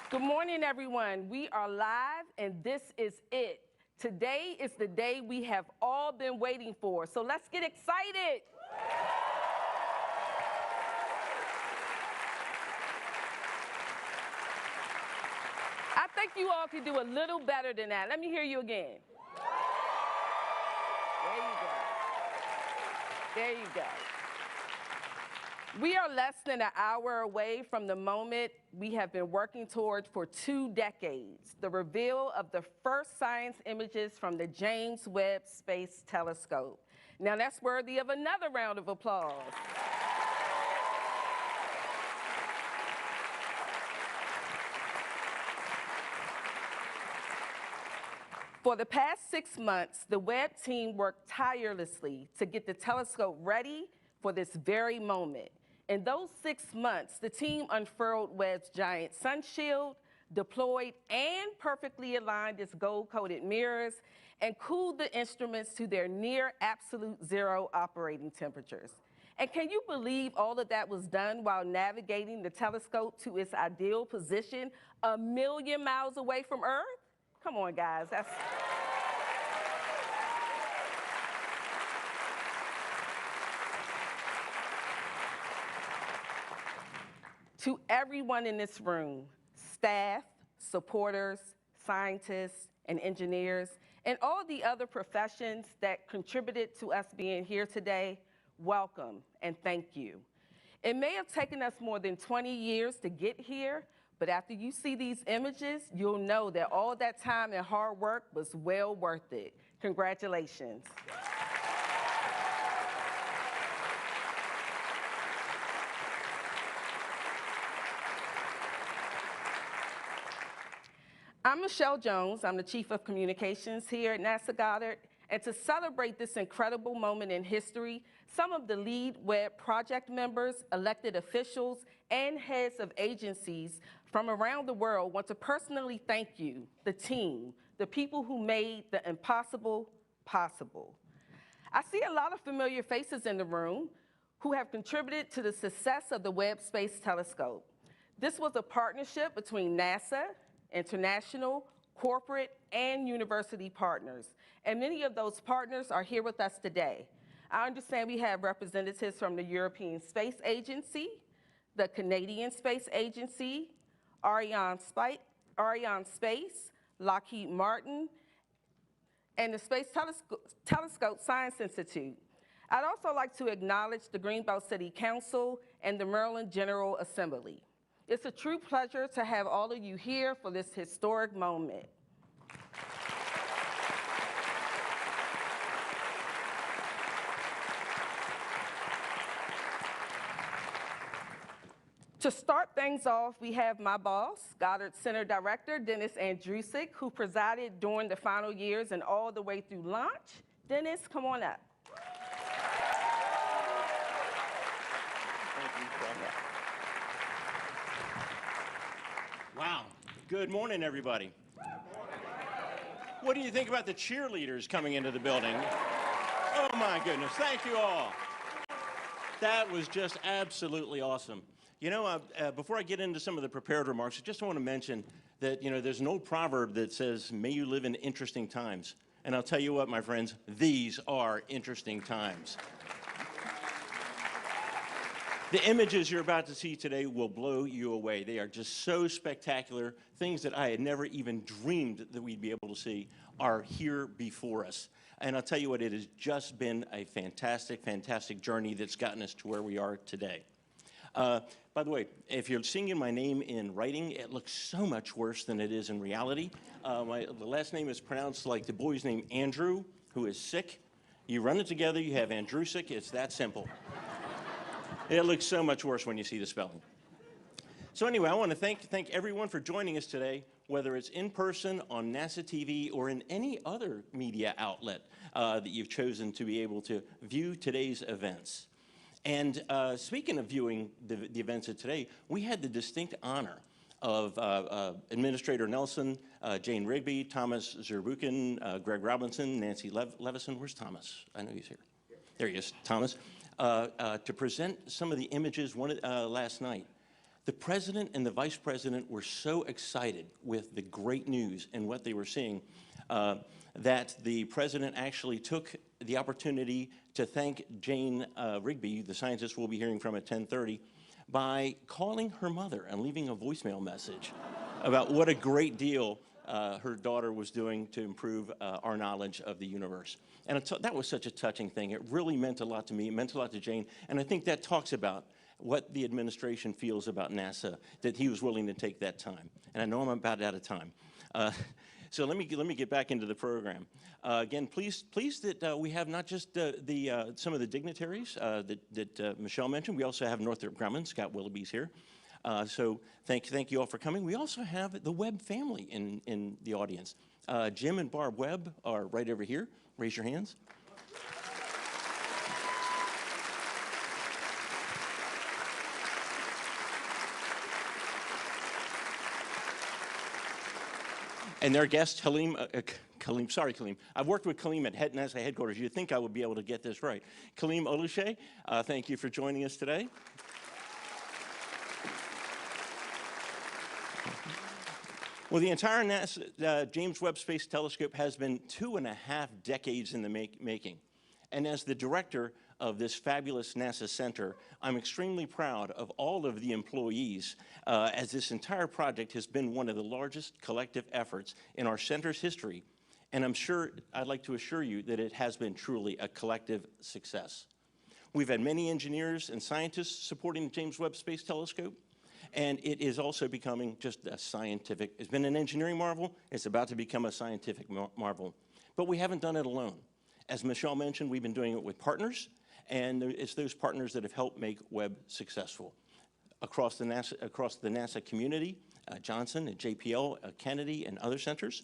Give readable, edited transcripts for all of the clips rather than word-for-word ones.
Good morning, everyone. We are live, and this is it. Today is the day we have all been waiting for, so let's get excited. I think you all can do a little better than that. Let me hear you again. There you go. There you go. We are less than an hour away from the moment we have been working towards for 2 decades, the reveal of the first science images from the James Webb Space Telescope. Now that's worthy of another round of applause. For the past 6 months, the Webb team worked tirelessly to get the telescope ready for this very moment. In those 6 months, the team unfurled Webb's giant sun shield, deployed and perfectly aligned its gold-coated mirrors, and cooled the instruments to their near absolute zero operating temperatures. And can you believe all of that was done while navigating the telescope to its ideal position 1,000,000 miles away from Earth? Come on, guys. To everyone in this room, staff, supporters, scientists, and engineers, and all the other professions that contributed to us being here today, welcome and thank you. It may have taken us more than 20 years to get here, but after you see these images, you'll know that all that time and hard work was well worth it. Congratulations. I'm Michelle Jones. I'm the Chief of Communications here at NASA Goddard. And to celebrate this incredible moment in history, some of the lead Webb project members, elected officials, and heads of agencies from around the world want to personally thank you, the team, the people who made the impossible possible. I see a lot of familiar faces in the room who have contributed to the success of the Webb Space Telescope. This was a partnership between NASA, international, corporate, and university partners. And many of those partners are here with us today. I understand we have representatives from the European Space Agency, the Canadian Space Agency, Ariane Space, Lockheed Martin, and the Space Telescope Science Institute. I'd also like to acknowledge the Greenbelt City Council and the Maryland General Assembly. It's a true pleasure to have all of you here for this historic moment. To start things off, we have my boss, Goddard Center Director Dennis Andrusic, who presided during the final years and all the way through launch. Dennis, come on up. Thank you, Stephan. Wow. Good morning, everybody. What do you think about the cheerleaders coming into the building? Oh, my goodness. Thank you all. That was just absolutely awesome. You know, before I get into some of the prepared remarks, I just want to mention that, you know, there's an old proverb that says, may you live in interesting times. And I'll tell you what, my friends, these are interesting times. The images you're about to see today will blow you away. They are just so spectacular. Things that I had never even dreamed that we'd be able to see are here before us. And I'll tell you what, it has just been a fantastic, fantastic journey that's gotten us to where we are today. By the way, if you're seeing my name in writing, it looks so much worse than it is in reality. The last name is pronounced like the boy's name Andrew, who is sick. You run it together, you have Andrusic. It's that simple. It looks so much worse when you see the spelling. So anyway, I want to thank everyone for joining us today, whether it's in person, on NASA TV, or in any other media outlet that you've chosen to be able to view today's events. And speaking of viewing the events of today, we had the distinct honor of Administrator Nelson, Jane Rigby, Thomas Zurbuchen, Greg Robinson, Nancy Levison. Where's Thomas? I know he's here. There he is, Thomas. To present some of the images last night. The president and the vice president were so excited with the great news and what they were seeing that the president actually took the opportunity to thank Jane Rigby, the scientist we'll be hearing from at 10:30, by calling her mother and leaving a voicemail message about what a great deal her daughter was doing to improve our knowledge of the universe. And that was such a touching thing. It really meant a lot to me. It meant a lot to Jane. And I think that talks about what the administration feels about NASA, that he was willing to take that time. And I know I'm about out of time. So let me get back into the program. Again, pleased that we have not just some of the dignitaries that Michelle mentioned. We also have Northrop Grumman, Scott Willoughby's here. So thank you all for coming. We also have the Webb family in the audience. Jim and Barb Webb are right over here. Raise your hands. And their guest, Kaleem, sorry, Kaleem. I've worked with Kaleem at NASA headquarters. You'd think I would be able to get this right. Kaleem Oluche, thank you for joining us today. Well, the entire NASA, James Webb Space Telescope has been 2.5 decades in the making. And as the director of this fabulous NASA center, I'm extremely proud of all of the employees, as this entire project has been one of the largest collective efforts in our center's history. And I'd like to assure you that it has been truly a collective success. We've had many engineers and scientists supporting the James Webb Space Telescope, and it is also becoming just a scientific, it's been an engineering marvel, it's about to become a scientific marvel. But we haven't done it alone. As Michelle mentioned, we've been doing it with partners, and it's those partners that have helped make Webb successful. Across the NASA community, Johnson and JPL, Kennedy, and other centers,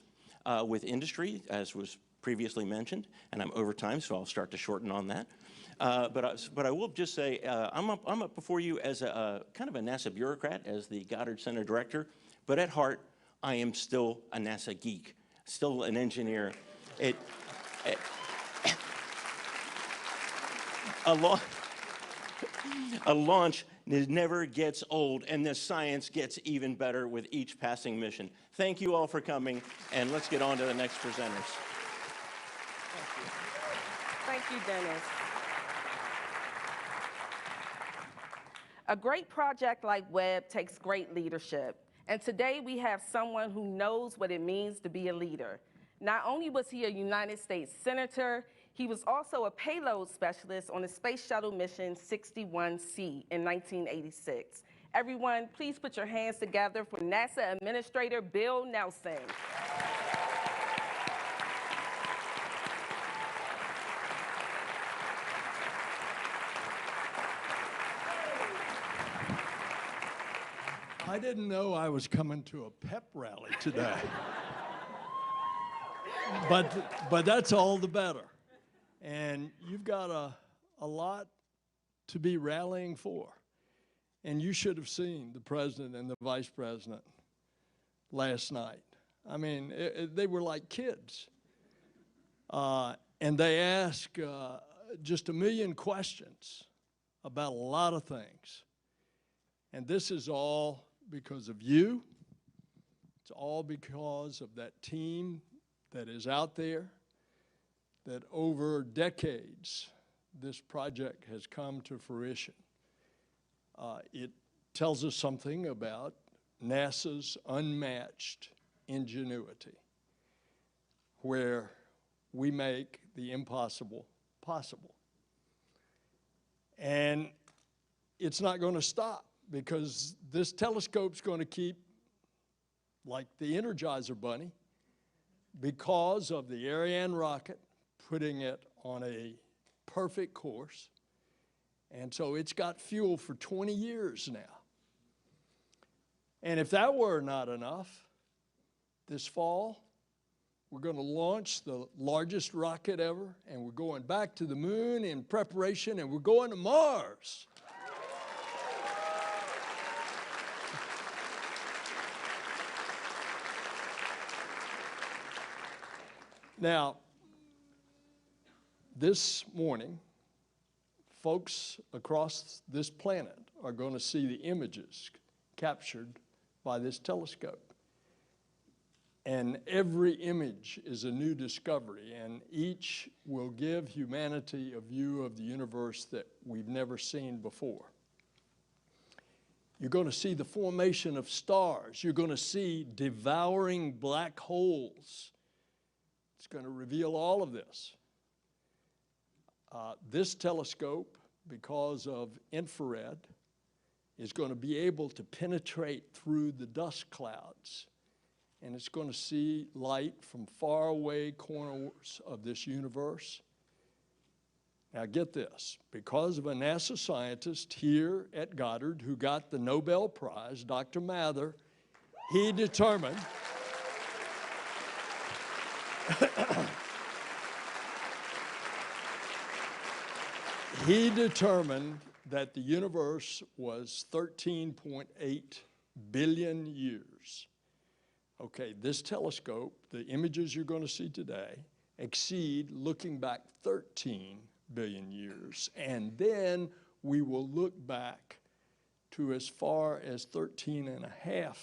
with industry, as was previously mentioned, and I'm over time, so I'll start to shorten on that. But I will just say, I'm up before you as a kind of a NASA bureaucrat, as the Goddard Center director, but at heart, I am still a NASA geek, still an engineer. A launch never gets old, and the science gets even better with each passing mission. Thank you all for coming, and let's get on to the next presenters. Thank you, Dennis. A great project like Webb takes great leadership, and today we have someone who knows what it means to be a leader. Not only was he a United States Senator, he was also a payload specialist on the Space Shuttle Mission 61C in 1986. Everyone, please put your hands together for NASA Administrator Bill Nelson. I didn't know I was coming to a pep rally today. but that's all the better. And you've got a lot to be rallying for. And you should have seen the president and the vice president last night. I mean, they were like kids. And they asked just a million questions about a lot of things. And this is all because of you. It's all because of that team that is out there, that over decades, this project has come to fruition. It tells us something about NASA's unmatched ingenuity, where we make the impossible possible. And it's not going to stop, because this telescope's going to keep, like the Energizer Bunny, because of the Ariane rocket putting it on a perfect course. And so it's got fuel for 20 years now. And if that were not enough, this fall, we're going to launch the largest rocket ever, and we're going back to the moon in preparation, and we're going to Mars. Now, this morning, folks across this planet are going to see the images captured by this telescope. And every image is a new discovery, and each will give humanity a view of the universe that we've never seen before. You're going to see the formation of stars. You're going to see devouring black holes. It's going to reveal all of this. This telescope, because of infrared, is going to be able to penetrate through the dust clouds, and it's going to see light from faraway corners of this universe. Now get this, because of a NASA scientist here at Goddard who got the Nobel Prize, Dr. Mather, he determined he determined that the universe was 13.8 billion years. Okay, this telescope, the images you're going to see today, exceed looking back 13 billion years. And then we will look back to as far as 13.5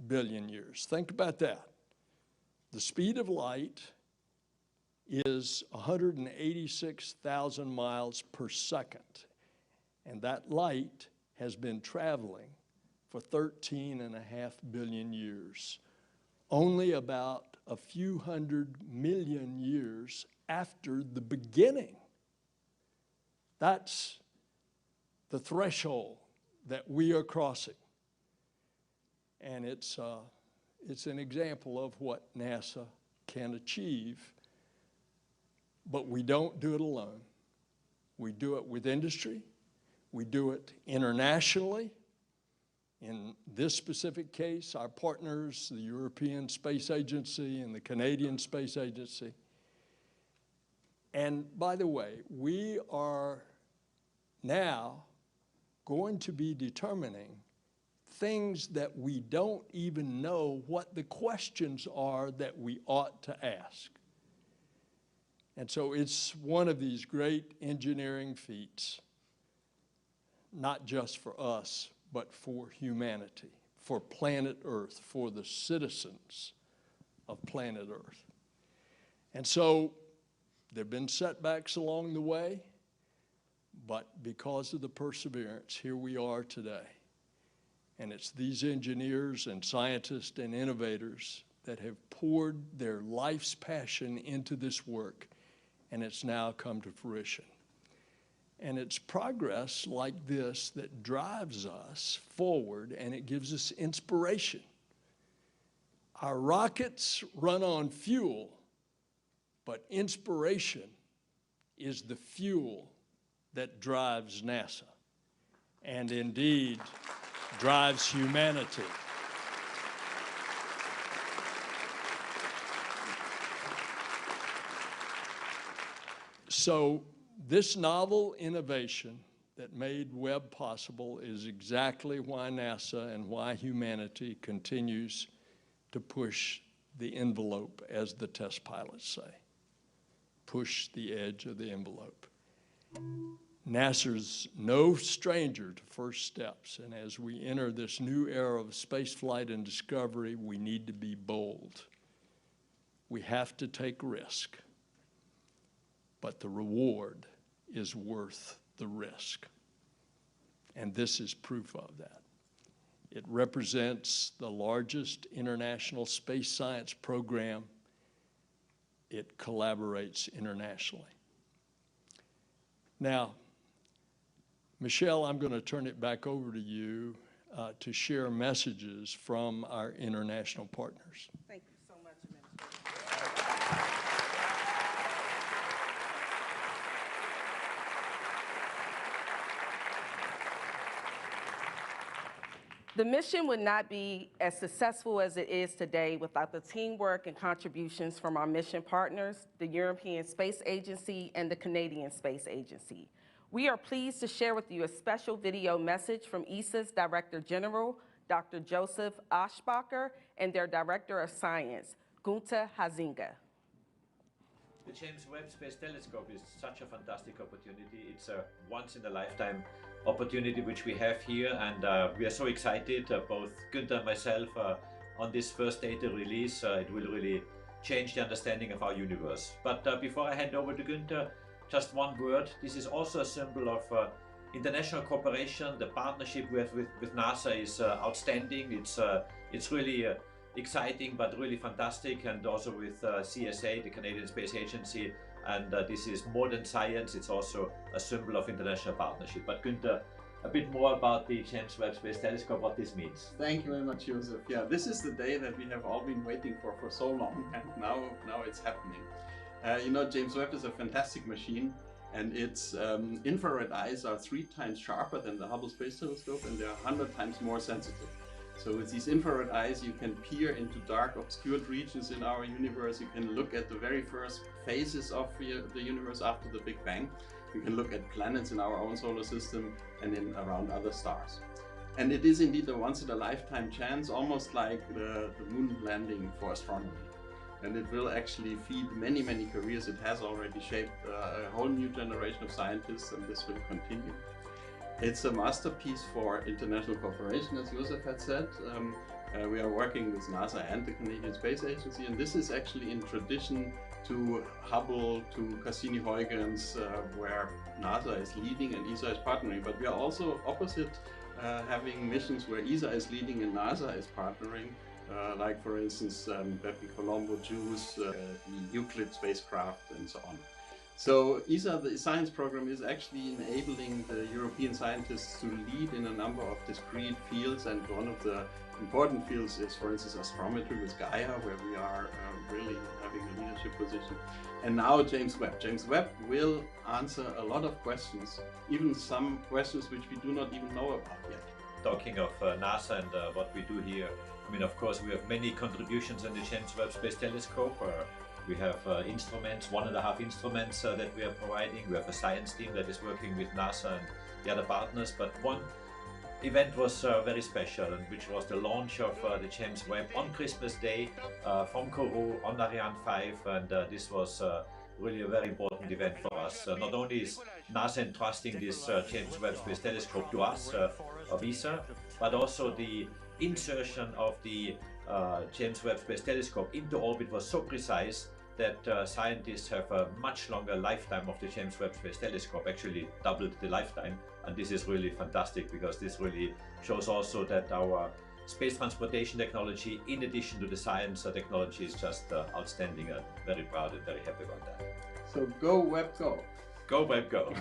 billion years. Think about that. The speed of light is 186,000 miles per second. And that light has been traveling for 13.5 billion years. Only about a few hundred million years after the beginning. That's the threshold that we are crossing. And it's an example of what NASA can achieve. But we don't do it alone. We do it with industry. We do it internationally. In this specific case, our partners, the European Space Agency and the Canadian Space Agency. And by the way, we are now going to be determining things that we don't even know what the questions are that we ought to ask. And so it's one of these great engineering feats, not just for us, but for humanity, for planet Earth, for the citizens of planet Earth. And so there have been setbacks along the way, but because of the perseverance, here we are today. And it's these engineers and scientists and innovators that have poured their life's passion into this work, and it's now come to fruition. And it's progress like this that drives us forward, and it gives us inspiration. Our rockets run on fuel, but inspiration is the fuel that drives NASA, and indeed drives humanity. So this novel innovation that made Webb possible is exactly why NASA and why humanity continues to push the envelope, as the test pilots say. Push the edge of the envelope. NASA's no stranger to first steps, and as we enter this new era of spaceflight and discovery, we need to be bold. We have to take risk, but the reward is worth the risk. And this is proof of that. It represents the largest international space science program. It collaborates internationally. Now, Michelle, I'm going to turn it back over to you to share messages from our international partners. Thank you so much, Administrator. The mission would not be as successful as it is today without the teamwork and contributions from our mission partners, the European Space Agency and the Canadian Space Agency. We are pleased to share with you a special video message from ESA's Director General, Dr. Joseph Aschbacher, and their Director of Science, Gunther Hasinga. The James Webb Space Telescope is such a fantastic opportunity. It's a once-in-a-lifetime opportunity which we have here, and we are so excited, both Günther and myself, on this first data release. It will really change the understanding of our universe. But before I hand over to Günther, just one word. This is also a symbol of international cooperation. The partnership we have with NASA is outstanding. It's really exciting, but really fantastic, and also with CSA, the Canadian Space Agency. And this is more than science, it's also a symbol of international partnership. But Günther, a bit more about the James Webb Space Telescope, what this means. Thank you very much, Joseph. Yeah, this is the day that we have all been waiting for so long, and now it's happening. You know, James Webb is a fantastic machine, and its infrared eyes are 3 times sharper than the Hubble Space Telescope, and they're 100 times more sensitive. So with these infrared eyes, you can peer into dark, obscured regions in our universe. You can look at the very first phases of the universe after the Big Bang. You can look at planets in our own solar system and around other stars. And it is indeed a once-in-a-lifetime chance, almost like the moon landing for astronomy. And it will actually feed many, many careers. It has already shaped a whole new generation of scientists, and this will continue. It's a masterpiece for international cooperation, as Joseph had said. We are working with NASA and the Canadian Space Agency, and this is actually in tradition to Hubble, to Cassini-Huygens, where NASA is leading and ESA is partnering. But we are also opposite, having missions where ESA is leading and NASA is partnering, like for instance, Bepi Colombo JUICE, the Euclid spacecraft, and so on. So ESA, the science program, is actually enabling the European scientists to lead in a number of discrete fields, and one of the important fields is, for instance, astrometry with Gaia, where we are really having a leadership position. And now James Webb. James Webb will answer a lot of questions, even some questions which we do not even know about yet. Talking of NASA and what we do here, I mean, of course, we have many contributions in the James Webb Space Telescope. We have instruments, 1.5 instruments that we are providing. We have a science team that is working with NASA and the other partners. But one event was very special, and which was the launch of the James Webb on Christmas Day from Kourou on Ariane 5. And this was really a very important event for us. Not only is NASA entrusting this James Webb Space Telescope to us, of ESA, but also the insertion of the James Webb Space Telescope into orbit was so precise that scientists have a much longer lifetime of the James Webb Space Telescope, actually doubled the lifetime. And this is really fantastic, because this really shows also that our space transportation technology, in addition to the science technology, is just outstanding, and very proud and very happy about that. So go Webb, go. Go Webb, go.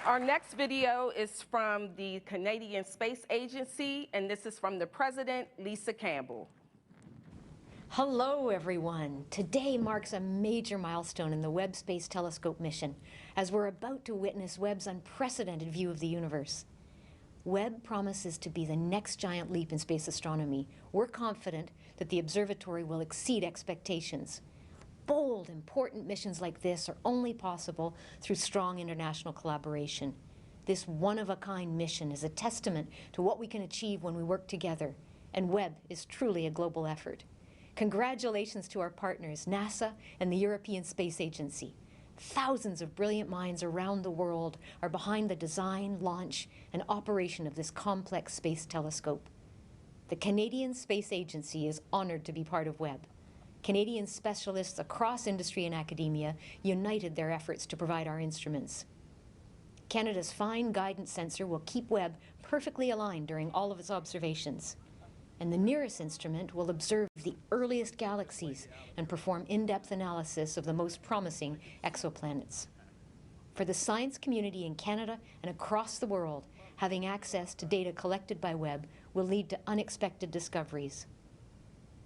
Our next video is from the Canadian Space Agency, and this is from the President, Lisa Campbell. Hello, everyone. Today marks a major milestone in the Webb Space Telescope mission, as we're about to witness Webb's unprecedented view of the universe. Webb promises to be the next giant leap in space astronomy. We're confident that the observatory will exceed expectations. Bold, important missions like this are only possible through strong international collaboration. This one-of-a-kind mission is a testament to what we can achieve when we work together, and Webb is truly a global effort. Congratulations to our partners, NASA and the European Space Agency. Thousands of brilliant minds around the world are behind the design, launch, and operation of this complex space telescope. The Canadian Space Agency is honored to be part of Webb. Canadian specialists across industry and academia united their efforts to provide our instruments. Canada's fine guidance sensor will keep Webb perfectly aligned during all of its observations. And the nearest instrument will observe the earliest galaxies and perform in-depth analysis of the most promising exoplanets. For the science community in Canada and across the world, having access to data collected by Webb will lead to unexpected discoveries.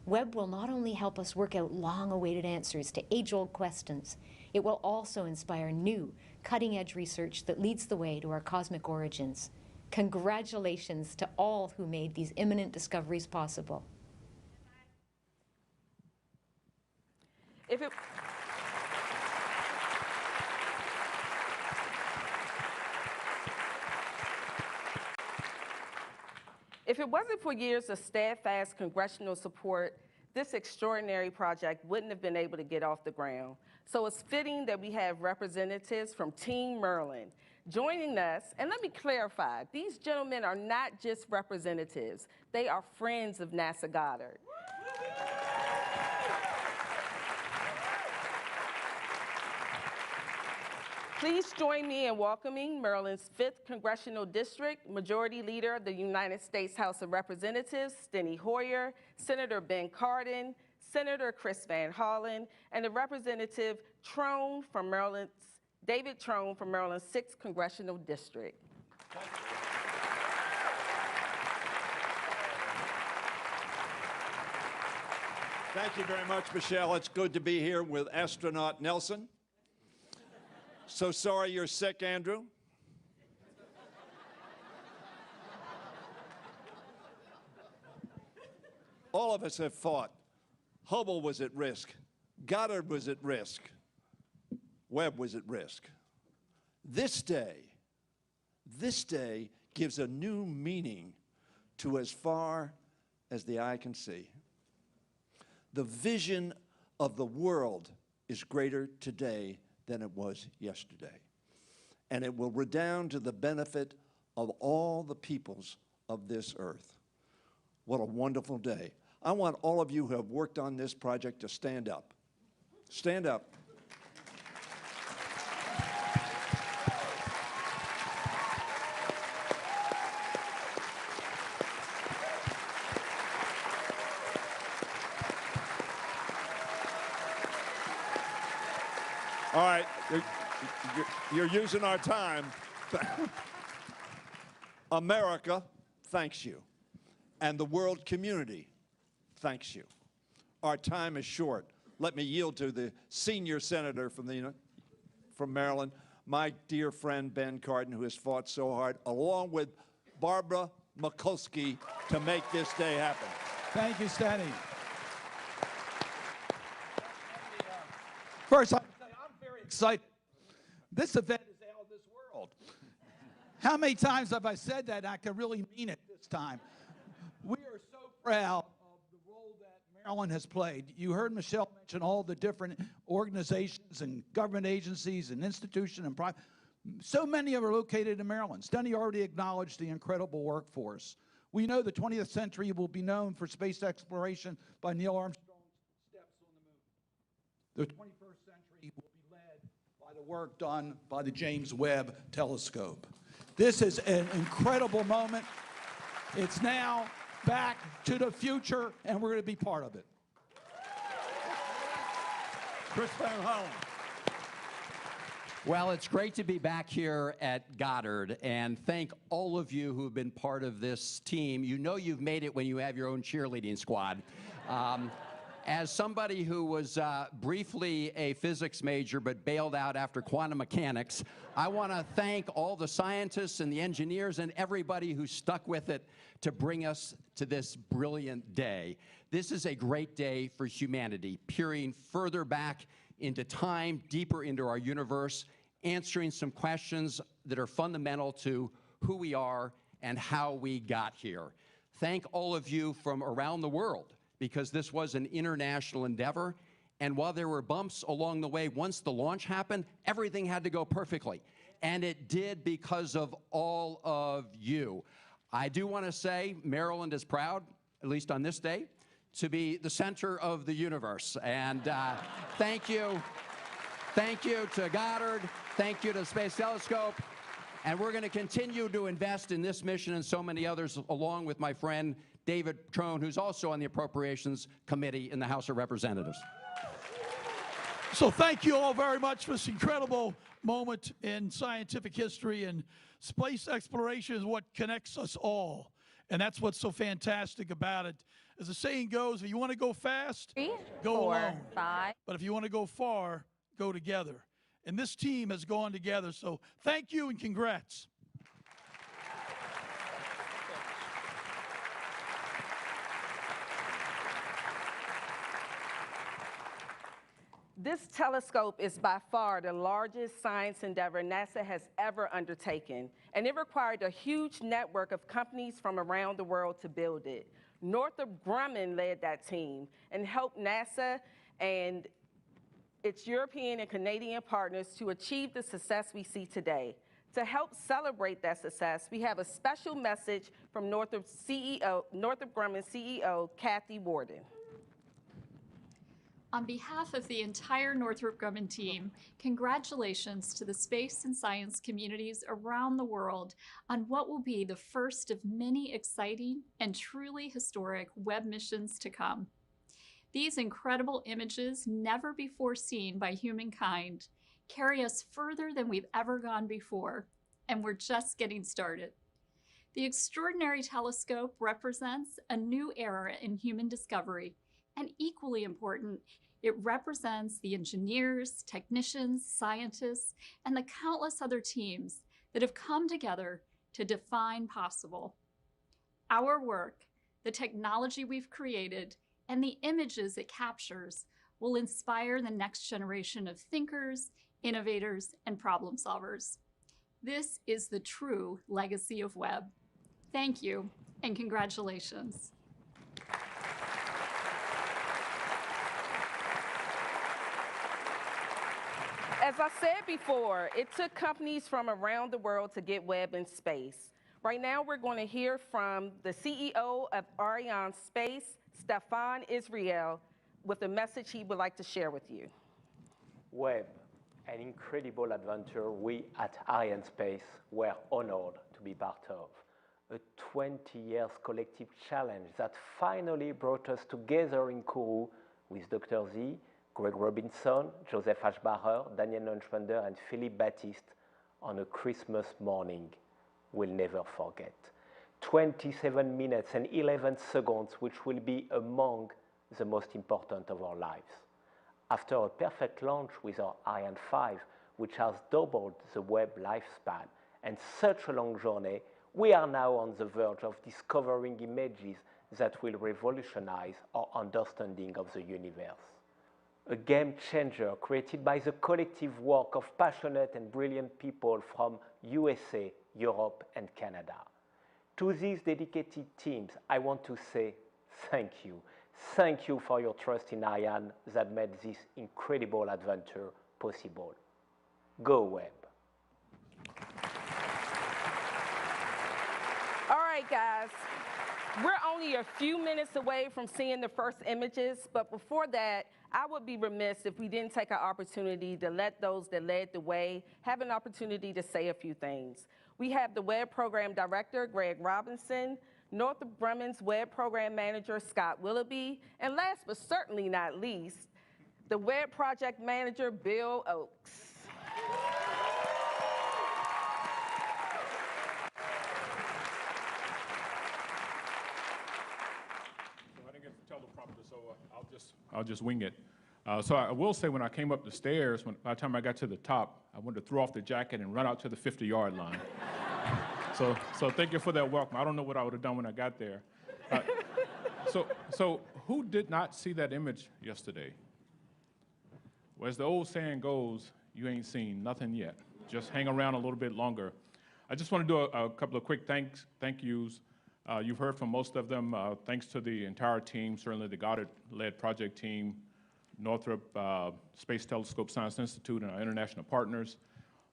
Webb will not only help us work out long-awaited answers to age-old questions, it will also inspire new, cutting-edge research that leads the way to our cosmic origins. Congratulations to all who made these imminent discoveries possible. If it wasn't for years of steadfast congressional support, this extraordinary project wouldn't have been able to get off the ground. So it's fitting that we have representatives from Team Merlin joining us. And let me clarify, these gentlemen are not just representatives. They are friends of NASA Goddard. Please join me in welcoming Maryland's 5th Congressional District Majority Leader of the United States House of Representatives, Steny Hoyer, Senator Ben Cardin, Senator Chris Van Hollen, and the Representative Trone from Maryland's, David Trone from Maryland's 6th Congressional District. Thank you very much, Michelle. It's good to be here with astronaut Nelson. So sorry you're sick, Andrew. All of us have fought. Hubble was at risk. Goddard was at risk. Webb was at risk. This day gives a new meaning to as far as the eye can see. The vision of the world is greater today than it was yesterday. And it will redound to the benefit of all the peoples of this earth. What a wonderful day. I want all of you who have worked on this project to stand up. Stand up. All right, you're using our time. America thanks you, and the world community thanks you. Our time is short. Let me yield to the senior senator from Maryland, my dear friend Ben Cardin, who has fought so hard, along with Barbara Mikulski, to make this day happen. Thank you, Steny. First, I'm very excited. This event is out of this world. How many times have I said that? I can really mean it this time. We are so proud of the role that Maryland has played. You heard Michelle mention all the different organizations and government agencies and institutions and private. So many of them are located in Maryland. Steny already acknowledged the incredible workforce. We know the 20th century will be known for space exploration by Neil Armstrong's steps on the moon. The 21st century will be led by the work done by the James Webb Telescope. This is an incredible moment. It's now back to the future, and we're going to be part of it. Chris Van Hollen. Well, it's great to be back here at Goddard, and thank all of you who have been part of this team. You know you've made it when you have your own cheerleading squad. As somebody who was briefly a physics major but bailed out after quantum mechanics, I want to thank all the scientists and the engineers and everybody who stuck with it to bring us to this brilliant day. This is a great day for humanity, peering further back into time, deeper into our universe, answering some questions that are fundamental to who we are and how we got here. Thank all of you from around the world, because this was an international endeavor. And while there were bumps along the way, once the launch happened, everything had to go perfectly. And it did because of all of you. I do want to say Maryland is proud, at least on this day, to be the center of the universe. And thank you. Thank you to Goddard. Thank you to the Space Telescope. And we're going to continue to invest in this mission and so many others, along with my friend David Trone, who's also on the Appropriations Committee in the House of Representatives. So thank you all very much for this incredible moment in scientific history, and space exploration is what connects us all. And that's what's so fantastic about it. As the saying goes, if you want to go fast, go alone. 5. But if you want to go far, go together. And this team has gone together. So thank you and congrats. This telescope is by far the largest science endeavor NASA has ever undertaken, and it required a huge network of companies from around the world to build it. Northrop Grumman led that team and helped NASA and its European and Canadian partners to achieve the success we see today. To help celebrate that success, we have a special message from Northrop Grumman CEO, Kathy Warden. On behalf of the entire Northrop Grumman team, congratulations to the space and science communities around the world on what will be the first of many exciting and truly historic Webb missions to come. These incredible images, never before seen by humankind, carry us further than we've ever gone before, and we're just getting started. The extraordinary telescope represents a new era in human discovery, and equally important, it represents the engineers, technicians, scientists, and the countless other teams that have come together to define possible. Our work, the technology we've created, and the images it captures will inspire the next generation of thinkers, innovators, and problem solvers. This is the true legacy of Webb. Thank you, and congratulations. As I said before, it took companies from around the world to get Webb in space. Right now, we're going to hear from the CEO of Ariane Space, Stephan Israel, with a message he would like to share with you. Webb, an incredible adventure we at Ariane Space were honored to be part of. A 20 years collective challenge that finally brought us together in Kourou with Dr. Z, Greg Robinson, Joseph Ashbacher, Daniel Nunschwander, and Philippe Baptiste on a Christmas morning we'll never forget. 27 minutes and 11 seconds, which will be among the most important of our lives. After a perfect launch with our Ariane 5, which has doubled the Webb lifespan, and such a long journey, we are now on the verge of discovering images that will revolutionize our understanding of the universe. A game changer created by the collective work of passionate and brilliant people from USA, Europe, and Canada. To these dedicated teams, I want to say thank you. Thank you for your trust in Ariane that made this incredible adventure possible. Go Webb. All right, guys. We're only a few minutes away from seeing the first images, but before that, I would be remiss if we didn't take an opportunity to let those that led the way have an opportunity to say a few things. We have the Webb Program Director, Greg Robinson, Northrop Grumman's Webb Program Manager, Scott Willoughby, and last but certainly not least, the Webb Project Manager, Bill Oakes. I'll just wing it. So I will say when I came up the stairs, by the time I got to the top, I wanted to throw off the jacket and run out to the 50-yard line. So thank you for that welcome. I don't know what I would have done when I got there. So who did not see that image yesterday? Well, as the old saying goes, you ain't seen nothing yet. Just hang around a little bit longer. I just want to do a couple of quick thank yous. You've heard from most of them. Thanks to the entire team, certainly the Goddard-led project team, Northrop Space Telescope Science Institute, and our international partners.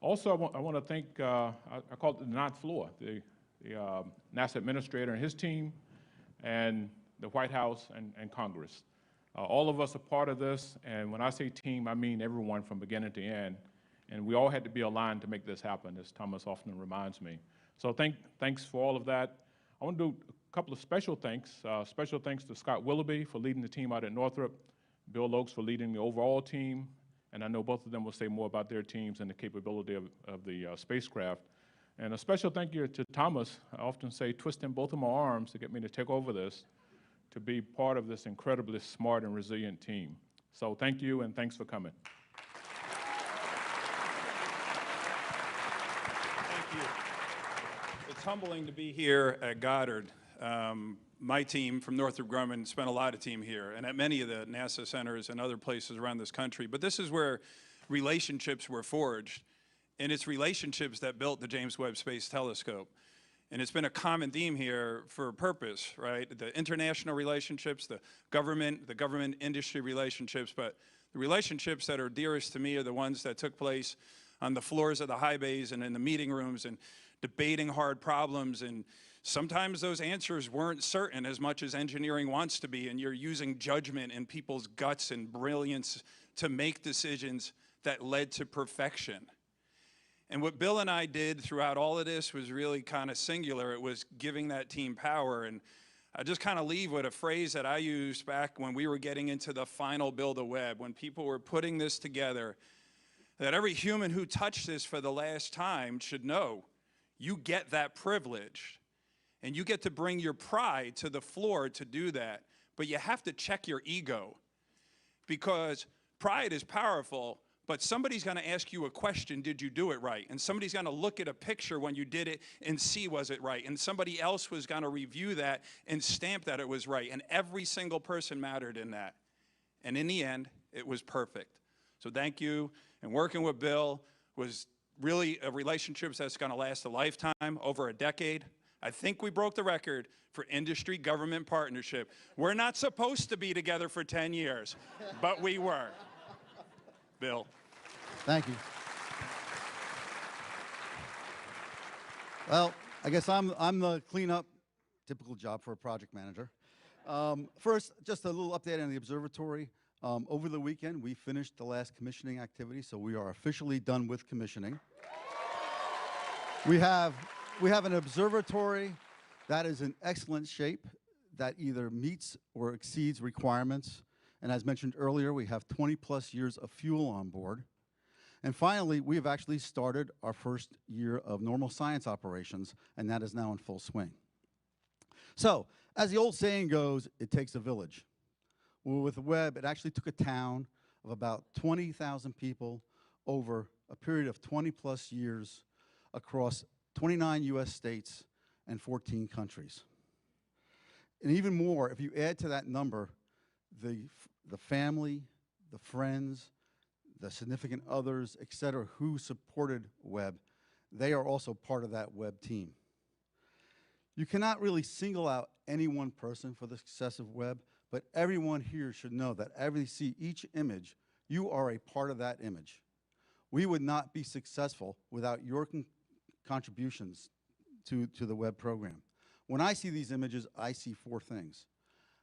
Also, I want to thank, I call it the ninth floor, the NASA administrator and his team, and the White House and Congress. All of us are part of this, and when I say team, I mean everyone from beginning to end. And we all had to be aligned to make this happen, as Thomas often reminds me. So thanks for all of that. I want to do a couple of special thanks. Special thanks to Scott Willoughby for leading the team out at Northrop, Bill Oakes for leading the overall team, and I know both of them will say more about their teams and the capability of the spacecraft. And a special thank you to Thomas. I often say twisting both of my arms to get me to take over this, to be part of this incredibly smart and resilient team. So thank you, and thanks for coming. Thank you. It's humbling to be here at Goddard. My team from Northrop Grumman spent a lot of time here and at many of the NASA centers and other places around this country. But this is where relationships were forged, and it's relationships that built the James Webb Space Telescope. And it's been a common theme here for a purpose, right? The international relationships, the government industry relationships, but the relationships that are dearest to me are the ones that took place on the floors of the high bays and in the meeting rooms and debating hard problems. And sometimes those answers weren't certain as much as engineering wants to be, and you're using judgment and people's guts and brilliance to make decisions that led to perfection. And what Bill and I did throughout all of this was really kind of singular. It was giving that team power. And I just kind of leave with a phrase that I used back when we were getting into the final build a web, when people were putting this together, that every human who touched this for the last time should know you get that privilege. And you get to bring your pride to the floor to do that. But you have to check your ego, because pride is powerful. But somebody's going to ask you a question, did you do it right? And somebody's going to look at a picture when you did it and see, was it right? And somebody else was going to review that and stamp that it was right. And every single person mattered in that. And in the end, it was perfect. So thank you. And working with Bill was really a relationship that's going to last a lifetime, over a decade. I think we broke the record for industry-government partnership. We're not supposed to be together for 10 years, but we were. Bill. Thank you. Well, I guess I'm the cleanup, typical job for a project manager. First, just a little update on the observatory. Over the weekend, we finished the last commissioning activity, so we are officially done with commissioning. We have an observatory that is in excellent shape, that either meets or exceeds requirements. And as mentioned earlier, we have 20+ years of fuel on board. And finally, we have actually started our first year of normal science operations, and that is now in full swing. So, as the old saying goes, it takes a village. Well, with Webb, it actually took a town of about 20,000 people over a period of 20+ years across 29 US states and 14 countries. And even more, if you add to that number the family, the friends, the significant others, et cetera, who supported Webb, they are also part of that Webb team. You cannot really single out any one person for the success of Webb, but everyone here should know that every see each image, you are a part of that image. We would not be successful without your contributions to the Webb program. When I see these images, I see four things.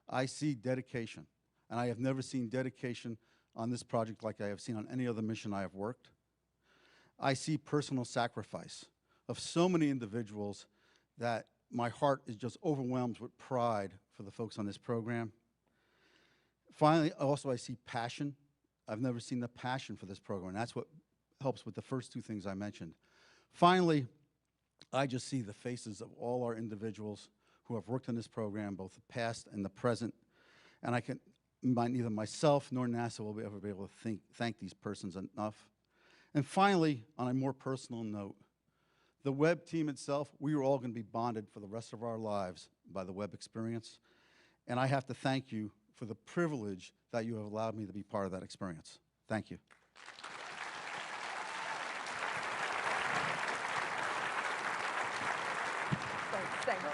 I see dedication, and I have never seen dedication on this project like I have seen on any other mission I have worked. I see personal sacrifice of so many individuals that my heart is just overwhelmed with pride for the folks on this program. Finally, also I see passion. I've never seen the passion for this program, and that's what helps with the first two things I mentioned. Finally, I just see the faces of all our individuals who have worked on this program, both the past and the present, and neither myself nor NASA will ever be able to thank these persons enough. And finally, on a more personal note, the Webb team itself, we are all going to be bonded for the rest of our lives by the Webb experience, and I have to thank you for the privilege that you have allowed me to be part of that experience. Thank you.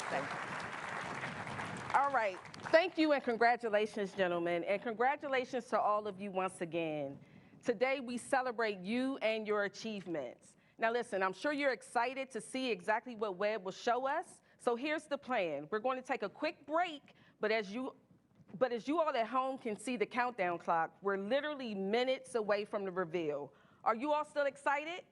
Thanks. All right. Thank you and congratulations, gentlemen. And congratulations to all of you once again. Today, we celebrate you and your achievements. Now, listen, I'm sure you're excited to see exactly what Webb will show us. So here's the plan. We're going to take a quick break, but as you all at home can see the countdown clock, we're literally minutes away from the reveal. Are you all still excited?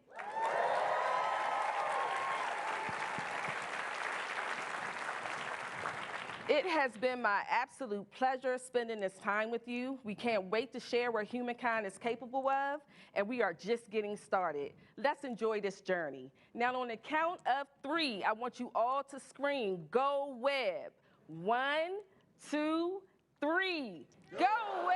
It has been my absolute pleasure spending this time with you. We can't wait to share what humankind is capable of, and we are just getting started. Let's enjoy this journey. Now, on the count of 3, I want you all to scream, "Go Webb." 1, 2, 3. Go Webb!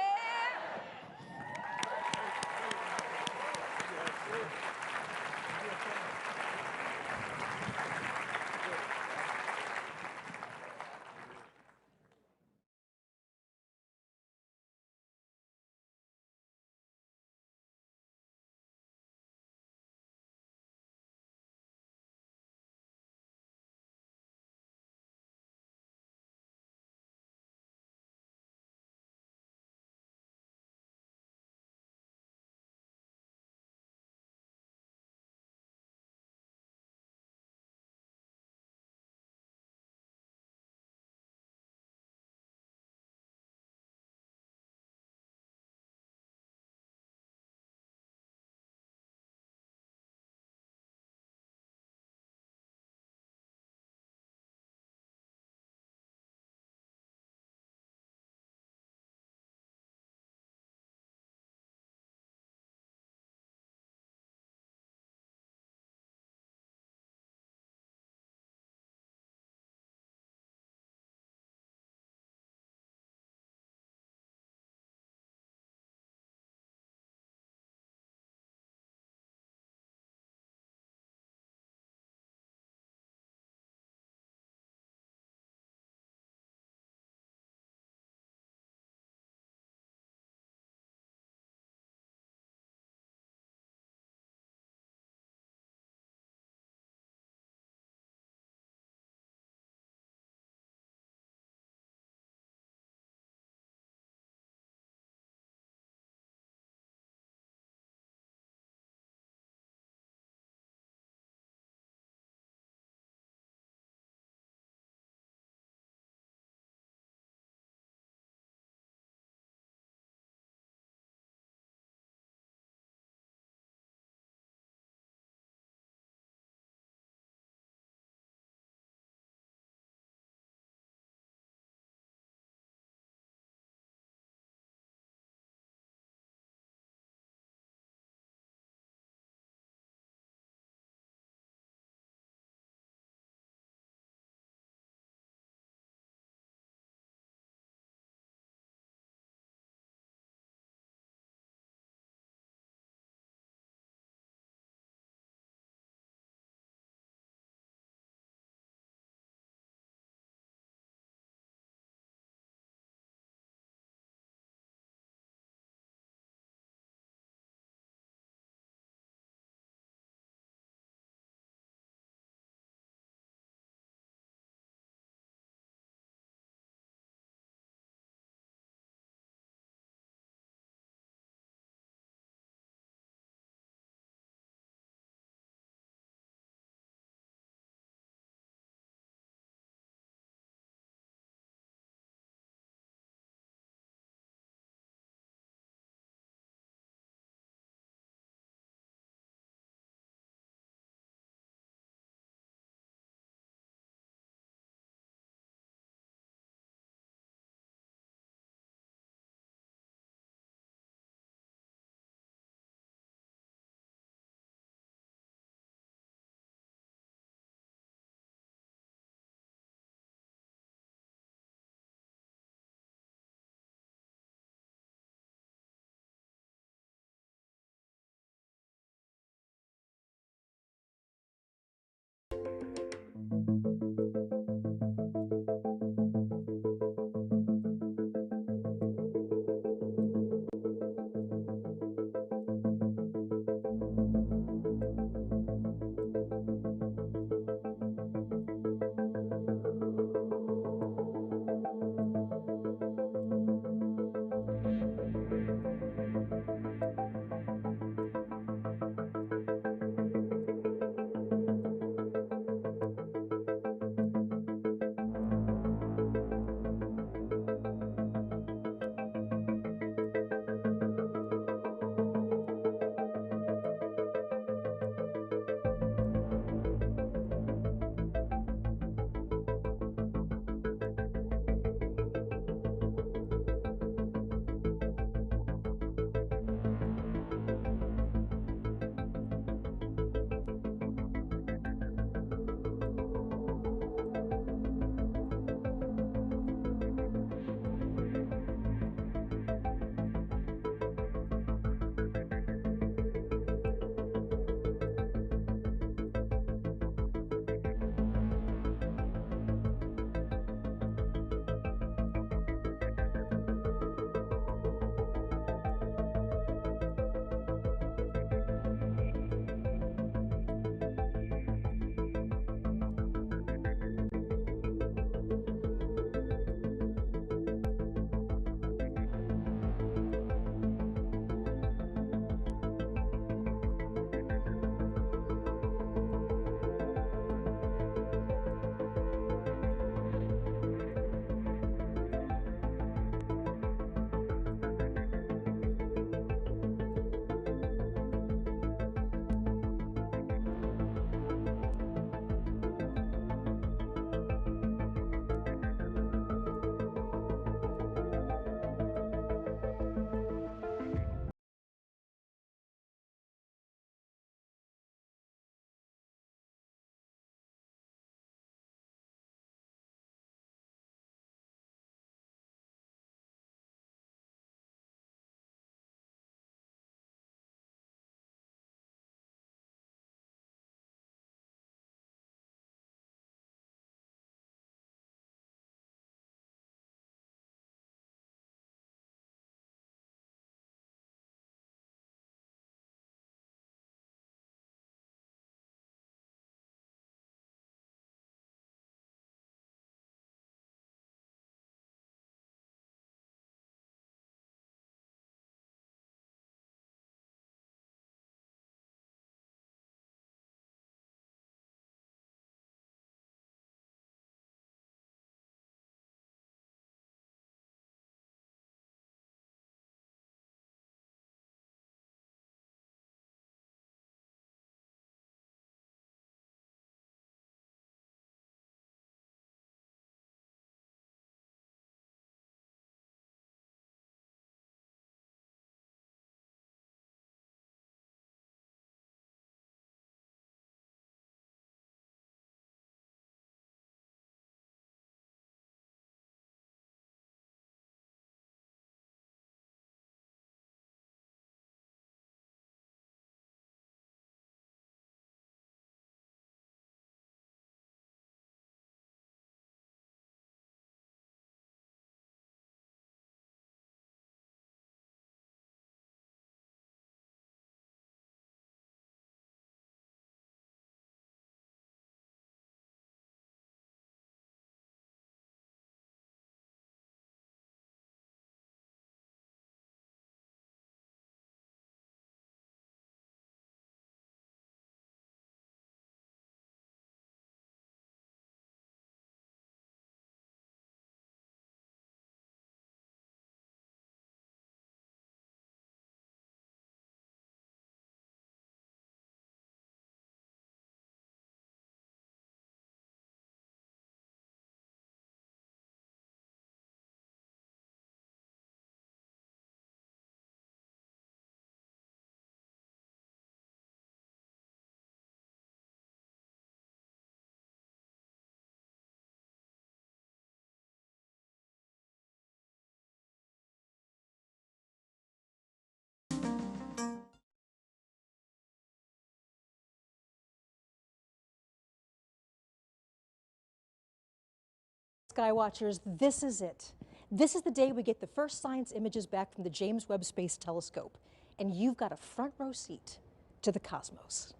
Skywatchers, this is it. This is the day we get the first science images back from the James Webb Space Telescope, and you've got a front row seat to the cosmos.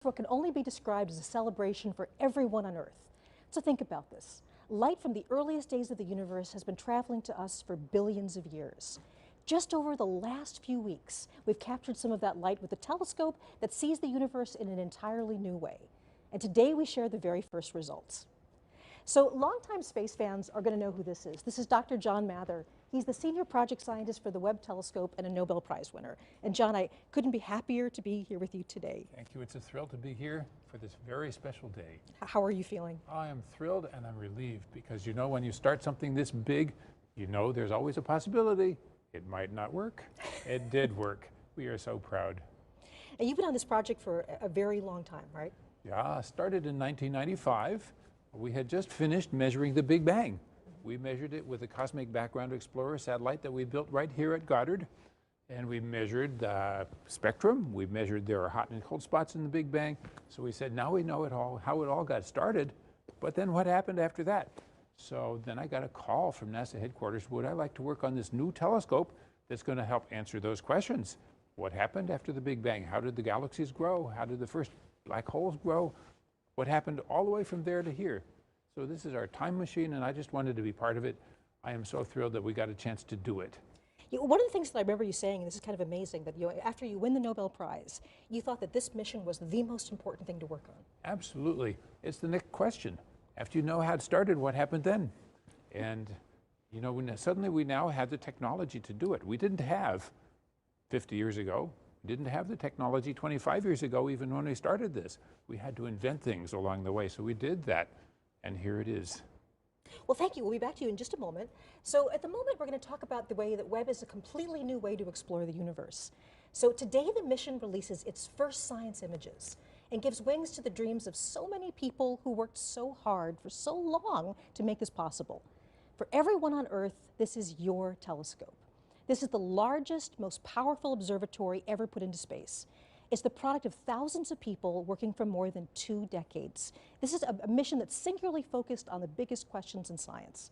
What can only be described as a celebration for everyone on Earth. So think about this. Light from the earliest days of the universe has been traveling to us for billions of years. Just over the last few weeks, we've captured some of that light with a telescope that sees the universe in an entirely new way. And today we share the very first results. So longtime space fans are going to know who this is. This is Dr. John Mather. He's the senior project scientist for the Webb Telescope and a Nobel Prize winner. And John, I couldn't be happier to be here with you today. Thank you. It's a thrill to be here for this very special day. How are you feeling? I am thrilled and I'm relieved because you know when you start something this big, you know there's always a possibility it might not work. It did work. We are so proud. And you've been on this project for a very long time, right? Yeah, started in 1995. We had just finished measuring the Big Bang. We measured it with the Cosmic Background Explorer satellite that we built right here at Goddard. And we measured the spectrum. We measured there are hot and cold spots in the Big Bang. So we said, now we know it all, how it all got started. But then what happened after that? So then I got a call from NASA headquarters. Would I like to work on this new telescope that's going to help answer those questions? What happened after the Big Bang? How did the galaxies grow? How did the first black holes grow? What happened all the way from there to here? So this is our time machine, and I just wanted to be part of it. I am so thrilled that we got a chance to do it. One of the things that I remember you saying, and this is kind of amazing, that after you win the Nobel Prize, you thought that this mission was the most important thing to work on. Absolutely. It's the next question. After you know how it started, what happened then? And you know, suddenly we now have the technology to do it. We didn't have 50 years ago. We didn't have the technology 25 years ago, even when we started this. We had to invent things along the way, so we did that, and here it is. Well, thank you. We'll be back to you in just a moment. So at the moment, we're going to talk about the way that Webb is a completely new way to explore the universe. So today, the mission releases its first science images and gives wings to the dreams of so many people who worked so hard for so long to make this possible. For everyone on Earth, this is your telescope. This is the largest, most powerful observatory ever put into space. It's the product of thousands of people working for more than 2 decades. This is a mission that's singularly focused on the biggest questions in science.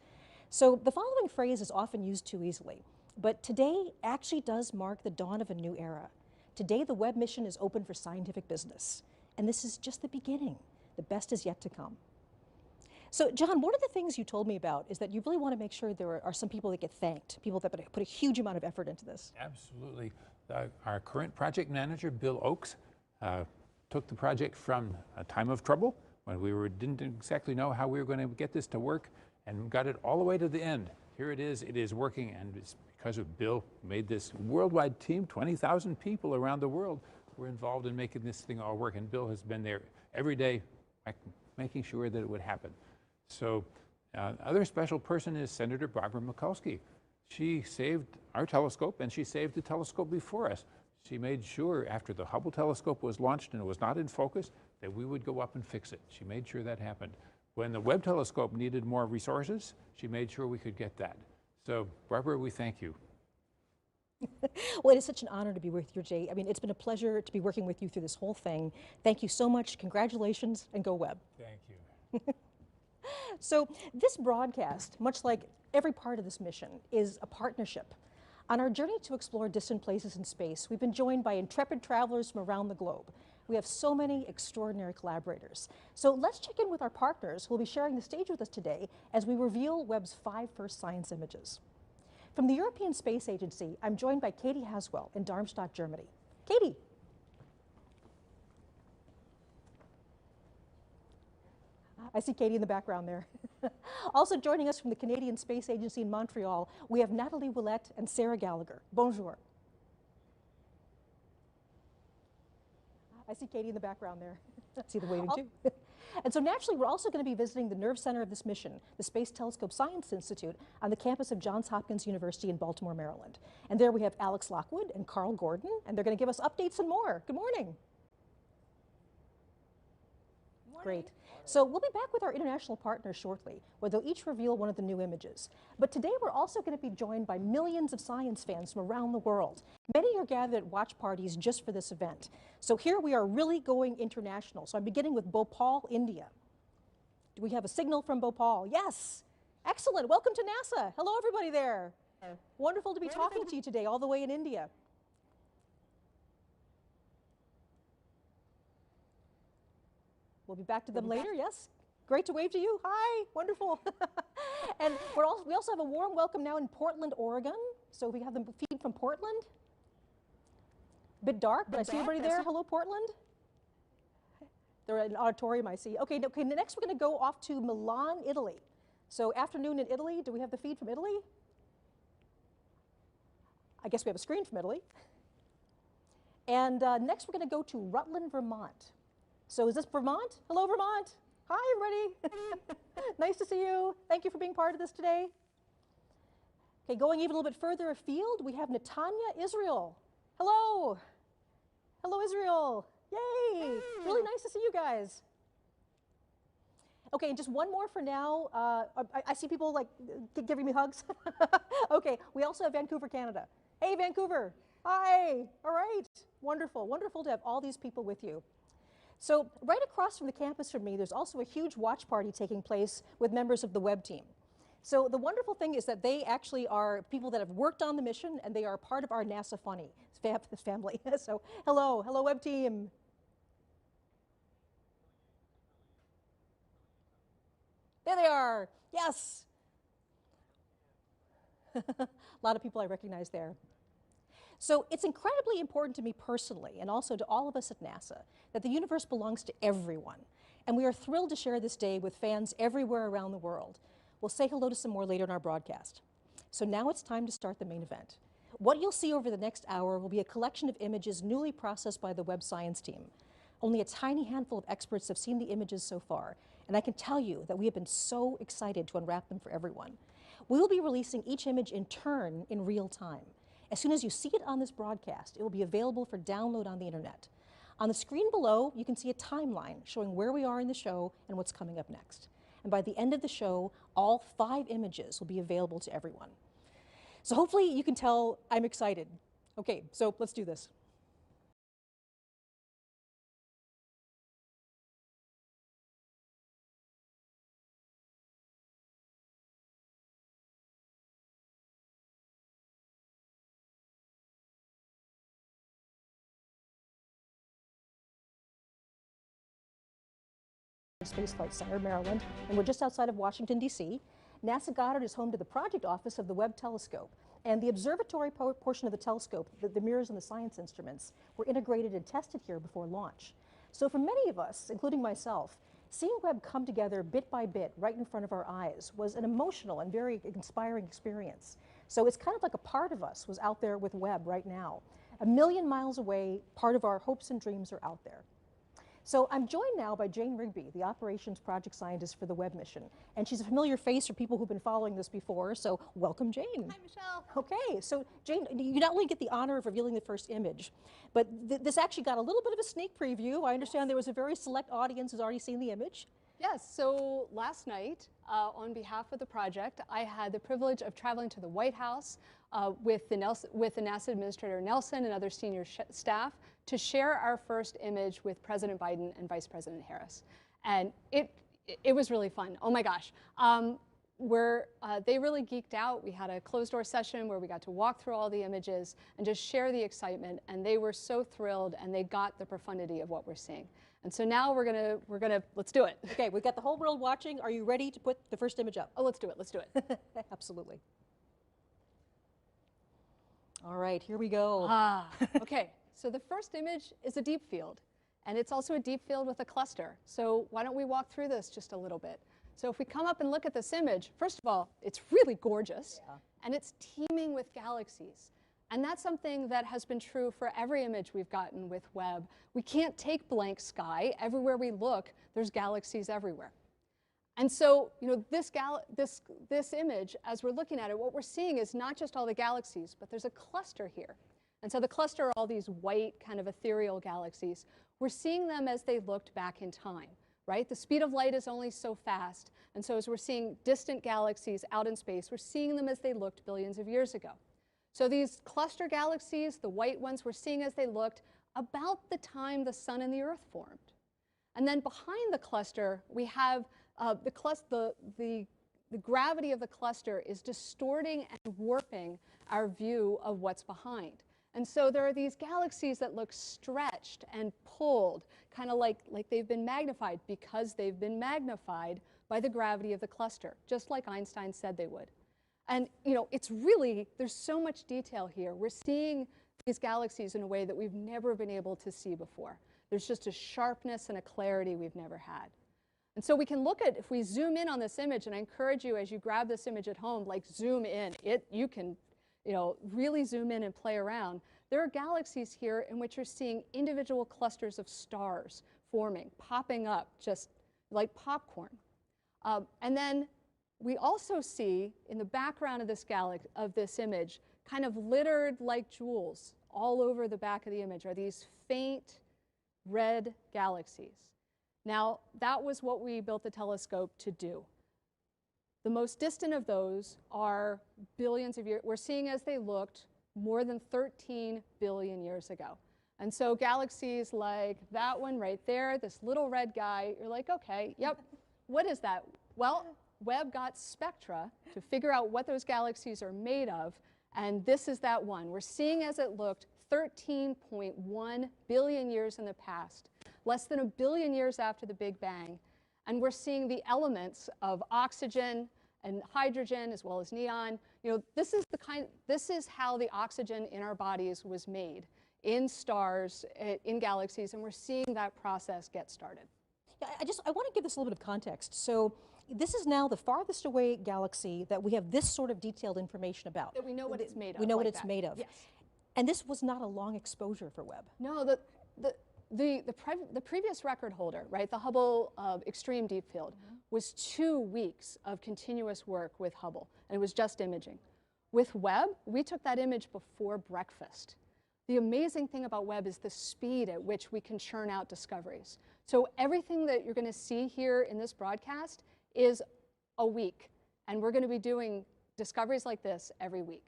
So the following phrase is often used too easily, but today actually does mark the dawn of a new era. Today, the Webb mission is open for scientific business, and this is just the beginning. The best is yet to come. So, John, one of the things you told me about is that you really want to make sure there are some people that get thanked, people that put a huge amount of effort into this. Absolutely. Our current project manager, Bill Oakes, took the project from a time of trouble when we didn't exactly know how we were going to get this to work, and got it all the way to the end. Here it is working, and it's because of Bill made this worldwide team, 20,000 people around the world were involved in making this thing all work, and Bill has been there every day making sure that it would happen. So other special person is Senator Barbara Mikulski. She saved our telescope, and she saved the telescope before us. She made sure after the Hubble telescope was launched and it was not in focus that we would go up and fix it. She made sure that happened. When the Webb telescope needed more resources, she made sure we could get that. So Barbara, we thank you. Well, it is such an honor to be with you, Jay. I mean, it's been a pleasure to be working with you through this whole thing. Thank you so much. Congratulations, and go Webb. Thank you. So this broadcast, much like every part of this mission, is a partnership. On our journey to explore distant places in space, we've been joined by intrepid travelers from around the globe. We have so many extraordinary collaborators. So let's check in with our partners who will be sharing the stage with us today as we reveal Webb's 5 first science images. From the European Space Agency, I'm joined by Katie Haswell in Darmstadt, Germany. Katie. I see Katie in the background there. Also joining us from the Canadian Space Agency in Montreal, we have Natalie Willette and Sarah Gallagher. Bonjour. I see Katie in the background there. See the waving too. And so naturally, we're also going to be visiting the nerve center of this mission, the Space Telescope Science Institute on the campus of Johns Hopkins University in Baltimore, Maryland. And there we have Alex Lockwood and Carl Gordon, and they're going to give us updates and more. Good morning. Morning. Great. So we'll be back with our international partners shortly, where they'll each reveal one of the new images. But today we're also going to be joined by millions of science fans from around the world. Many are gathered at watch parties just for this event. So here we are really going international. So I'm beginning with Bhopal, India. Do we have a signal from Bhopal? Yes. Excellent. Welcome to NASA. Hello, everybody there. Wonderful to be talking to you today, all the way in India. We'll be back to them later, yes? Great to wave to you. Hi, wonderful. And we also have a warm welcome now in Portland, Oregon. So we have the feed from Portland. Bit dark, but I see everybody there. Hello, Portland. They're in an auditorium, I see. Okay, next we're going to go off to Milan, Italy. So afternoon in Italy. Do we have the feed from Italy? I guess we have a screen from Italy. And next we're going to go to Rutland, Vermont. So is this Vermont? Hello, Vermont. Hi, everybody. Nice to see you. Thank you for being part of this today. Okay, going even a little bit further afield, we have Netanya, Israel. Hello. Hello, Israel. Yay. Really nice to see you guys. Okay, and just one more for now. I see people like giving me hugs. Okay, we also have Vancouver, Canada. Hey, Vancouver. Hi. All right. Wonderful. Wonderful to have all these people with you. So right across from the campus from me, there's also a huge watch party taking place with members of the Webb team. So the wonderful thing is that they actually are people that have worked on the mission, and they are part of our NASA Funny family. So hello Webb team. There they are. Yes. A lot of people I recognize there. So it's incredibly important to me personally, and also to all of us at NASA, that the universe belongs to everyone. And we are thrilled to share this day with fans everywhere around the world. We'll say hello to some more later in our broadcast. So now it's time to start the main event. What you'll see over the next hour will be a collection of images newly processed by the Webb science team. Only a tiny handful of experts have seen the images so far, and I can tell you that we have been so excited to unwrap them for everyone. We will be releasing each image in turn in real time. As soon as you see it on this broadcast, it will be available for download on the internet. On the screen below, you can see a timeline showing where we are in the show and what's coming up next. And by the end of the show, all 5 images will be available to everyone. So hopefully you can tell I'm excited. Okay, so let's do this. Space Flight Center, Maryland, and we're just outside of Washington, D.C. NASA Goddard is home to the project office of the Webb Telescope, and the observatory portion of the telescope, the mirrors and the science instruments, were integrated and tested here before launch. So for many of us, including myself, seeing Webb come together bit by bit right in front of our eyes was an emotional and very inspiring experience. So it's kind of like a part of us was out there with Webb right now. A million miles away, part of our hopes and dreams are out there. So I'm joined now by Jane Rigby, the operations project scientist for the Webb mission. And she's a familiar face for people who've been following this before, so welcome, Jane. Hi, Michelle. Okay, so Jane, you not only get the honor of revealing the first image, but this actually got a little bit of a sneak preview. I understand there was a very select audience who's already seen the image. Yes, so last night, on behalf of the project, I had the privilege of traveling to the White House with the NASA Administrator Nelson and other senior staff to share our first image with President Biden and Vice President Harris. And it was really fun. Oh my gosh. They really geeked out. We had a closed-door session where we got to walk through all the images and just share the excitement, and they were so thrilled, and they got the profundity of what we're seeing. And so now let's do it. Okay, we've got the whole world watching. Are you ready to put the first image up? Oh, let's do it. Absolutely. All right, here we go. Okay, so the first image is a deep field, and it's also a deep field with a cluster. So why don't we walk through this just a little bit? So if we come up and look at this image, first of all, it's really gorgeous, and it's teeming with galaxies. And that's something that has been true for every image we've gotten with Webb. We can't take blank sky. Everywhere we look, there's galaxies everywhere. And so, this image, as we're looking at it, what we're seeing is not just all the galaxies, but there's a cluster here. And so the cluster are all these white, kind of ethereal galaxies. We're seeing them as they looked back in time. right? The speed of light is only so fast. And so as we're seeing distant galaxies out in space, we're seeing them as they looked billions of years ago. So these cluster galaxies, the white ones, we're seeing as they looked about the time the sun and the earth formed. And then behind the cluster, we have the gravity of the cluster is distorting and warping our view of what's behind. And so there are these galaxies that look stretched and pulled, kind of like they've been magnified because they've been magnified by the gravity of the cluster, just like Einstein said they would. And you know, it's really, there's so much detail here. We're seeing these galaxies in a way that we've never been able to see before. There's just a sharpness and a clarity we've never had. And so we can look at, if we zoom in on this image, and I encourage you as you grab this image at home, like zoom in. You can, you know, really zoom in and play around. There are galaxies here in which you're seeing individual clusters of stars forming, popping up just like popcorn. And then we also see in the background of this image, kind of littered like jewels all over the back of the image are these faint red galaxies. Now, that was what we built the telescope to do. The most distant of those are billions of years. We're seeing as they looked more than 13 billion years ago. And so galaxies like that one right there, this little red guy, you're like, okay, yep, what is that? Well, Webb got spectra to figure out what those galaxies are made of, and this is that one. We're seeing as it looked 13.1 billion years in the past, less than 1 billion years after the Big Bang. And we're seeing the elements of oxygen and hydrogen as well as neon. You know, this is how the oxygen in our bodies was made in stars, in galaxies, and we're seeing that process get started. Yeah, I want to give this a little bit of context. So this is now the farthest away galaxy that we have this sort of detailed information about. That we know what it's made of. We know what like it's that. made of. Yes. And this was not a long exposure for Webb. No, the previous record holder, right, the Hubble Extreme Deep Field, was 2 weeks of continuous work with Hubble, and it was just imaging. With Webb, we took that image before breakfast. The amazing thing about Webb is the speed at which we can churn out discoveries. So everything that you're going to see here in this broadcast is a week, and we're going to be doing discoveries like this every week.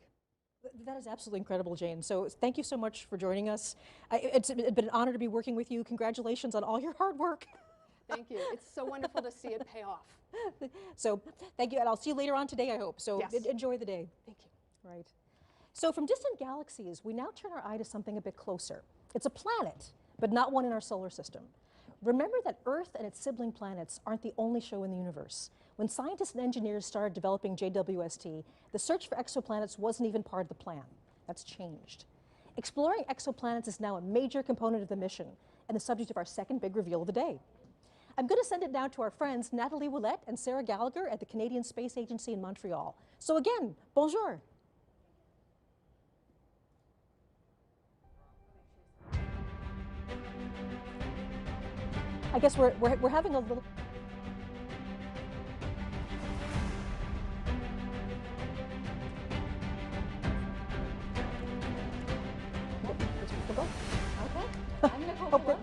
That is absolutely incredible, Jane. So thank you so much for joining us. It's been an honor to be working with you. Congratulations on all your hard work. Thank you. It's so wonderful to see it pay off. So thank you, and I'll see you later on today, I hope. So yes. Enjoy the day. Thank you. Right. So from distant galaxies, we now turn our eye to something a bit closer. It's a planet, but not one in our solar system. Remember that Earth and its sibling planets aren't the only show in the universe. When scientists and engineers started developing JWST, the search for exoplanets wasn't even part of the plan. That's changed. Exploring exoplanets is now a major component of the mission and the subject of our second big reveal of the day. I'm going to send it now to our friends Nathalie Ouellette and Sarah Gallagher at the Canadian Space Agency in Montreal. So again, bonjour. I guess we're having a little... Okay, I'm Nicole Malone,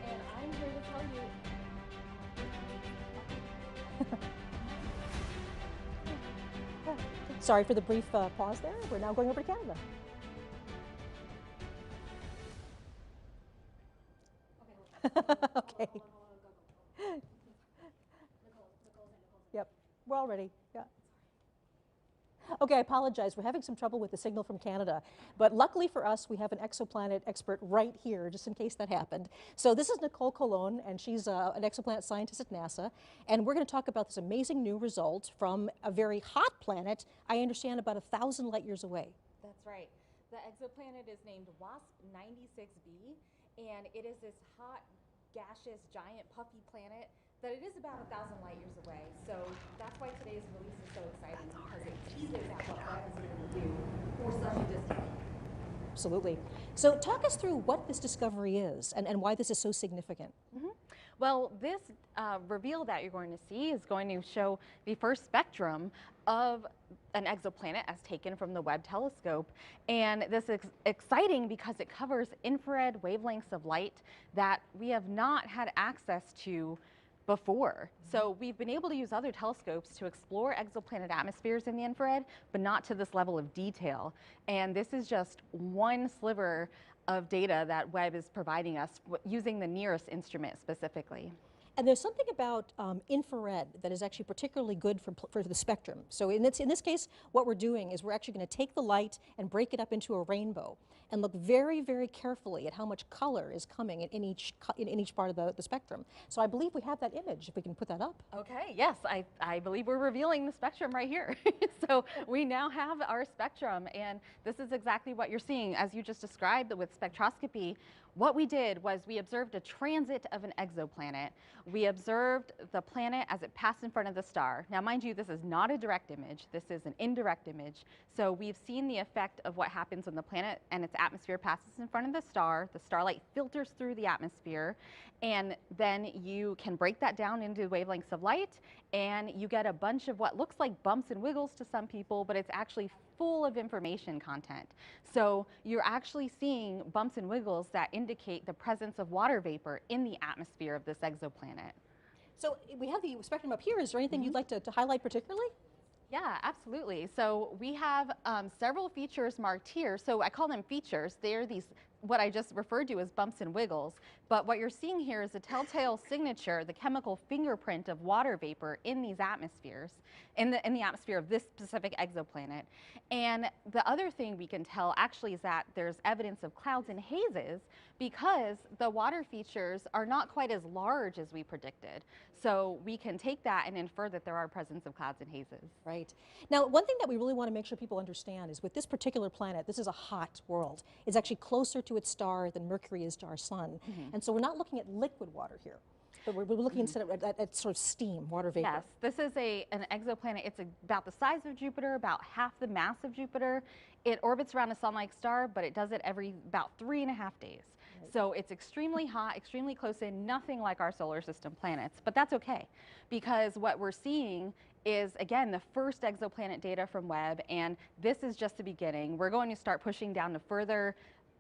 and I'm here to tell you. Sorry for the brief pause there. We're now going over to Canada. Okay. Yep, we're all ready. Yeah. Okay, I apologize. We're having some trouble with the signal from Canada. But luckily for us, we have an exoplanet expert right here, just in case that happened. So this is Nicole Colon, and she's an exoplanet scientist at NASA. And we're going to talk about this amazing new result from a very hot planet, I understand about 1,000 light years away. That's right. The exoplanet is named WASP-96b, and it is this hot, gaseous, giant, puffy planet that it is about 1,000 light years away. So that's why today's release is so exciting, because it teases at what Webb is able to do for such a distant. Absolutely. So talk us through what this discovery is and why this is so significant. Mm-hmm. Well, this reveal that you're going to see is going to show the first spectrum of an exoplanet as taken from the Webb telescope. And this is exciting because it covers infrared wavelengths of light that we have not had access to before. So we've been able to use other telescopes to explore exoplanet atmospheres in the infrared, but not to this level of detail. And this is just one sliver of data that Webb is providing us using the nearest instrument specifically. And there's something about infrared that is actually particularly good for the spectrum. So in this case, what we're doing is we're actually going to take the light and break it up into a rainbow and look very, very carefully at how much color is coming in each part of the spectrum. So I believe we have that image, if we can put that up. Okay, yes, I believe we're revealing the spectrum right here. So we now have our spectrum, and this is exactly what you're seeing. As you just described with spectroscopy, what we did was we observed a transit of an exoplanet. We observed the planet as it passed in front of the star. Now, mind you, this is not a direct image. This is an indirect image. So we've seen the effect of what happens when the planet and its atmosphere passes in front of the star. The starlight filters through the atmosphere, and then you can break that down into wavelengths of light, and you get a bunch of what looks like bumps and wiggles to some people, but it's actually full of information content. So you're actually seeing bumps and wiggles that indicate the presence of water vapor in the atmosphere of this exoplanet. So we have the spectrum up here. Is there anything you'd like to highlight particularly? Yeah, absolutely. So we have several features marked here. So I call them features. They're these, what I just referred to as bumps and wiggles. But what you're seeing here is a telltale signature, the chemical fingerprint of water vapor in these atmospheres, in the atmosphere of this specific exoplanet. And the other thing we can tell actually is that there's evidence of clouds and hazes because the water features are not quite as large as we predicted. So we can take that and infer that there are presence of clouds and hazes. Right. Now, one thing that we really want to make sure people understand is with this particular planet, this is a hot world. It's actually closer to its star than Mercury is to our sun. And so we're not looking at liquid water here, but we're looking instead at sort of steam, water vapor. Yes, this is an exoplanet. It's about the size of Jupiter, about half the mass of Jupiter. It orbits around a sun-like star, but it does it every about 3.5 days. So it's extremely hot, extremely close in, nothing like our solar system planets. But that's okay, because what we're seeing is, again, the first exoplanet data from Webb, and this is just the beginning. We're going to start pushing down to further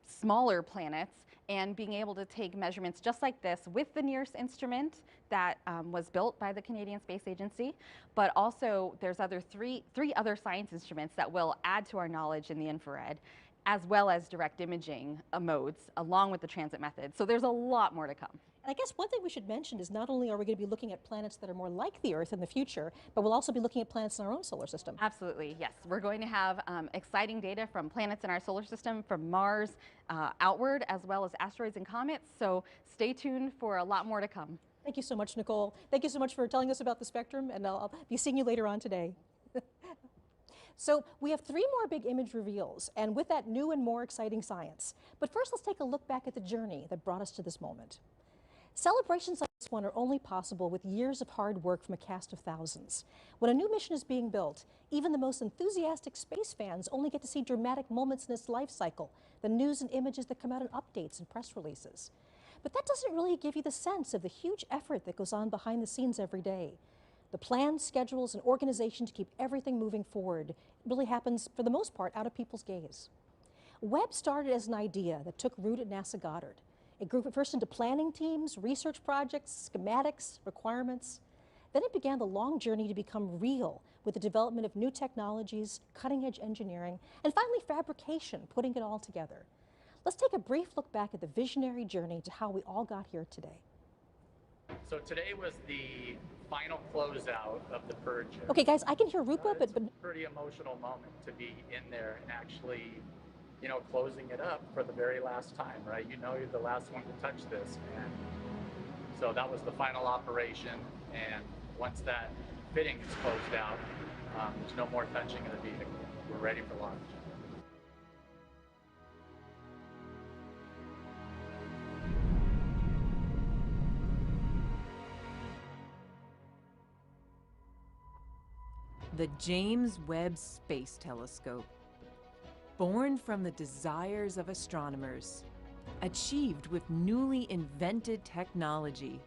smaller planets and being able to take measurements just like this with the nearest instrument that was built by the Canadian Space Agency, but also there's three other science instruments that will add to our knowledge in the infrared, as well as direct imaging modes, along with the transit method. So there's a lot more to come. And I guess one thing we should mention is not only are we going to be looking at planets that are more like the Earth in the future, but we'll also be looking at planets in our own solar system. Absolutely, yes. We're going to have exciting data from planets in our solar system, from Mars outward, as well as asteroids and comets. So stay tuned for a lot more to come. Thank you so much, Nicole. Thank you so much for telling us about the spectrum, and I'll be seeing you later on today. So we have 3 more big image reveals, and with that, new and more exciting science. But first, let's take a look back at the journey that brought us to this moment. Celebrations like this one are only possible with years of hard work from a cast of thousands. When a new mission is being built, even the most enthusiastic space fans only get to see dramatic moments in its life cycle, the news and images that come out in updates and press releases. But that doesn't really give you the sense of the huge effort that goes on behind the scenes every day. The plans, schedules, and organization to keep everything moving forward really happens, for the most part, out of people's gaze. Webb started as an idea that took root at NASA Goddard. It grew first into planning teams, research projects, schematics, requirements. Then it began the long journey to become real with the development of new technologies, cutting-edge engineering, and finally fabrication, putting it all together. Let's take a brief look back at the visionary journey to how we all got here today. So today was the final closeout of the purge. Okay, guys, I can hear Rupa, but a pretty emotional moment to be in there and actually, you know, closing it up for the very last time, right? You know, you're the last one to touch this, and so that was the final operation. And once that fitting is closed out, there's no more touching of the vehicle. We're ready for launch. The James Webb Space Telescope. Born from the desires of astronomers, achieved with newly invented technology,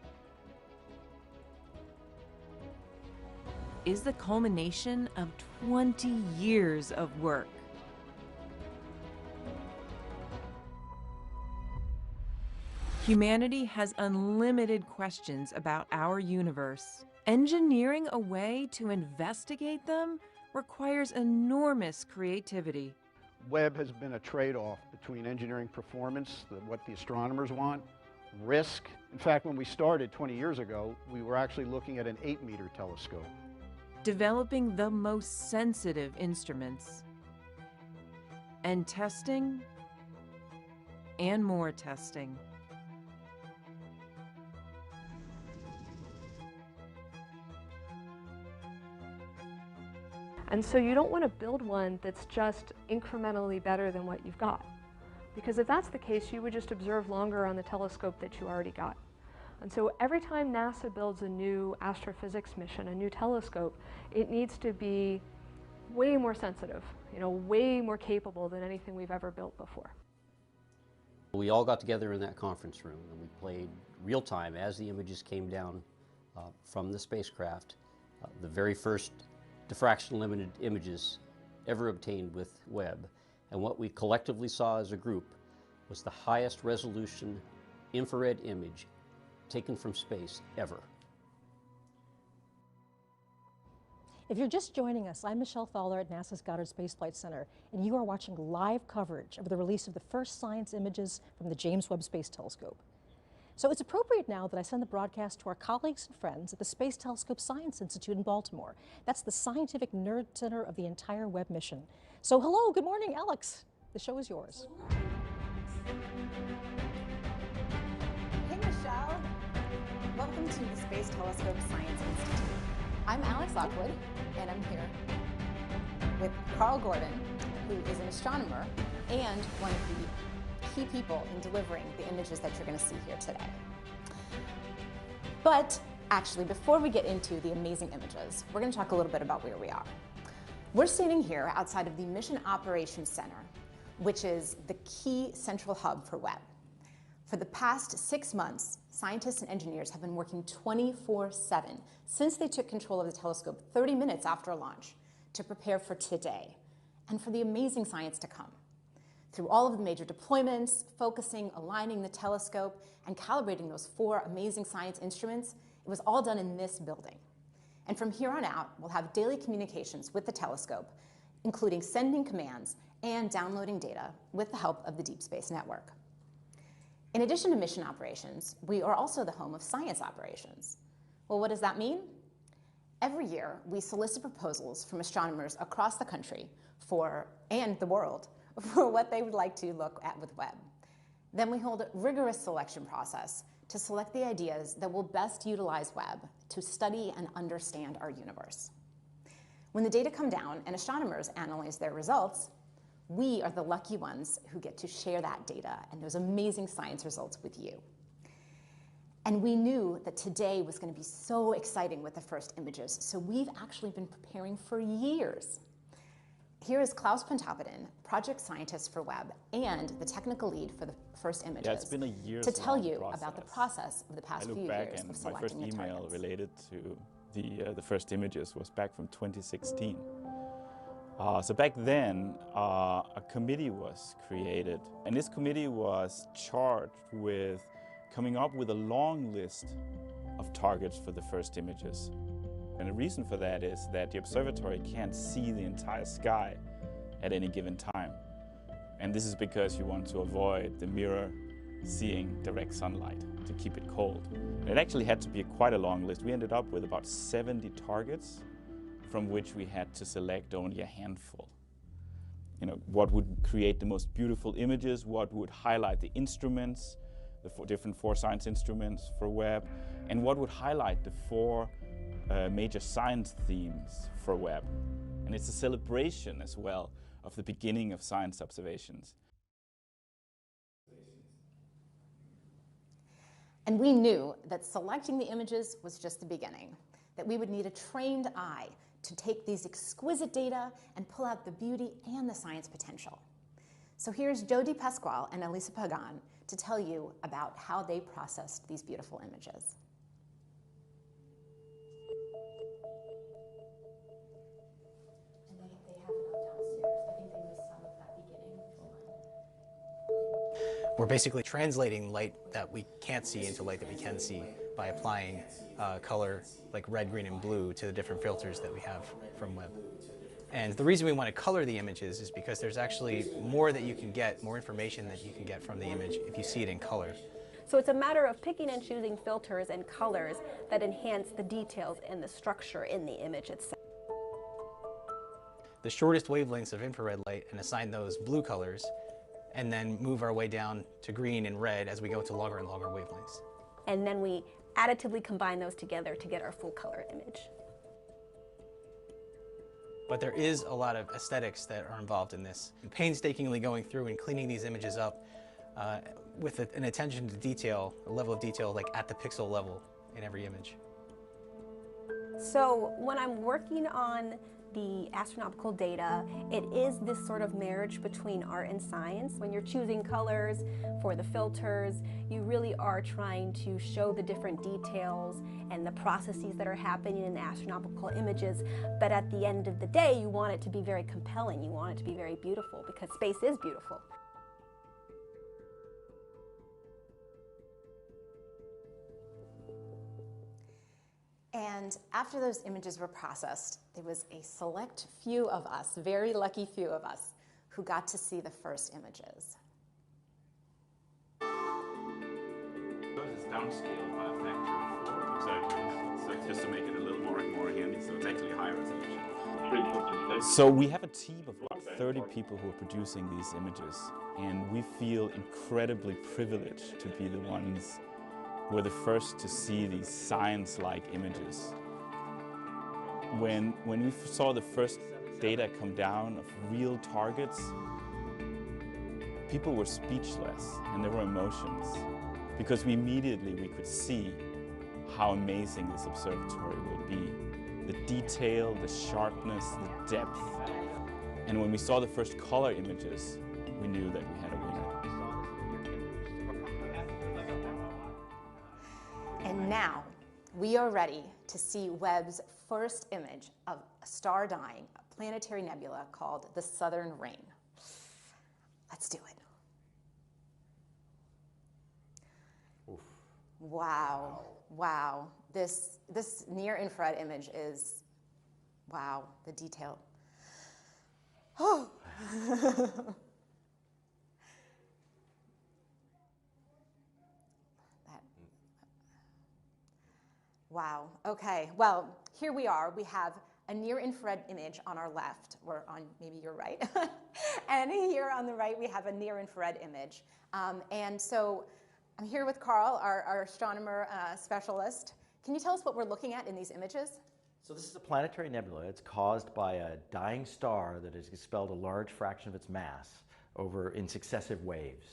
is the culmination of 20 years of work. Humanity has unlimited questions about our universe. Engineering a way to investigate them requires enormous creativity. Webb has been a trade-off between engineering performance, what the astronomers want, risk. In fact, when we started 20 years ago, we were actually looking at an 8-meter telescope. Developing the most sensitive instruments. And testing, and more testing. And so you don't want to build one that's just incrementally better than what you've got. Because if that's the case, you would just observe longer on the telescope that you already got. And so every time NASA builds a new astrophysics mission, a new telescope, it needs to be way more sensitive, way more capable than anything we've ever built before. We all got together in that conference room and we played real time as the images came down from the spacecraft, the very first diffraction limited images ever obtained with Webb. And what we collectively saw as a group was the highest resolution infrared image taken from space ever. If you're just joining us, I'm Michelle Fowler at NASA's Goddard Space Flight Center, and you are watching live coverage of the release of the first science images from the James Webb Space Telescope. So it's appropriate now that I send the broadcast to our colleagues and friends at the Space Telescope Science Institute in Baltimore. That's the scientific nerd center of the entire Webb mission. So hello, good morning, Alex. The show is yours. Hey, Michelle. Welcome to the Space Telescope Science Institute. I'm Alex Lockwood, and I'm here with Carl Gordon, who is an astronomer and one of the key people in delivering the images that you're going to see here today. But actually, before we get into the amazing images, we're going to talk a little bit about where we are. We're standing here outside of the Mission Operations Center, which is the key central hub for Webb. For the past 6 months, scientists and engineers have been working 24/7 since they took control of the telescope 30 minutes after launch to prepare for today and for the amazing science to come. Through all of the major deployments, focusing, aligning the telescope, and calibrating those 4 amazing science instruments, it was all done in this building. And from here on out, we'll have daily communications with the telescope, including sending commands and downloading data with the help of the Deep Space Network. In addition to mission operations, we are also the home of science operations. Well, what does that mean? Every year, we solicit proposals from astronomers across the country and the world for what they would like to look at with Webb. Then we hold a rigorous selection process to select the ideas that will best utilize Webb to study and understand our universe. When the data come down and astronomers analyze their results, we are the lucky ones who get to share that data and those amazing science results with you. And we knew that today was going to be so exciting with the first images, so we've actually been preparing for years. Here is Klaus Pontoppidan, project scientist for Webb and the technical lead for the first images, yeah, it's been a years to tell you process. about the process of the past few years of selecting my first email targets. related to the first images was back from 2016. So back then, a committee was created, and this committee was charged with coming up with a long list of targets for the first images. And the reason for that is that the observatory can't see the entire sky at any given time. And this is because you want to avoid the mirror seeing direct sunlight to keep it cold. And it actually had to be quite a long list. We ended up with about 70 targets, from which we had to select only a handful. You know, what would create the most beautiful images, what would highlight the instruments, the different 4 science instruments for Webb, and what would highlight the 4 major science themes for Webb. And it's a celebration as well of the beginning of science observations. And we knew that selecting the images was just the beginning, that we would need a trained eye to take these exquisite data and pull out the beauty and the science potential. So here's Jody Pasquale and Elisa Pagan to tell you about how they processed these beautiful images. We're basically translating light that we can't see into light that we can see by applying color like red, green, and blue to the different filters that we have from Webb. And the reason we want to color the images is because there's actually more that you can get, more information that you can get from the image if you see it in color. So it's a matter of picking and choosing filters and colors that enhance the details and the structure in the image itself. The shortest wavelengths of infrared light and assign those blue colors, and then move our way down to green and red as we go to longer and longer wavelengths. And then we additively combine those together to get our full color image. But there is a lot of aesthetics that are involved in this. Painstakingly going through and cleaning these images up with an attention to detail, a level of detail like at the pixel level in every image. So when I'm working on the astronomical data, it is this sort of marriage between art and science. When you're choosing colors for the filters, you really are trying to show the different details and the processes that are happening in the astronomical images. But at the end of the day, you want it to be very compelling. You want it to be very beautiful because space is beautiful. And after those images were processed, there was a select few of us, very lucky few of us, who got to see the first images. It's downscaled by a factor of 4. Exactly. So just to make it a little more handy, so it's actually high resolution. So we have a team of about 30 people who are producing these images, and we feel incredibly privileged to be the ones who are the first to see these science-like images. When we saw the first data come down of real targets, people were speechless and there were emotions because we could see how amazing this observatory will be. The detail, the sharpness, the depth. And when we saw the first color images, we knew that we had a winner. And now we are ready to see Webb's first image of a star dying, a planetary nebula called the Southern Ring. Let's do it. Oof. Wow, wow. This near-infrared image is, wow, the detail. Oh. Wow, okay, well, here we are. We have a near-infrared image on our left, or on maybe your right. And here on the right, we have a near-infrared image. And so I'm here with Carl, our astronomer specialist. Can you tell us what we're looking at in these images? So this is a planetary nebula. It's caused by a dying star that has expelled a large fraction of its mass in successive waves.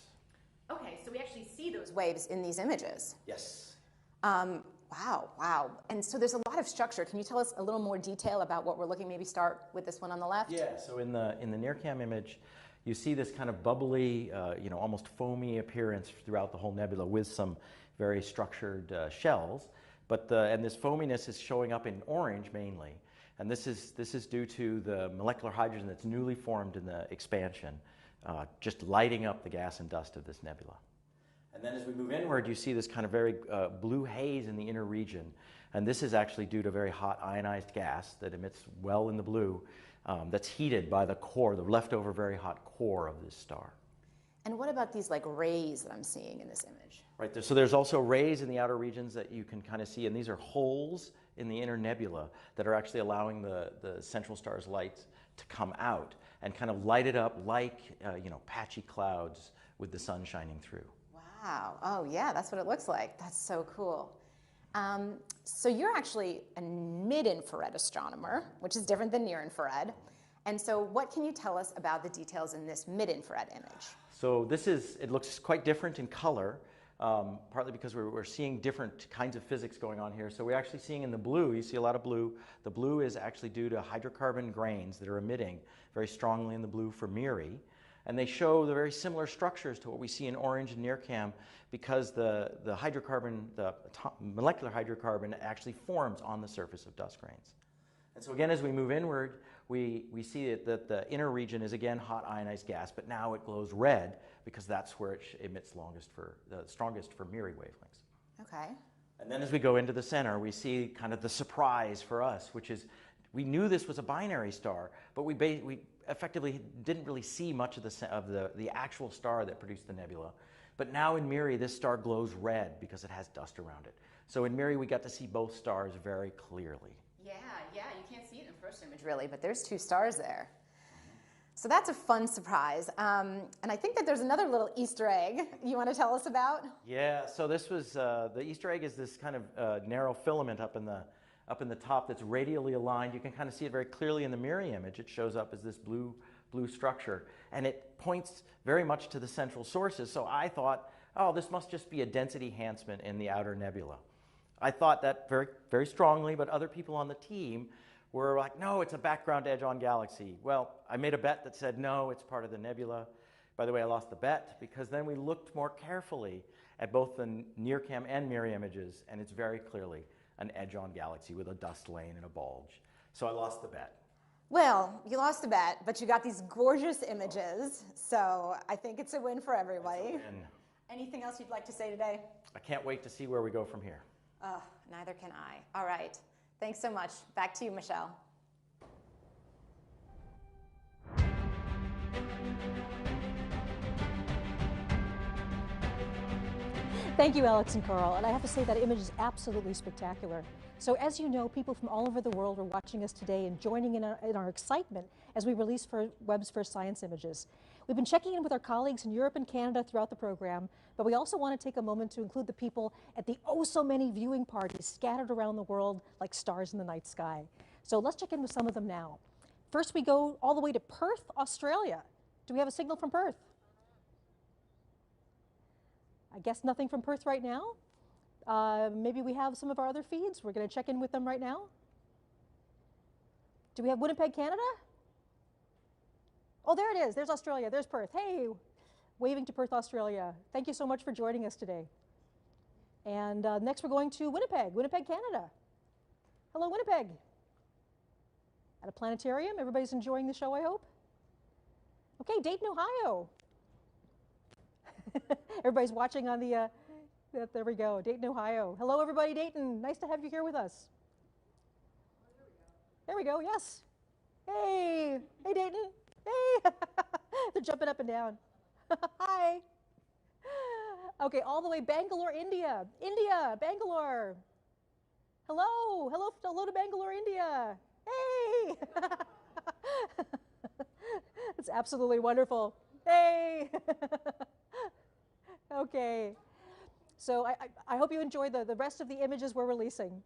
Okay, so we actually see those waves in these images. Yes. Wow, wow. And so there's a lot of structure. Can you tell us a little more detail about what we're looking, maybe start with this one on the left? Yeah, so in the NIRCam image, you see this kind of bubbly, almost foamy appearance throughout the whole nebula with some very structured shells. And this foaminess is showing up in orange mainly. And this is due to the molecular hydrogen that's newly formed in the expansion, just lighting up the gas and dust of this nebula. And then as we move inward, you see this kind of very blue haze in the inner region. And this is actually due to very hot ionized gas that emits well in the blue that's heated by the core, the leftover very hot core of this star. And what about these like rays that I'm seeing in this image? Right there. So there's also rays in the outer regions that you can kind of see, and these are holes in the inner nebula that are actually allowing the central star's light to come out and kind of light it up like patchy clouds with the sun shining through. Wow. Oh, yeah, that's what it looks like. That's so cool. So you're actually a mid-infrared astronomer, which is different than near-infrared. And so what can you tell us about the details in this mid-infrared image? So it looks quite different in color, partly because we're seeing different kinds of physics going on here. So we're actually seeing in the blue, you see a lot of blue. The blue is actually due to hydrocarbon grains that are emitting very strongly in the blue for MIRI. And they show the very similar structures to what we see in orange and NIRCam because the molecular hydrocarbon actually forms on the surface of dust grains. And so again, as we move inward, we see that the inner region is again hot ionized gas, but now it glows red because that's where it emits the strongest for Miri wavelengths. Okay. And then as we go into the center, we see kind of the surprise for us, which is we knew this was a binary star, but we effectively didn't really see much of the actual star that produced the nebula. But now in Miri, this star glows red because it has dust around it. So in Miri, we got to see both stars very clearly. Yeah, you can't see it in the first image really, but there's two stars there. So that's a fun surprise. And I think that there's another little Easter egg you want to tell us about? Yeah, so this was, the Easter egg is this kind of narrow filament up in the top that's radially aligned. You can kind of see it very clearly in the Miri image. It shows up as this blue structure, and it points very much to the central sources. So I thought, oh, this must just be a density enhancement in the outer nebula. I thought that very, very strongly, but other people on the team were like, no, it's a background edge on Galaxy. Well, I made a bet that said, no, it's part of the nebula. By the way, I lost the bet because then we looked more carefully at both the NIRCam and Miri images, and it's very clearly an edge on Galaxy with a dust lane and a bulge. So I lost the bet. Well, you lost the bet, but you got these gorgeous images, so I think it's a win for everybody. Anything else you'd like to say today? I can't wait to see where we go from here. Neither can I. All right. Thanks so much. Back to you, Michelle. Thank you, Alex and Carl. And I have to say that image is absolutely spectacular. So as you know, people from all over the world are watching us today and joining in our excitement as we release Webb's first science images. We've been checking in with our colleagues in Europe and Canada throughout the program, but we also want to take a moment to include the people at the so many viewing parties scattered around the world like stars in the night sky. So let's check in with some of them now. First, we go all the way to Perth, Australia. Do we have a signal from Perth? I guess nothing from Perth right now. Maybe we have some of our other feeds. We're going to check in with them right now. Do we have Winnipeg, Canada? Oh, there it is. There's Australia. There's Perth. Hey, waving to Perth, Australia. Thank you so much for joining us today. And next we're going to Winnipeg, Canada. Hello, Winnipeg. At a planetarium. Everybody's enjoying the show, I hope. Okay, Dayton, Ohio. Everybody's watching on the, there we go, Dayton, Ohio. Hello, everybody, Dayton. Nice to have you here with us. There we go, yes. Hey, hey, Dayton. Hey, they're jumping up and down. Hi. Okay, all the way Bangalore, India. Bangalore. Hello, hello to Bangalore, India. Hey. It's absolutely wonderful. Hey. Okay. So I hope you enjoy the rest of the images we're releasing.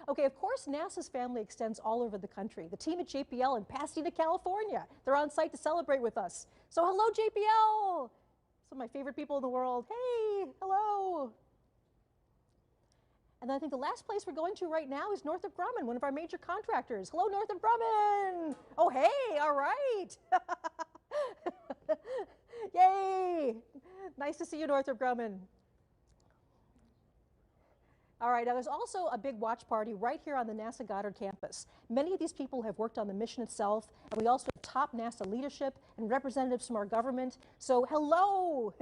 Okay, of course, NASA's family extends all over the country. The team at JPL in Pasadena, California, they're on site to celebrate with us. So hello, JPL! Some of my favorite people in the world. Hey, hello! And then I think the last place we're going to right now is Northrop Grumman, one of our major contractors. Hello, Northrop Grumman! Oh, hey, all right! Yay! Nice to see you, Northrop Grumman. All right, now there's also a big watch party right here on the NASA Goddard campus. Many of these people have worked on the mission itself, and we also have top NASA leadership and representatives from our government. So hello!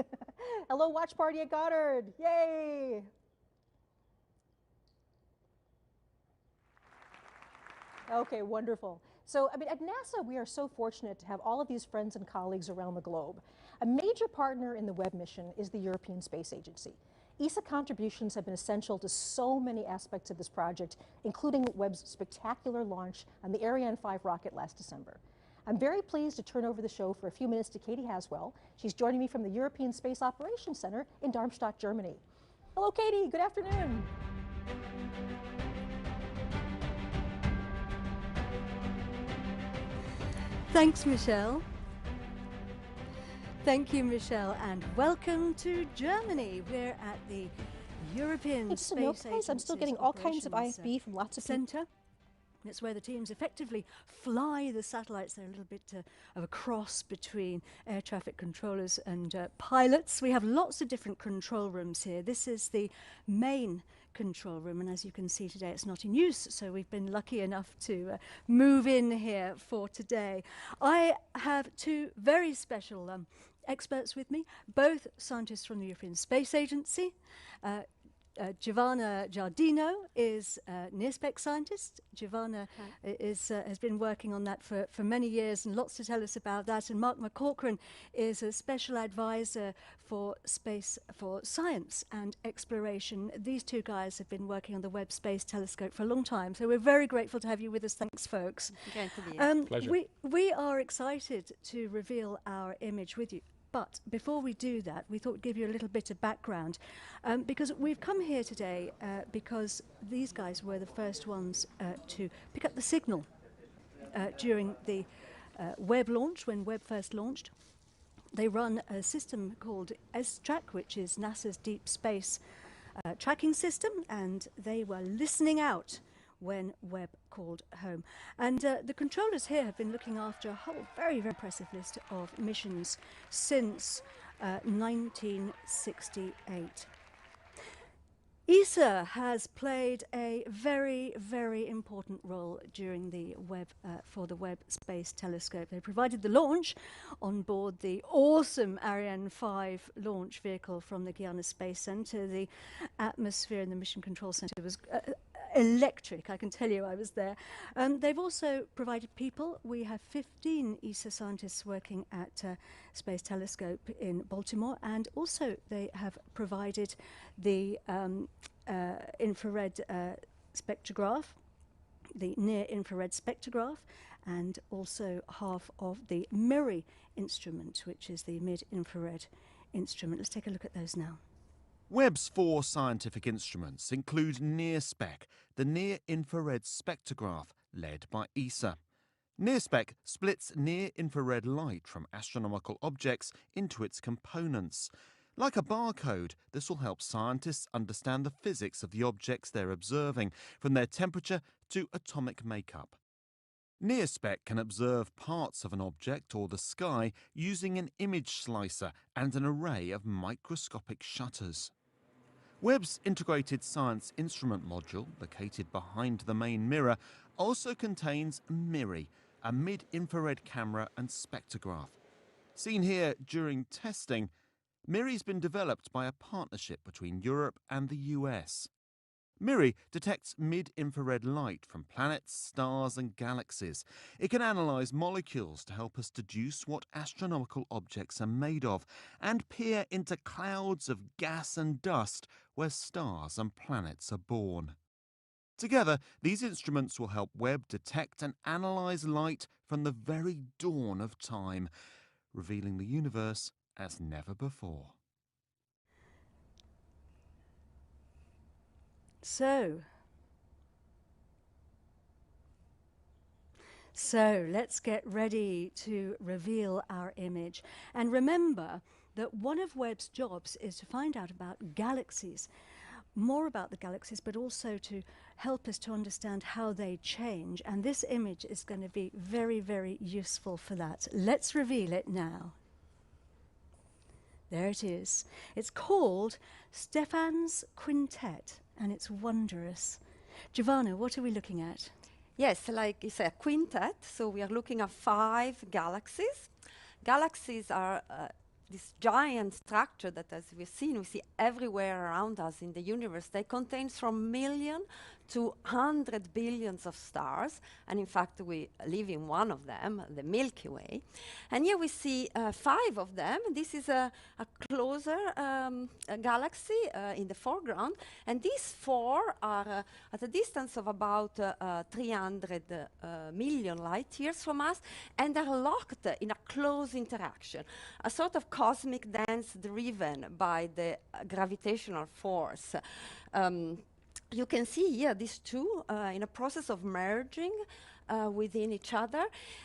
Hello, watch party at Goddard. Yay! Okay, wonderful. So, I mean, at NASA, we are so fortunate to have all of these friends and colleagues around the globe. A major partner in the Webb mission is the European Space Agency. ESA contributions have been essential to so many aspects of this project, including Webb's spectacular launch on the Ariane 5 rocket last December. I'm very pleased to turn over the show for a few minutes to Katie Haswell. She's joining me from the European Space Operations Center in Darmstadt, Germany. Hello, Katie. Good afternoon. Thanks, Michelle. Thank you, Michelle, and welcome to Germany. We're at the European Space Agency. I'm still getting all kinds of IFB from lots of center. It's where the teams effectively fly the satellites. They're a little bit of a cross between air traffic controllers and pilots. We have lots of different control rooms here. This is the main control room, and as you can see today it's not in use, so we've been lucky enough to move in here for today. I have two very special experts with me, both scientists from the European Space Agency. Giovanna Giardino is a NIRSPEC scientist. Giovanna has been working on that for many years and lots to tell us about that. And Mark McCaughrean is a special advisor for space, for science and exploration. These two guys have been working on the Webb Space Telescope for a long time, so we're very grateful to have you with us. Thanks, folks. Great to be here. Pleasure. We are excited to reveal our image with you. But before we do that, we thought we'd give you a little bit of background, because we've come here today because these guys were the first ones to pick up the signal during the Webb launch, when Webb first launched. They run a system called S-Track, which is NASA's deep space tracking system, and they were listening out when Webb called home. And the controllers here have been looking after a whole very, very impressive list of missions since 1968. ESA has played a very, very important role during the for the Webb Space Telescope. They provided the launch on board the awesome Ariane 5 launch vehicle from the Guiana Space Center. The atmosphere in the Mission Control Center was electric, I can tell you. I was there. They've also provided people. We have 15 ESA scientists working at Space Telescope in Baltimore, and also they have provided the infrared spectrograph, the near-infrared spectrograph, and also half of the MIRI instrument, which is the mid-infrared instrument. Let's take a look at those now. Webb's 4 scientific instruments include NIRSPEC, the near-infrared spectrograph, led by ESA. NIRSPEC splits near-infrared light from astronomical objects into its components. Like a barcode, this will help scientists understand the physics of the objects they're observing, from their temperature to atomic makeup. NIRSPEC can observe parts of an object or the sky using an image slicer and an array of microscopic shutters. Webb's Integrated Science Instrument Module, located behind the main mirror, also contains MIRI, a mid-infrared camera and spectrograph. Seen here during testing, MIRI's been developed by a partnership between Europe and the US. MIRI detects mid-infrared light from planets, stars and galaxies. It can analyse molecules to help us deduce what astronomical objects are made of and peer into clouds of gas and dust where stars and planets are born. Together, these instruments will help Webb detect and analyse light from the very dawn of time, revealing the universe as never before. So let's get ready to reveal our image. And remember that one of Webb's jobs is to find out about galaxies, more about the galaxies, but also to help us to understand how they change. And this image is going to be very, very useful for that. Let's reveal it now. There it is. It's called Stephan's Quintet, and it's wondrous. Giovanna, what are we looking at? Yes, like it's a quintet, so we are looking at 5 galaxies. Galaxies are this giant structure that, as we've seen, we see everywhere around us in the universe. They contain from million to 100 billions of stars, and in fact we live in one of them, the Milky Way. And here we see 5 of them. This is a closer galaxy in the foreground, and these 4 are at a distance of about 300 million light years from us, and are locked in a close interaction, a sort of cosmic dance driven by the gravitational force. You can see here these two in a process of merging within each other.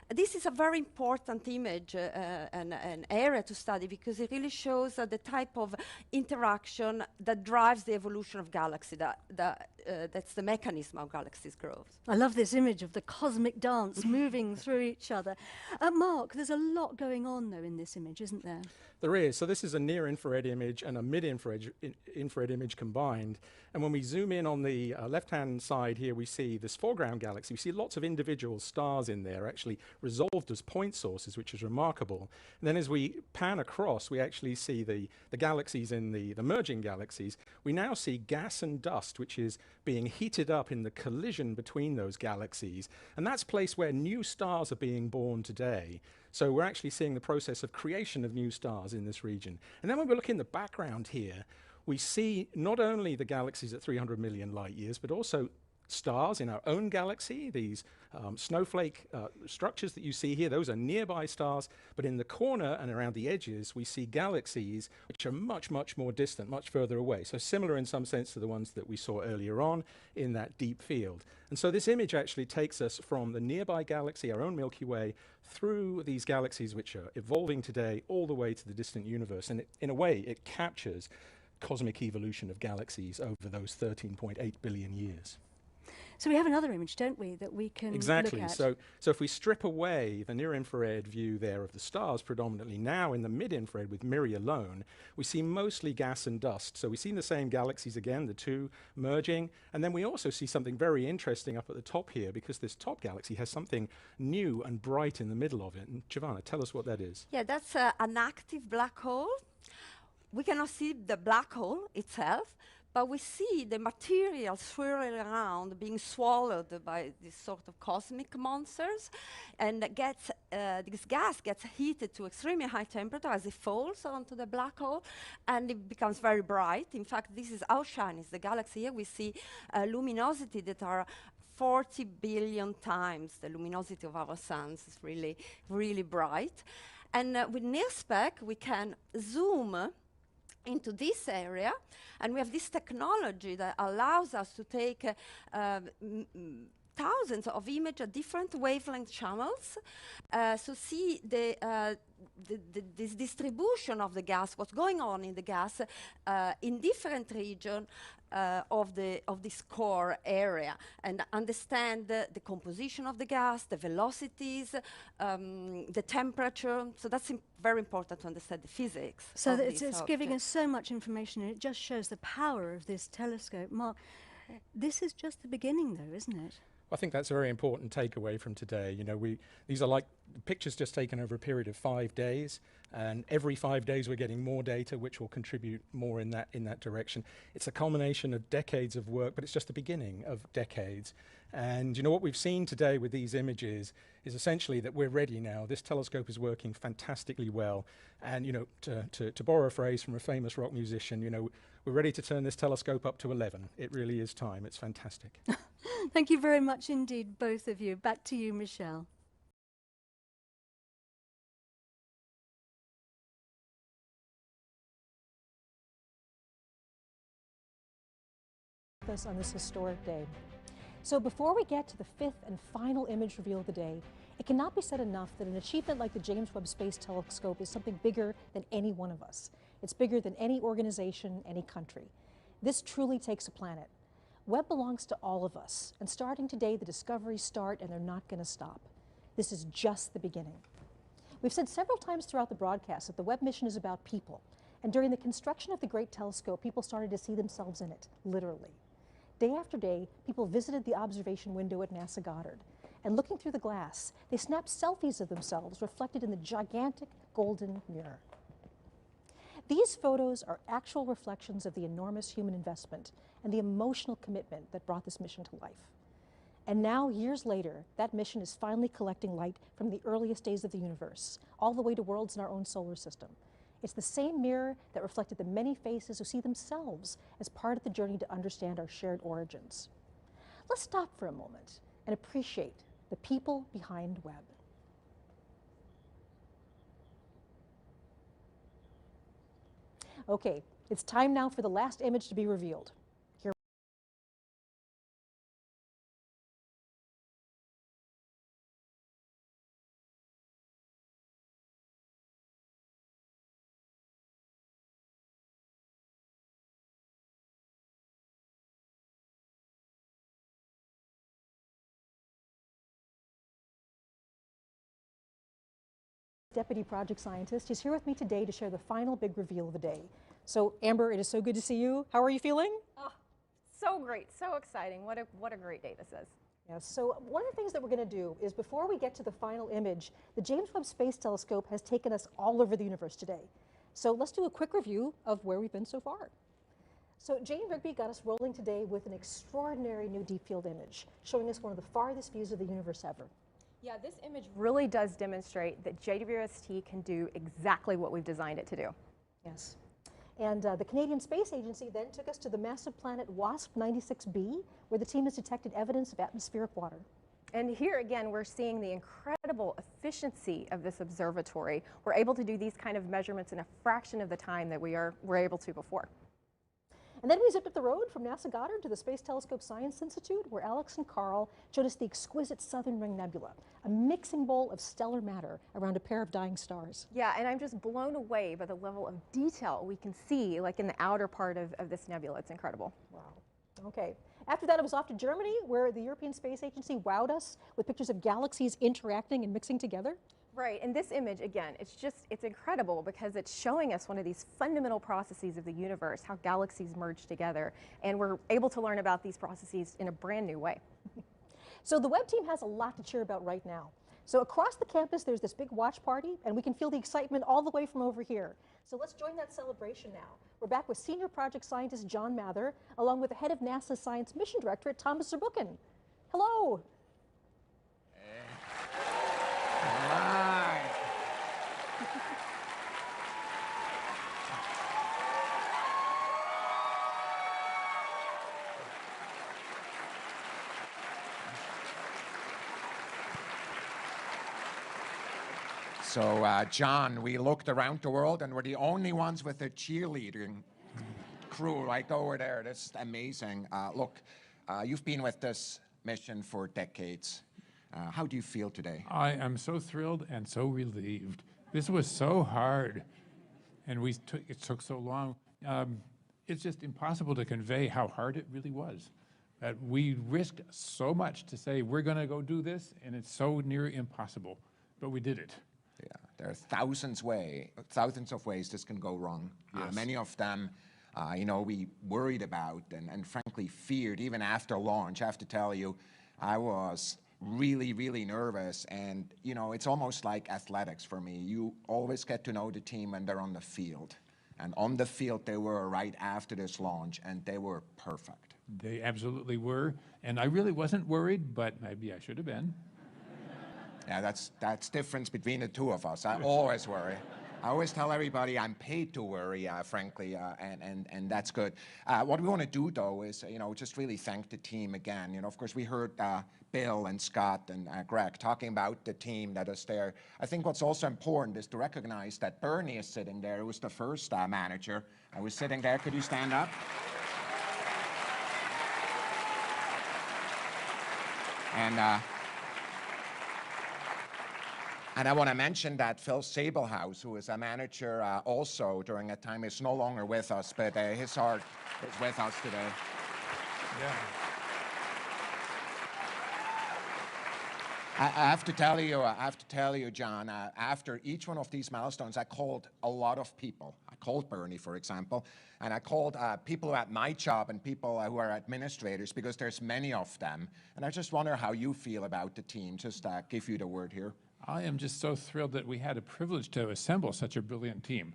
This is a very important image, an area to study, because it really shows the type of interaction that drives the evolution of galaxy. That's the mechanism of galaxies' growth. I love this image of the cosmic dance moving through each other. Mark, there's a lot going on, though, in this image, isn't there? There is. So this is a near-infrared image and a mid-infrared infrared image combined. And when we zoom in on the left-hand side here, we see this foreground galaxy. We see lots of individual stars in there actually resolved as point sources, which is remarkable. And then as we pan across, we actually see the galaxies in the merging galaxies. We now see gas and dust, which is being heated up in the collision between those galaxies. And that's a place where new stars are being born today. So we're actually seeing the process of creation of new stars in this region. And then when we look in the background here, we see not only the galaxies at 300 million light years, but also stars in our own galaxy. These snowflake structures that you see here, those are nearby stars, but in the corner and around the edges, we see galaxies which are much, much more distant, much further away. So similar in some sense to the ones that we saw earlier on in that deep field. And so this image actually takes us from the nearby galaxy, our own Milky Way, through these galaxies which are evolving today all the way to the distant universe. And in a way, it captures cosmic evolution of galaxies over those 13.8 billion years. So we have another image, don't we, that we can exactly. look at? So if we strip away the near-infrared view there of the stars predominantly, now in the mid-infrared with MIRI alone, we see mostly gas and dust. So we see the same galaxies again, the two merging, and then we also see something very interesting up at the top here, because this top galaxy has something new and bright in the middle of it. And Giovanna, tell us what that is. Yeah, that's an active black hole. We cannot see the black hole itself, but we see the material swirling around, being swallowed by these sort of cosmic monsters, and this gas gets heated to extremely high temperature as it falls onto the black hole, and it becomes very bright. In fact, this is how shiny is the galaxy. Here we see luminosity that are 40 billion times the luminosity of our suns. It's really, really bright. And with NIRSpec, we can zoom into this area, and we have this technology that allows us to take thousands of images at different wavelength channels, so see this distribution of the gas, what's going on in the gas in different regions of this core area, and understand the composition of the gas, the velocities, the temperature. So that's very important to understand the physics. So it's giving us so much information, and it just shows the power of this telescope. Mark, this is just the beginning, though, isn't it? I think that's a very important takeaway from today. You know, these are like pictures just taken over a period of 5 days, and every 5 days we're getting more data which will contribute more in that direction. It's a culmination of decades of work, but it's just the beginning of decades. And you know, what we've seen today with these images is essentially that we're ready now. This telescope is working fantastically well, and you know, to borrow a phrase from a famous rock musician, you know, we're ready to turn this telescope up to 11. It really is time. It's fantastic. Thank you very much indeed, both of you. Back to you, Michelle. Us on this historic day. So before we get to the fifth and final image reveal of the day, it cannot be said enough that an achievement like the James Webb Space Telescope is something bigger than any one of us. It's bigger than any organization, any country. This truly takes a planet. Webb belongs to all of us, and starting today, the discoveries start and they're not going to stop. This is just the beginning. We've said several times throughout the broadcast that the Webb mission is about people, and during the construction of the Great Telescope, people started to see themselves in it, literally. Day after day, people visited the observation window at NASA Goddard, and looking through the glass, they snapped selfies of themselves reflected in the gigantic golden mirror. These photos are actual reflections of the enormous human investment and the emotional commitment that brought this mission to life. And now, years later, that mission is finally collecting light from the earliest days of the universe, all the way to worlds in our own solar system. It's the same mirror that reflected the many faces who see themselves as part of the journey to understand our shared origins. Let's stop for a moment and appreciate the people behind Webb. Okay, it's time now for the last image to be revealed. Deputy Project Scientist. He's here with me today to share the final big reveal of the day. So, Amber, it is so good to see you. How are you feeling? Oh, so great, so exciting. What a great day this is. Yes, so one of the things that we're going to do is before we get to the final image, the James Webb Space Telescope has taken us all over the universe today. So let's do a quick review of where we've been so far. So Jane Rigby got us rolling today with an extraordinary new deep field image, showing us one of the farthest views of the universe ever. Yeah, this image really does demonstrate that JWST can do exactly what we've designed it to do. Yes. And the Canadian Space Agency then took us to the massive planet WASP 96b, where the team has detected evidence of atmospheric water. And here again, we're seeing the incredible efficiency of this observatory. We're able to do these kind of measurements in a fraction of the time that we're able to before. And then we zipped up the road from NASA Goddard to the Space Telescope Science Institute, where Alex and Carl showed us the exquisite southern Ring Nebula, a mixing bowl of stellar matter around a pair of dying stars. Yeah, and I'm just blown away by the level of detail we can see, like in the outer part of this nebula. It's incredible. Wow. Okay. After that, it was off to Germany, where the European Space Agency wowed us with pictures of galaxies interacting and mixing together. Right, and this image, again, it's incredible because it's showing us one of these fundamental processes of the universe, how galaxies merge together, and we're able to learn about these processes in a brand new way. So the Webb team has a lot to cheer about right now. So across the campus, there's this big watch party, and we can feel the excitement all the way from over here. So let's join that celebration now. We're back with Senior Project Scientist John Mather, along with the head of NASA's Science Mission Directorate, Thomas Zurbuchen. Hello. Hi. So, John, we looked around the world and we're the only ones with a cheerleading crew right over there. That's amazing. Look, you've been with this mission for decades. How do you feel today? I am so thrilled and so relieved. This was so hard, and it took so long. It's just impossible to convey how hard it really was. That we risked so much to say we're going to go do this, and it's so near impossible, but we did it. Yeah, there are thousands of ways this can go wrong. Yes. Many of them, we worried about and frankly feared even after launch. I have to tell you, I was really, really nervous, and it's almost like athletics for me. You always get to know the team when they're on the field, and on the field they were right after this launch, and they were perfect. They absolutely were, and I really wasn't worried, but maybe I should have been. Yeah, that's difference between the two of us. I always worry. I always tell everybody I'm paid to worry, frankly, and that's good. What we want to do, though, is just really thank the team again. Of course, we heard Bill and Scott and Greg talking about the team that is there. I think what's also important is to recognize that Bernie is sitting there, who was the first manager. I was sitting there. Could you stand up? And I want to mention that Phil Sabelhaus, who is a manager also during that time, is no longer with us, but his heart is with us today. Yeah. I have to tell you, John, after each one of these milestones, I called a lot of people. I called Bernie, for example, and I called people who had my job and people who are administrators, because there's many of them. And I just wonder how you feel about the team. Just give you the word here. I am just so thrilled that we had a privilege to assemble such a brilliant team.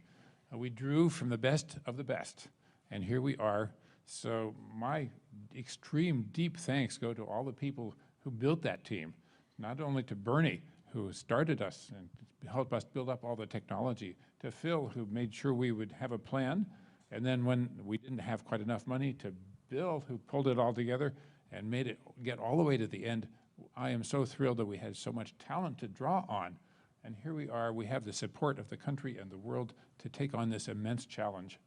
We drew from the best of the best, and here we are. So my extreme deep thanks go to all the people who built that team, not only to Bernie, who started us and helped us build up all the technology, to Phil, who made sure we would have a plan, and then when we didn't have quite enough money, to Bill, who pulled it all together and made it get all the way to the end. I am so thrilled that we had so much talent to draw on. And here we are, we have the support of the country and the world to take on this immense challenge.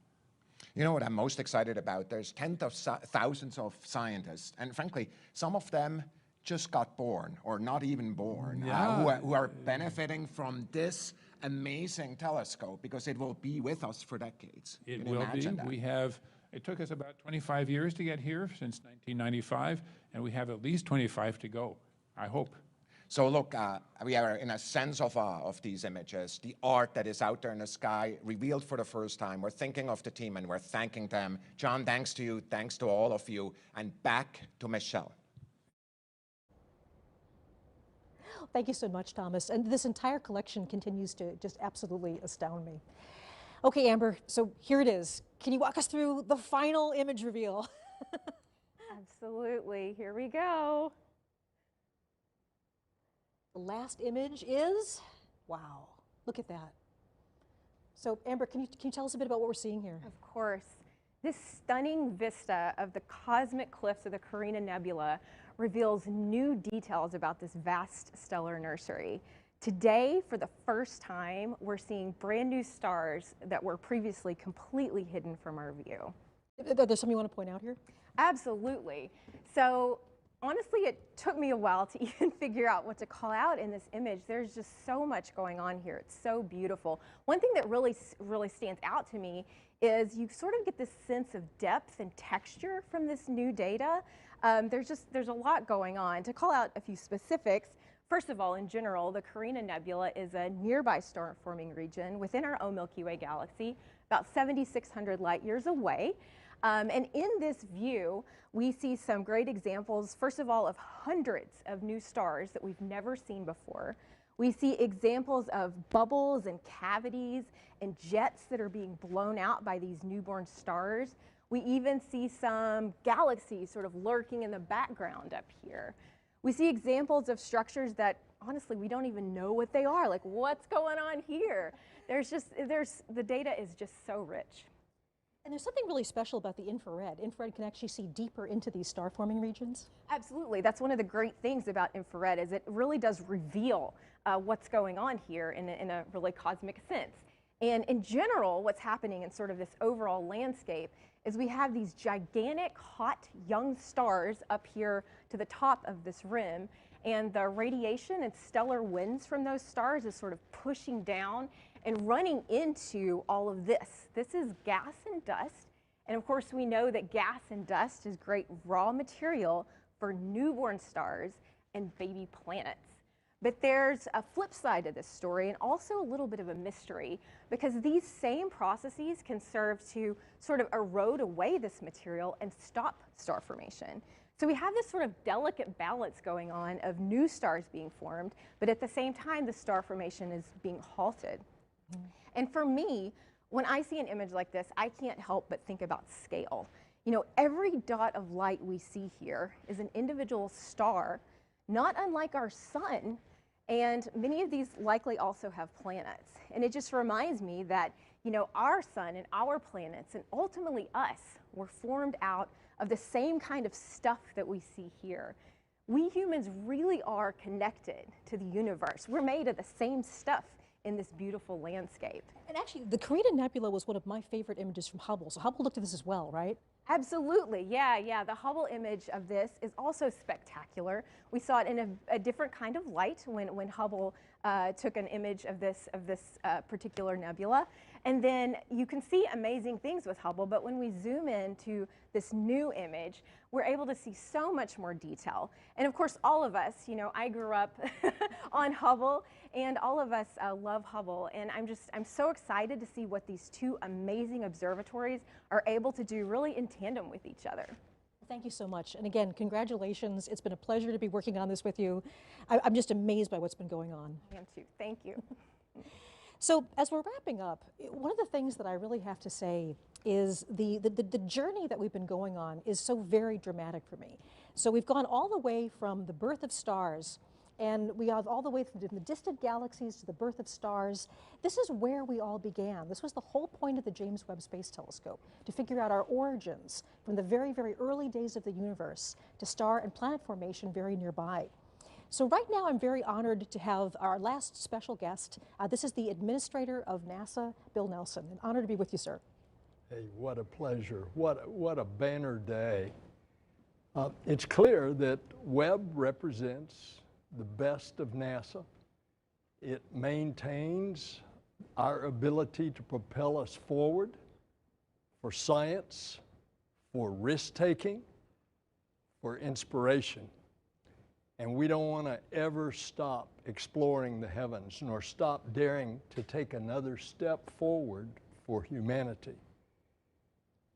You know what I'm most excited about? There's tens of thousands of scientists, and frankly, some of them just got born, or not even born, who are benefiting from this amazing telescope, because it will be with us for decades. It will be. It took us about 25 years to get here, since 1995, and we have at least 25 to go, I hope. So look, we are in a sense of these images, the art that is out there in the sky, revealed for the first time. We're thinking of the team and we're thanking them. John, thanks to you, thanks to all of you, and back to Michelle. Thank you so much, Thomas. And this entire collection continues to just absolutely astound me. Okay, Amber, so here it is. Can you walk us through the final image reveal? Absolutely, here we go. The last image is, wow, look at that. So Amber, can you tell us a bit about what we're seeing here? Of course. This stunning vista of the cosmic cliffs of the Carina Nebula reveals new details about this vast stellar nursery. Today, for the first time, we're seeing brand new stars that were previously completely hidden from our view. There's something you want to point out here? Absolutely. So honestly, it took me a while to even figure out what to call out in this image. There's just so much going on here. It's so beautiful. One thing that really stands out to me is you sort of get this sense of depth and texture from this new data. There's a lot going on. To call out a few specifics, first of all, in general, the Carina Nebula is a nearby star-forming region within our own Milky Way galaxy, about 7,600 light years away. And in this view, we see some great examples, first of all, of hundreds of new stars that we've never seen before. We see examples of bubbles and cavities and jets that are being blown out by these newborn stars. We even see some galaxies sort of lurking in the background up here. We see examples of structures that, honestly, we don't even know what they are. Like, what's going on here? The data is just so rich. And there's something really special about the infrared. Infrared can actually see deeper into these star-forming regions. Absolutely. That's one of the great things about infrared is it really does reveal what's going on here in a really cosmic sense. And in general, what's happening in sort of this overall landscape is we have these gigantic, hot, young stars up here to the top of this rim, and the radiation and stellar winds from those stars is sort of pushing down and running into all of this. This is gas and dust, and of course we know that gas and dust is great raw material for newborn stars and baby planets. But there's a flip side to this story and also a little bit of a mystery, because these same processes can serve to sort of erode away this material and stop star formation. So we have this sort of delicate balance going on of new stars being formed, but at the same time the star formation is being halted. And for me, when I see an image like this, I can't help but think about scale. You know, every dot of light we see here is an individual star, not unlike our sun, and many of these likely also have planets. And it just reminds me that, you know, our sun and our planets, and ultimately us, were formed out of the same kind of stuff that we see here. We humans really are connected to the universe. We're made of the same stuff in this beautiful landscape. And actually, the Carina Nebula was one of my favorite images from Hubble. So Hubble looked at this as well, right? Absolutely, yeah. The Hubble image of this is also spectacular. We saw it in a different kind of light when Hubble took an image of this particular nebula. And then you can see amazing things with Hubble, but when we zoom into this new image, we're able to see so much more detail. And of course, all of us, you know, I grew up on Hubble, and all of us love Hubble. And I'm so excited to see what these two amazing observatories are able to do really in tandem with each other. Thank you so much. And again, congratulations. It's been a pleasure to be working on this with you. I'm just amazed by what's been going on. I am too. Thank you. So as we're wrapping up, one of the things that I really have to say is the journey that we've been going on is so very dramatic for me. So we've gone all the way from the birth of stars, and we have all the way from the distant galaxies to the birth of stars. This is where we all began. This was the whole point of the James Webb Space Telescope, to figure out our origins from the very, very early days of the universe to star and planet formation very nearby. So right now I'm very honored to have our last special guest. This is the Administrator of NASA, Bill Nelson. An honor to be with you, sir. Hey, what a pleasure. What a banner day. It's clear that Webb represents the best of NASA. It maintains our ability to propel us forward for science, for risk-taking, for inspiration. And we don't want to ever stop exploring the heavens, nor stop daring to take another step forward for humanity.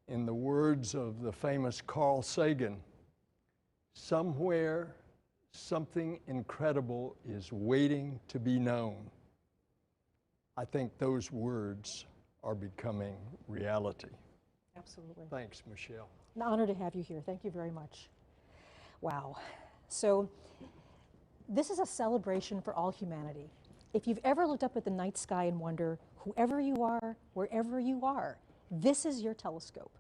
In the words of the famous Carl Sagan, somewhere something incredible is waiting to be known. I think those words are becoming reality. Absolutely. Thanks, Michelle. An honor to have you here. Thank you very much. Wow. So this is a celebration for all humanity. If you've ever looked up at the night sky and wonder, whoever you are, wherever you are, this is your telescope.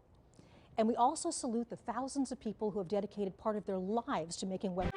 And we also salute the thousands of people who have dedicated part of their lives to making Webb.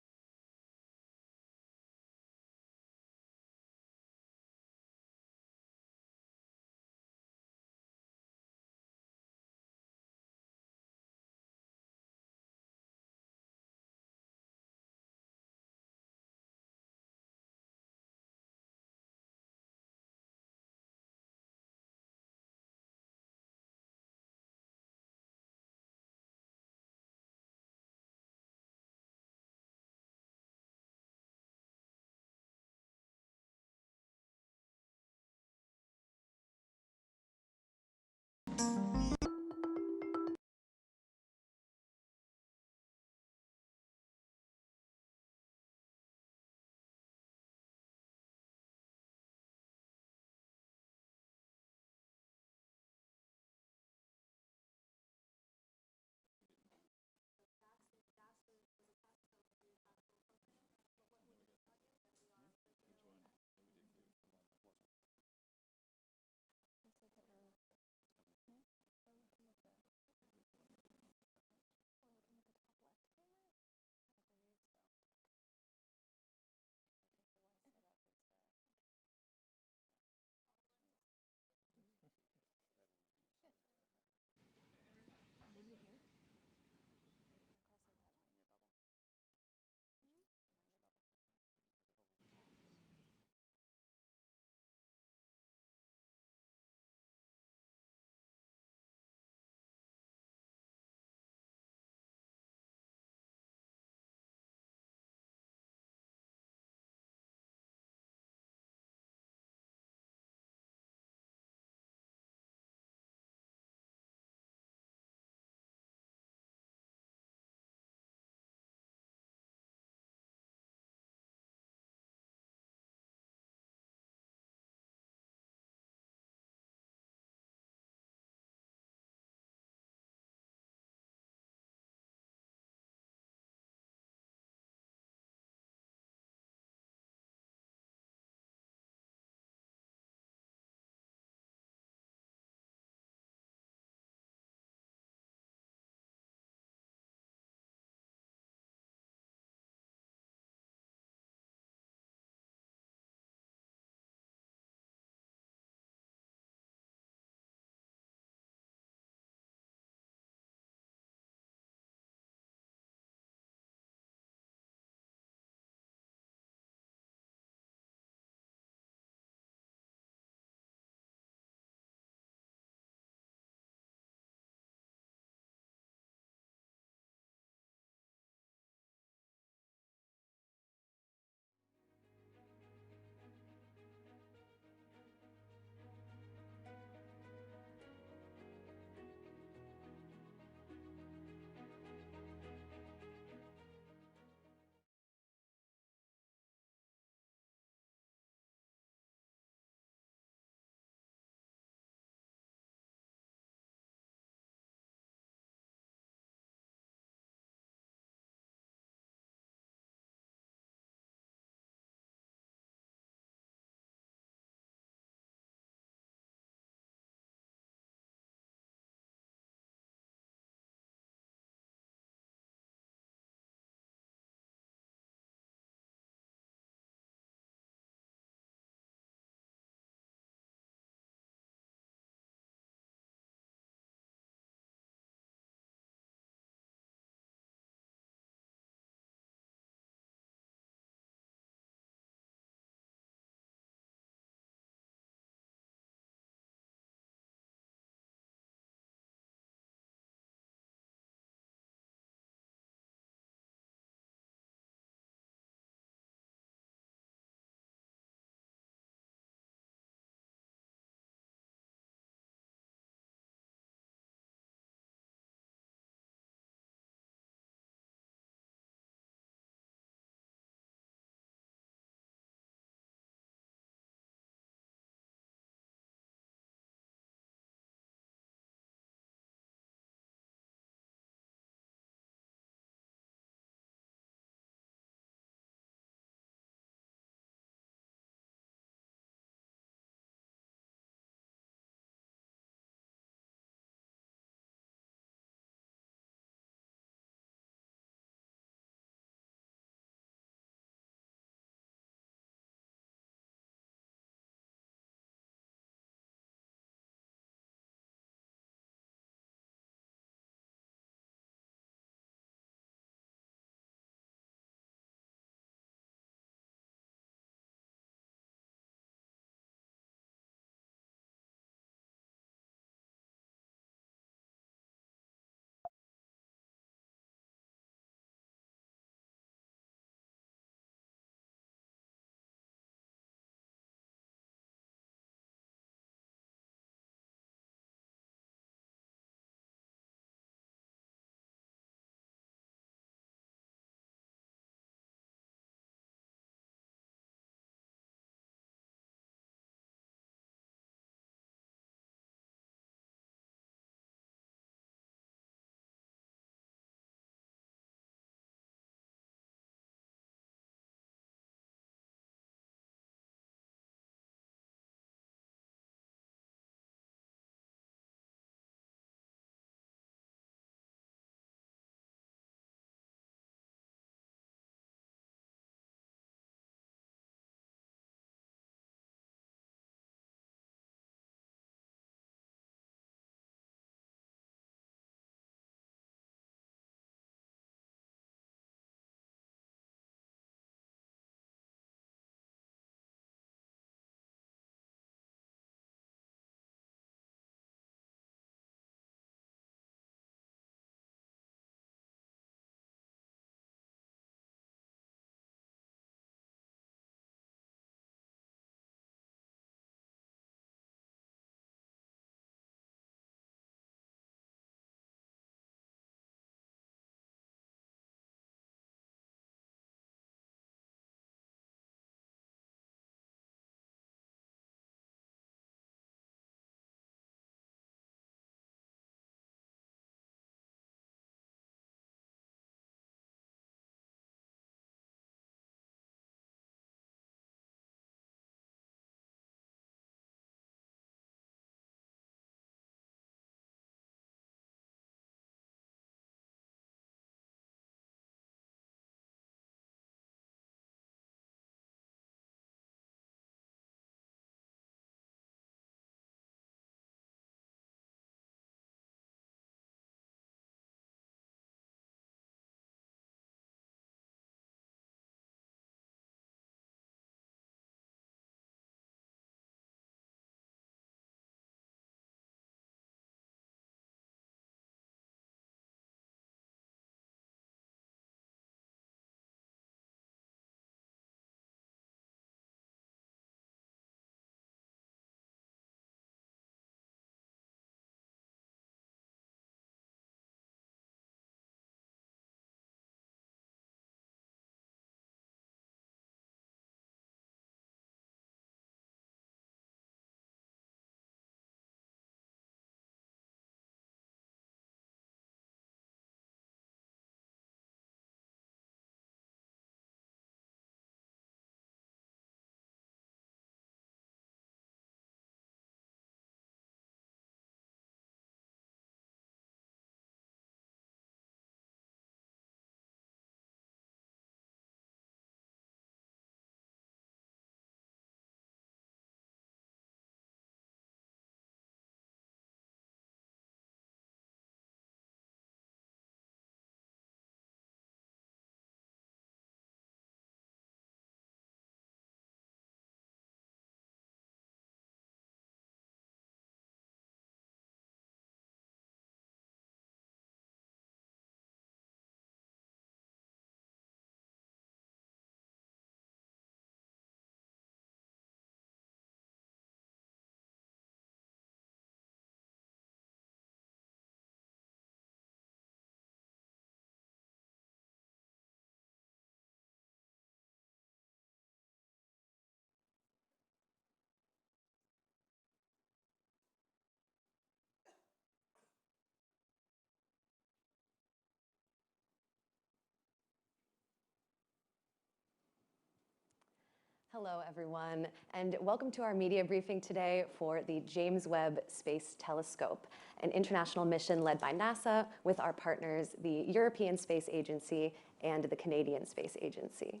Hello, everyone, and welcome to our media briefing today for the James Webb Space Telescope, an international mission led by NASA with our partners, the European Space Agency and the Canadian Space Agency.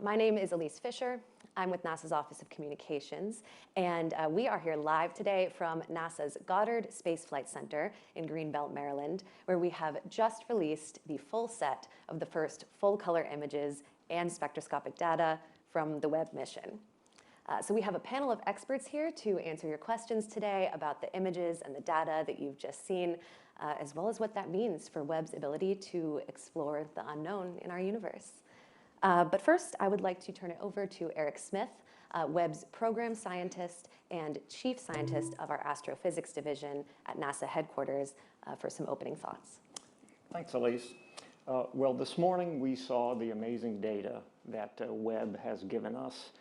My name is Elise Fisher. I'm with NASA's Office of Communications, and we are here live today from NASA's Goddard Space Flight Center in Greenbelt, Maryland, where we have just released the full set of the first full-color images and spectroscopic data from the Webb mission. So we have a panel of experts here to answer your questions today about the images and the data that you've just seen, as well as what that means for Webb's ability to explore the unknown in our universe. But first, I would like to turn it over to Eric Smith, Webb's program scientist and chief scientist of our astrophysics division at NASA headquarters, for some opening thoughts. Thanks, Elise. Well, this morning we saw the amazing data that Webb has given us.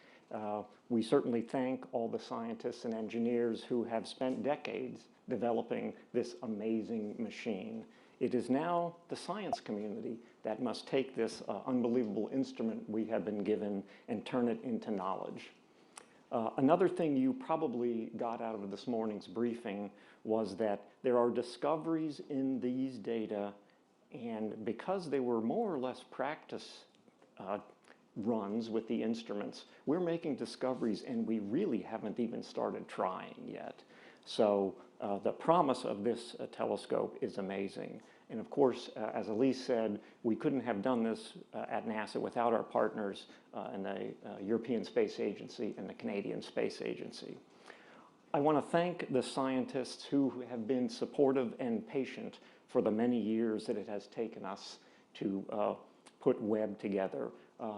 We certainly thank all the scientists and engineers who have spent decades developing this amazing machine. It is now the science community that must take this unbelievable instrument we have been given and turn it into knowledge. Another thing you probably got out of this morning's briefing was that there are discoveries in these data, and because they were more or less practice runs with the instruments, we're making discoveries and we really haven't even started trying yet. So the promise of this telescope is amazing. And of course, as Elise said, we couldn't have done this at NASA without our partners in the European Space Agency and the Canadian Space Agency. I want to thank the scientists who have been supportive and patient for the many years that it has taken us to put Webb together.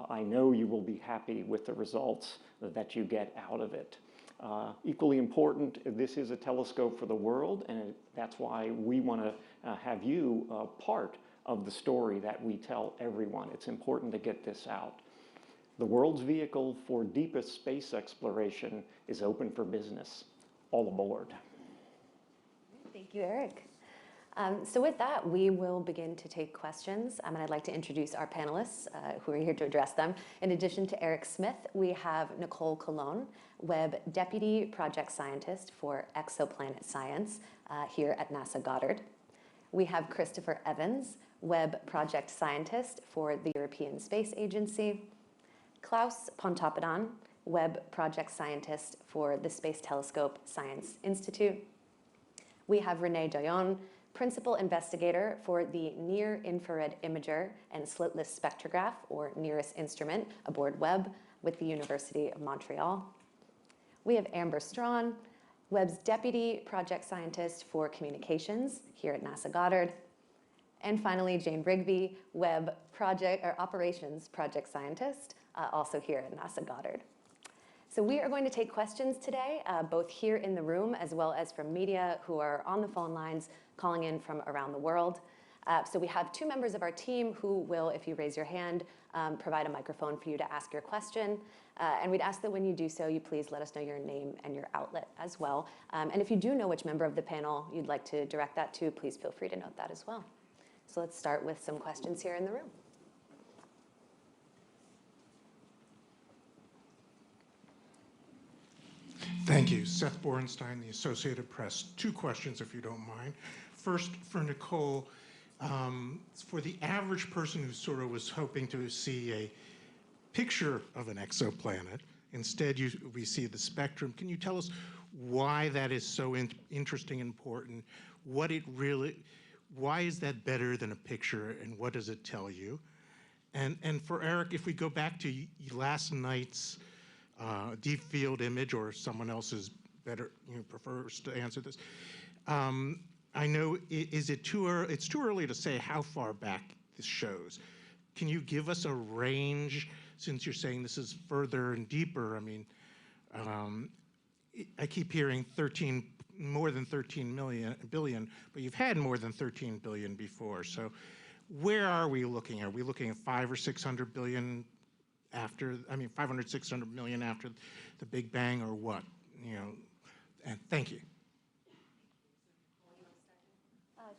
I know you will be happy with the results that you get out of it. Equally important, this is a telescope for the world, and that's why we want to have you part of the story that we tell everyone. It's important to get this out. The world's vehicle for deepest space exploration is open for business. All aboard. Thank you, Eric. So with that, we will begin to take questions, and I'd like to introduce our panelists who are here to address them. In addition to Eric Smith, we have Nicole Colon, Webb Deputy Project Scientist for Exoplanet Science here at NASA Goddard. We have Christopher Evans, Webb Project Scientist for the European Space Agency. Klaus Pontoppidan, Webb Project Scientist for the Space Telescope Science Institute. We have Renee Doyon, Principal Investigator for the Near Infrared Imager and Slitless Spectrograph, or NIRISS instrument, aboard Webb with the University of Montreal. We have Amber Strawn, Webb's Deputy Project Scientist for Communications here at NASA Goddard. And finally, Jane Rigby, Webb Operations Project Scientist, also here at NASA Goddard. So we are going to take questions today, both here in the room as well as from media who are on the phone lines calling in from around the world. So we have two members of our team who will, if you raise your hand, provide a microphone for you to ask your question. And we'd ask that when you do so, you please let us know your name and your outlet as well. And if you do know which member of the panel you'd like to direct that to, please feel free to note that as well. So let's start with some questions here in the room. Thank you. Seth Borenstein, the Associated Press. Two questions, if you don't mind. First, for Nicole, for the average person who sort of was hoping to see a picture of an exoplanet, instead we see the spectrum. Can you tell us why that is so interesting and important? Why is that better than a picture, and what does it tell you? And for Eric, if we go back to last night's deep field image, or someone else's better, prefers to answer this. I know, it's too early to say how far back this shows. Can you give us a range, since you're saying this is further and deeper? I mean, I keep hearing more than 13 billion, but you've had more than 13 billion before. So where are we looking? Are we looking at 500 or 600 billion after, 500, 600 million after the Big Bang, or what? And thank you.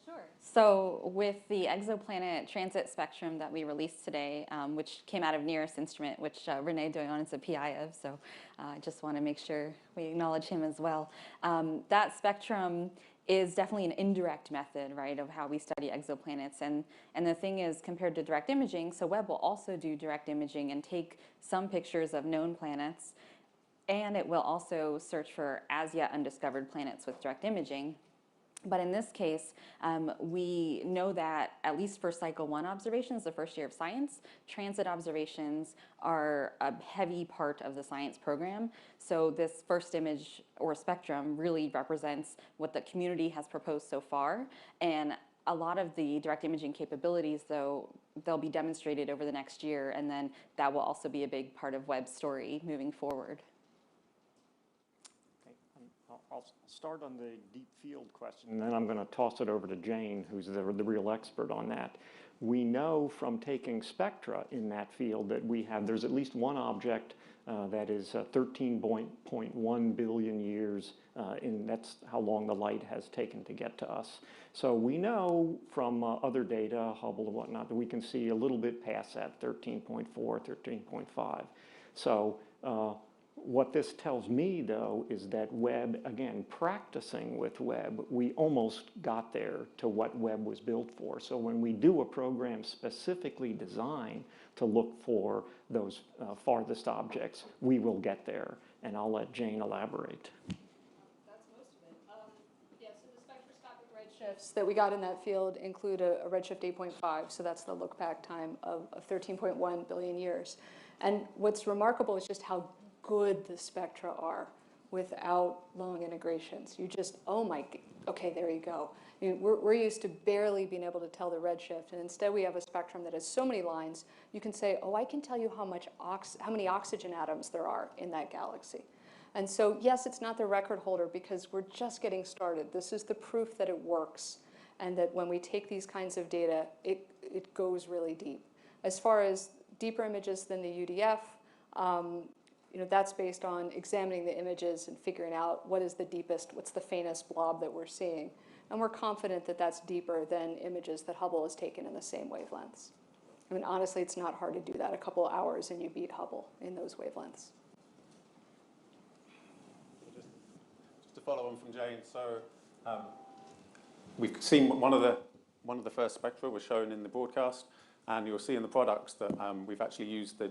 Sure. So with the exoplanet transit spectrum that we released today, which came out of NEAREST instrument, which René Doyon is a PI of, so I just want to make sure we acknowledge him as well. That spectrum is definitely an indirect method, right, of how we study exoplanets. And the thing is, compared to direct imaging, so Webb will also do direct imaging and take some pictures of known planets, and it will also search for as yet undiscovered planets with direct imaging. But in this case, we know that at least for cycle 1 observations, the first year of science, transit observations are a heavy part of the science program. So this first image or spectrum really represents what the community has proposed so far. And a lot of the direct imaging capabilities, though, they'll be demonstrated over the next year, and then that will also be a big part of Webb's story moving forward. I'll start on the deep field question, and then I'm going to toss it over to Jane, who's the real expert on that. We know from taking spectra in that field that there's at least one object that is 13.1 billion years, that's how long the light has taken to get to us. So we know from other data, Hubble and whatnot, that we can see a little bit past that, 13.4, 13.5. So what this tells me, though, is that Webb, again, practicing with Webb, we almost got there to what Webb was built for. So when we do a program specifically designed to look for those farthest objects, we will get there. And I'll let Jane elaborate. That's most of it. Yeah, so the spectroscopic redshifts that we got in that field include a redshift 8.5, so that's the look-back time of 13.1 billion years. And what's remarkable is just how good the spectra are without long integrations. You just, okay, there you go. We're used to barely being able to tell the redshift, and instead we have a spectrum that has so many lines, you can say, oh, I can tell you how many oxygen atoms there are in that galaxy. And so, yes, it's not the record holder because we're just getting started. This is the proof that it works, and that when we take these kinds of data, it goes really deep. As far as deeper images than the UDF, that's based on examining the images and figuring out what is the deepest, what's the faintest blob that we're seeing. And we're confident that that's deeper than images that Hubble has taken in the same wavelengths. I mean, honestly, it's not hard to do that. A couple of hours and you beat Hubble in those wavelengths. Just to follow on from Jane, so we've seen one of the first spectra was shown in the broadcast, and you'll see in the products that we've actually used the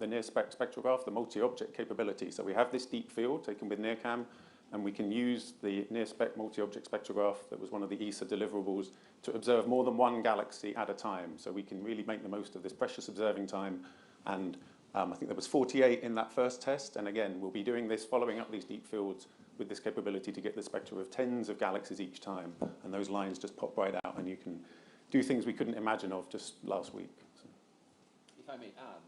NIRSpec spectrograph, the multi-object capability. So we have this deep field taken with NIRCam, and we can use the NIRSpec multi-object spectrograph that was one of the ESA deliverables to observe more than one galaxy at a time. So we can really make the most of this precious observing time. And I think there was 48 in that first test. And again, we'll be doing this, following up these deep fields with this capability to get the spectra of tens of galaxies each time. And those lines just pop right out, and you can do things we couldn't imagine of just last week. So. If I may add,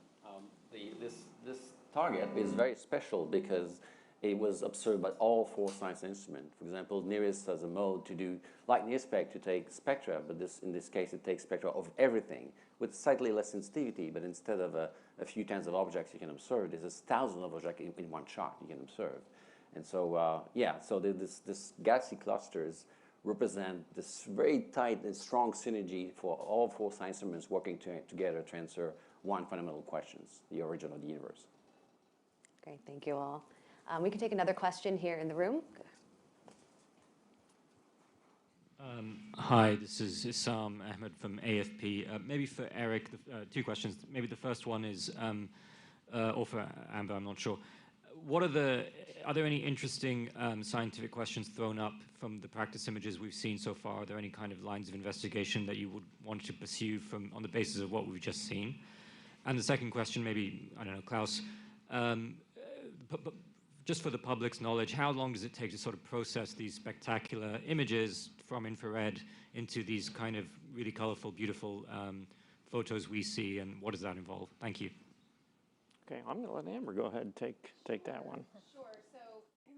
this target is very special because it was observed by all 4 science instruments. For example, NIRISS has a mode to do, like NIRSpec, to take spectra, but in this case it takes spectra of everything with slightly less sensitivity, but instead of a few tens of objects you can observe, there's thousands of objects in one shot you can observe. And so, so this galaxy clusters represent this very tight and strong synergy for all 4 science instruments working together to answer one fundamental question, the origin of the universe. Great, thank you all. We can take another question here in the room. Hi, this is Issam Ahmed from AFP. Maybe for Eric, 2 questions. Maybe the first one is, or for Amber, I'm not sure. Are there any interesting scientific questions thrown up from the practice images we've seen so far? Are there any kind of lines of investigation that you would want to pursue on the basis of what we've just seen? And the second question, maybe, I don't know, Klaus, just for the public's knowledge, how long does it take to sort of process these spectacular images from infrared into these kind of really colorful, beautiful photos we see, and what does that involve? Thank you. Okay, I'm going to let Amber go ahead and take that one. Sure. So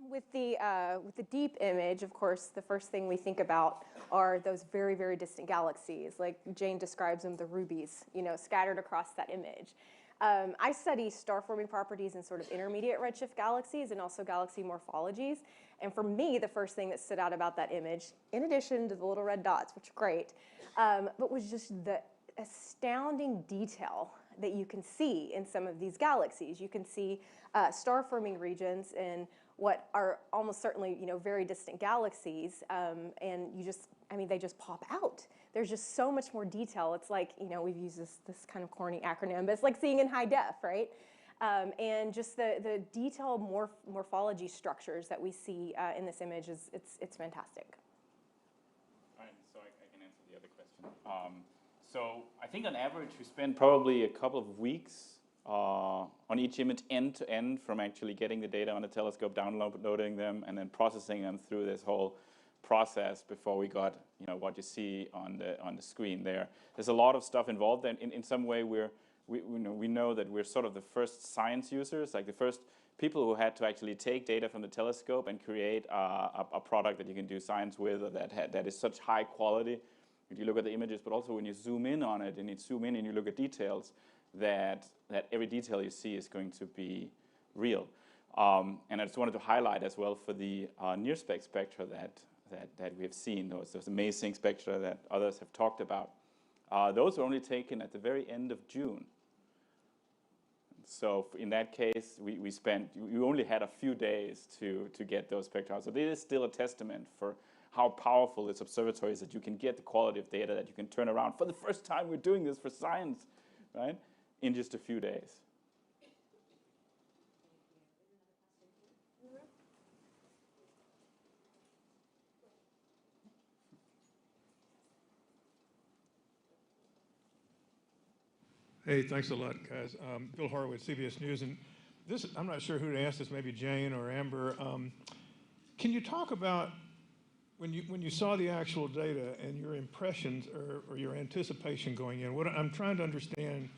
with the deep image, of course, the first thing we think about are those very, very distant galaxies. Like Jane describes them, the rubies, scattered across that image. I study star-forming properties in sort of intermediate redshift galaxies and also galaxy morphologies. And for me, the first thing that stood out about that image, in addition to the little red dots, which are great, but was just the astounding detail that you can see in some of these galaxies. You can see star-forming regions in what are almost certainly, very distant galaxies, and they just pop out. There's just so much more detail. It's like, we've used this kind of corny acronym, but it's like seeing in high def, right? And just the detailed morphology structures that we see in this image it's fantastic. All right, so I can answer the other question. So I think on average we spend probably a couple of weeks on each image end to end, from actually getting the data on the telescope, downloading them, and then processing them through this whole process before we got what you see on the screen there. There's a lot of stuff involved, and in some way we know that we're sort of the first science users, like the first people who had to actually take data from the telescope and create a product that you can do science with, or that is such high quality. If you look at the images, but also when you zoom in on it, and you zoom in and you look at details, that every detail you see is going to be real. And I just wanted to highlight as well for the near-spec spectra that we have seen, those amazing spectra that others have talked about. Those were only taken at the very end of June. So in that case, we only had a few days to get those spectra. So this is still a testament for how powerful this observatory is, that you can get the quality of data that you can turn around. For the first time, we're doing this for science, right? In just a few days. Hey, thanks a lot, guys. Bill Horowitz, CBS News, and this, I'm not sure who to ask this, maybe Jane or Amber. Can you talk about when you saw the actual data and your impressions or your anticipation going in? What I'm trying to understand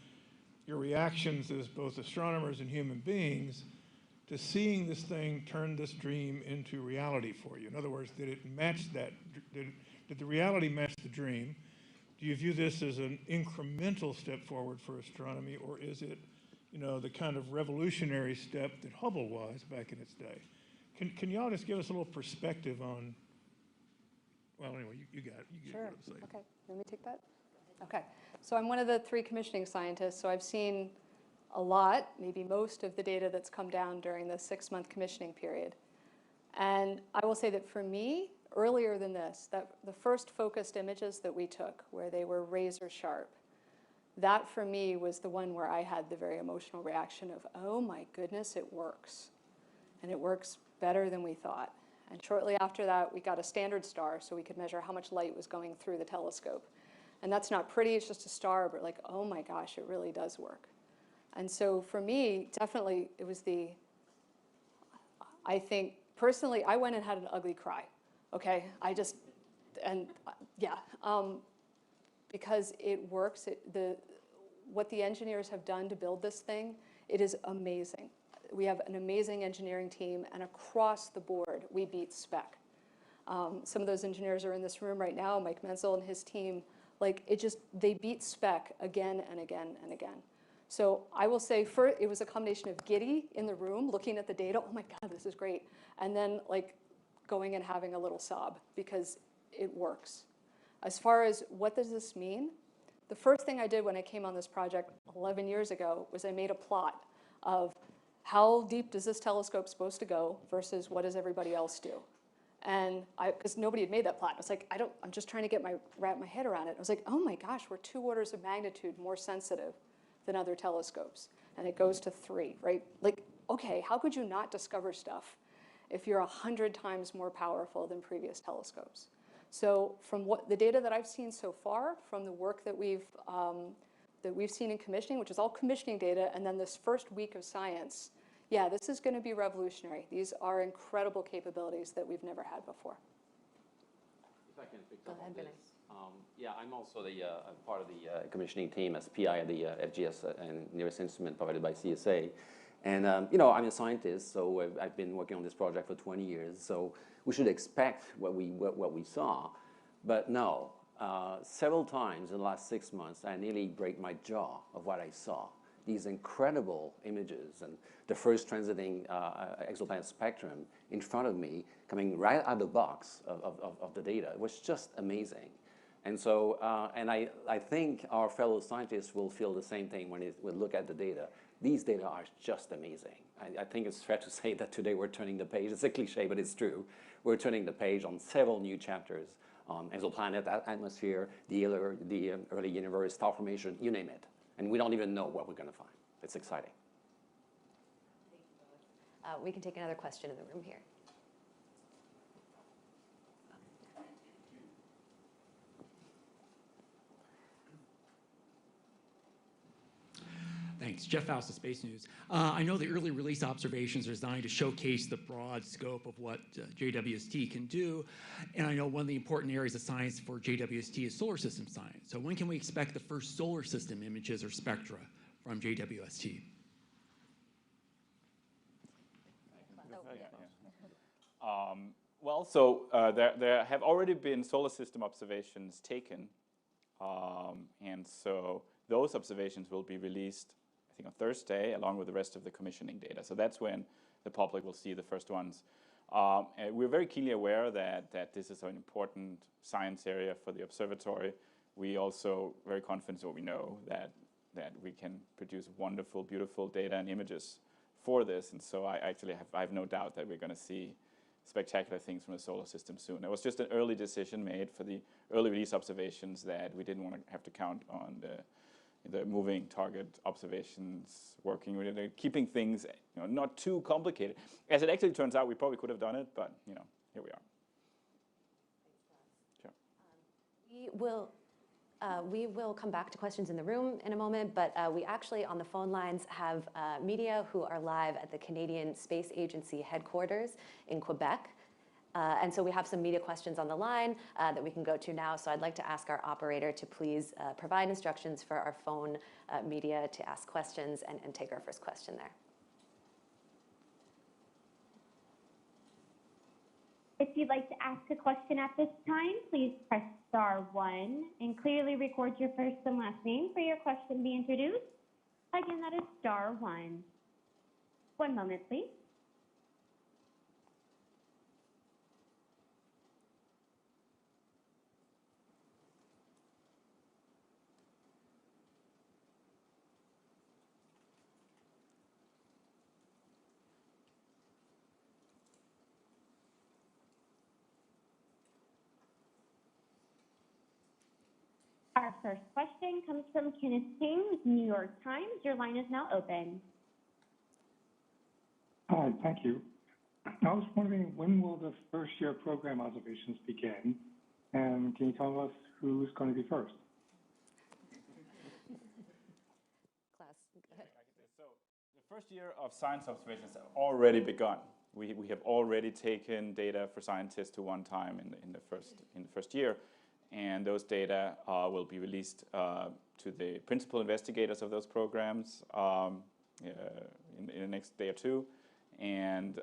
your reactions as both astronomers and human beings to seeing this thing turn this dream into reality for you. In other words, did it match that? Did the reality match the dream? Do you view this as an incremental step forward for astronomy, or is it, the kind of revolutionary step that Hubble was back in its day? Can y'all just give us a little perspective on? Well, anyway, you got it. You Sure. What I'm saying. Okay. Let me take that. Okay. So I'm one of the 3 commissioning scientists, so I've seen a lot, maybe most of the data that's come down during the 6-month commissioning period. And I will say that for me, earlier than this, that the first focused images that we took, where they were razor sharp, that for me was the one where I had the very emotional reaction of, oh my goodness, it works. And it works better than we thought. And shortly after that, we got a standard star so we could measure how much light was going through the telescope. And that's not pretty, it's just a star, but like, oh my gosh, it really does work. And so for me, definitely, it was I think, personally, I went and had an ugly cry, okay? Because it works, what the engineers have done to build this thing, it is amazing. We have an amazing engineering team, and across the board, we beat spec. Some of those engineers are in this room right now, Mike Menzel and his team. They beat spec again and again and again. So I will say, it was a combination of giddy in the room, looking at the data, oh my God, this is great. And then going and having a little sob, because it works. As far as what does this mean? The first thing I did when I came on this project 11 years ago was I made a plot of how deep does this telescope supposed to go versus what does everybody else do? And because nobody had made that plot, I was like, I'm just trying to wrap my head around it. I was like, oh my gosh, we're 2 orders of magnitude more sensitive than other telescopes. And it goes to 3, right? Okay, how could you not discover stuff if you're 100 times more powerful than previous telescopes? So from the data that I've seen so far, from the work that we've seen in commissioning, which is all commissioning data, and then this first week of science, yeah, this is going to be revolutionary. These are incredible capabilities that we've never had before. If I can pick up on this. Yeah, I'm also part of the commissioning team as PI at the FGS and nearest instrument provided by CSA. And, I'm a scientist, so I've been working on this project for 20 years. So we should expect what we saw. But no, several times in the last 6 months, I nearly break my jaw of what I saw. these incredible images, and the first transiting exoplanet spectrum in front of me, coming right out of the box of the data. It was just amazing. And so, and I think our fellow scientists will feel the same thing when we look at the data. These data are just amazing. I think it's fair to say that today we're turning the page. It's a cliche, but it's true. We're turning the page on several new chapters on exoplanet, atmosphere, the early universe, star formation, you name it. And we don't even know what we're going to find. It's exciting. We can take another question in the room here. Thanks. Jeff Faust of Space News. I know the early release observations are designed to showcase the broad scope of what JWST can do, and I know one of the important areas of science for JWST is solar system science. So when can we expect the first solar system images or spectra from JWST? Well, so there have already been solar system observations taken, and so those observations will be released, I think, on Thursday, along with the rest of the commissioning data. So that's when the public will see the first ones. And we're very keenly aware that this is an important science area for the observatory. We also very confident that we know that we can produce wonderful, beautiful data and images for this. And so I have no doubt that we're going to see spectacular things from the solar system soon. It was just an early decision made for the early release observations that we didn't want to have to count on the moving target observations working with it, keeping things not too complicated. As it actually turns out, we probably could have done it, but here we are. Sure. We will come back to questions in the room in a moment, but we actually on the phone lines have media who are live at the Canadian Space Agency headquarters in Quebec. And so we have some media questions on the line that we can go to now. So I'd like to ask our operator to please provide instructions for our phone media to ask questions and take our first question there. If you'd like to ask a question at this time, please press *1 and clearly record your first and last name for your question to be introduced. Again, that is *1. One moment, please. Our first question comes from Kenneth King with New York Times. Your line is now open. Hi, thank you. I was wondering, when will the first year program observations begin? And can you tell us who's going to be first? Class, go ahead. So the first year of science observations have already begun. We have already taken data for scientists to one time in the first year. And those data will be released to the principal investigators of those programs in the next day or two. And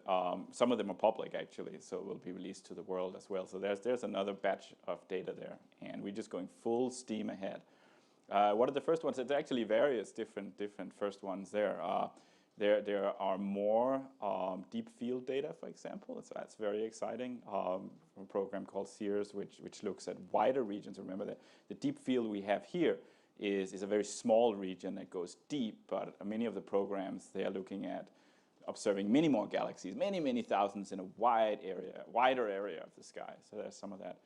some of them are public, actually, so will be released to the world as well. So there's another batch of data there, and we're just going full steam ahead. What are the first ones? It's actually various different first ones there. There are more deep field data, for example. So that's very exciting. From a program called SEERS, which looks at wider regions. Remember that the deep field we have here is a very small region that goes deep, but many of the programs, they are looking at observing many more galaxies, many thousands in a wider area of the sky. So there's some of that.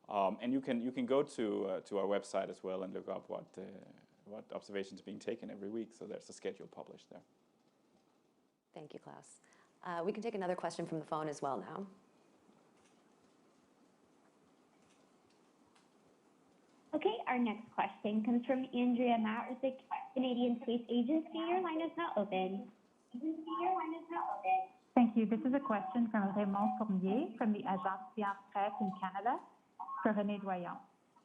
And you can go to our website as well and look up what observations are being taken every week. So there's a schedule published there. Thank you, Klaus. We can take another question from the phone as well now. Okay, our next question comes from Andrea Matt with the Canadian Space Agency. Your line is now open. Thank you. This is a question from Raymond Fournier from the Agence Science Presse in Canada for René Doyon.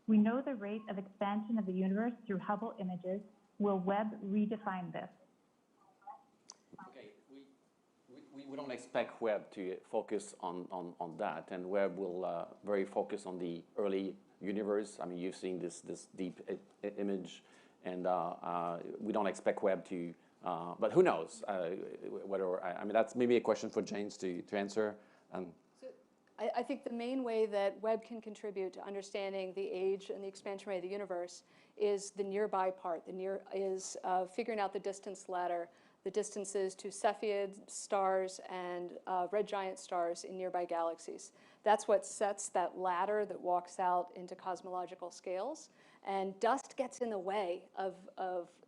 We know the rate of expansion of the universe through Hubble images. Will Webb redefine this? Okay, we don't expect Webb to focus on that, and Webb will very focus on the early universe. I mean, you've seen this deep image, and we don't expect Webb to But who knows whether, I mean, that's maybe a question for James to answer. I think the main way that Webb can contribute to understanding the age and the expansion rate of the universe is the nearby part. Is figuring out the distance ladder, the distances to Cepheid stars and red giant stars in nearby galaxies. That's what sets that ladder that walks out into cosmological scales. And dust gets in the way of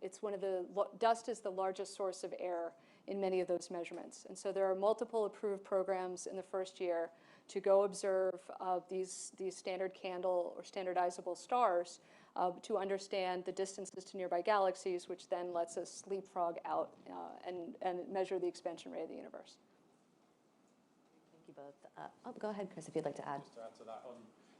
it's one of the, dust is the largest source of error in many of those measurements. And so there are multiple approved programs in the first year to go observe these standard candle or standardizable stars to understand the distances to nearby galaxies, which then lets us leapfrog out and measure the expansion rate of the universe. Thank you both. Oh, go ahead, Chris, if you'd like to add. Just to add to that,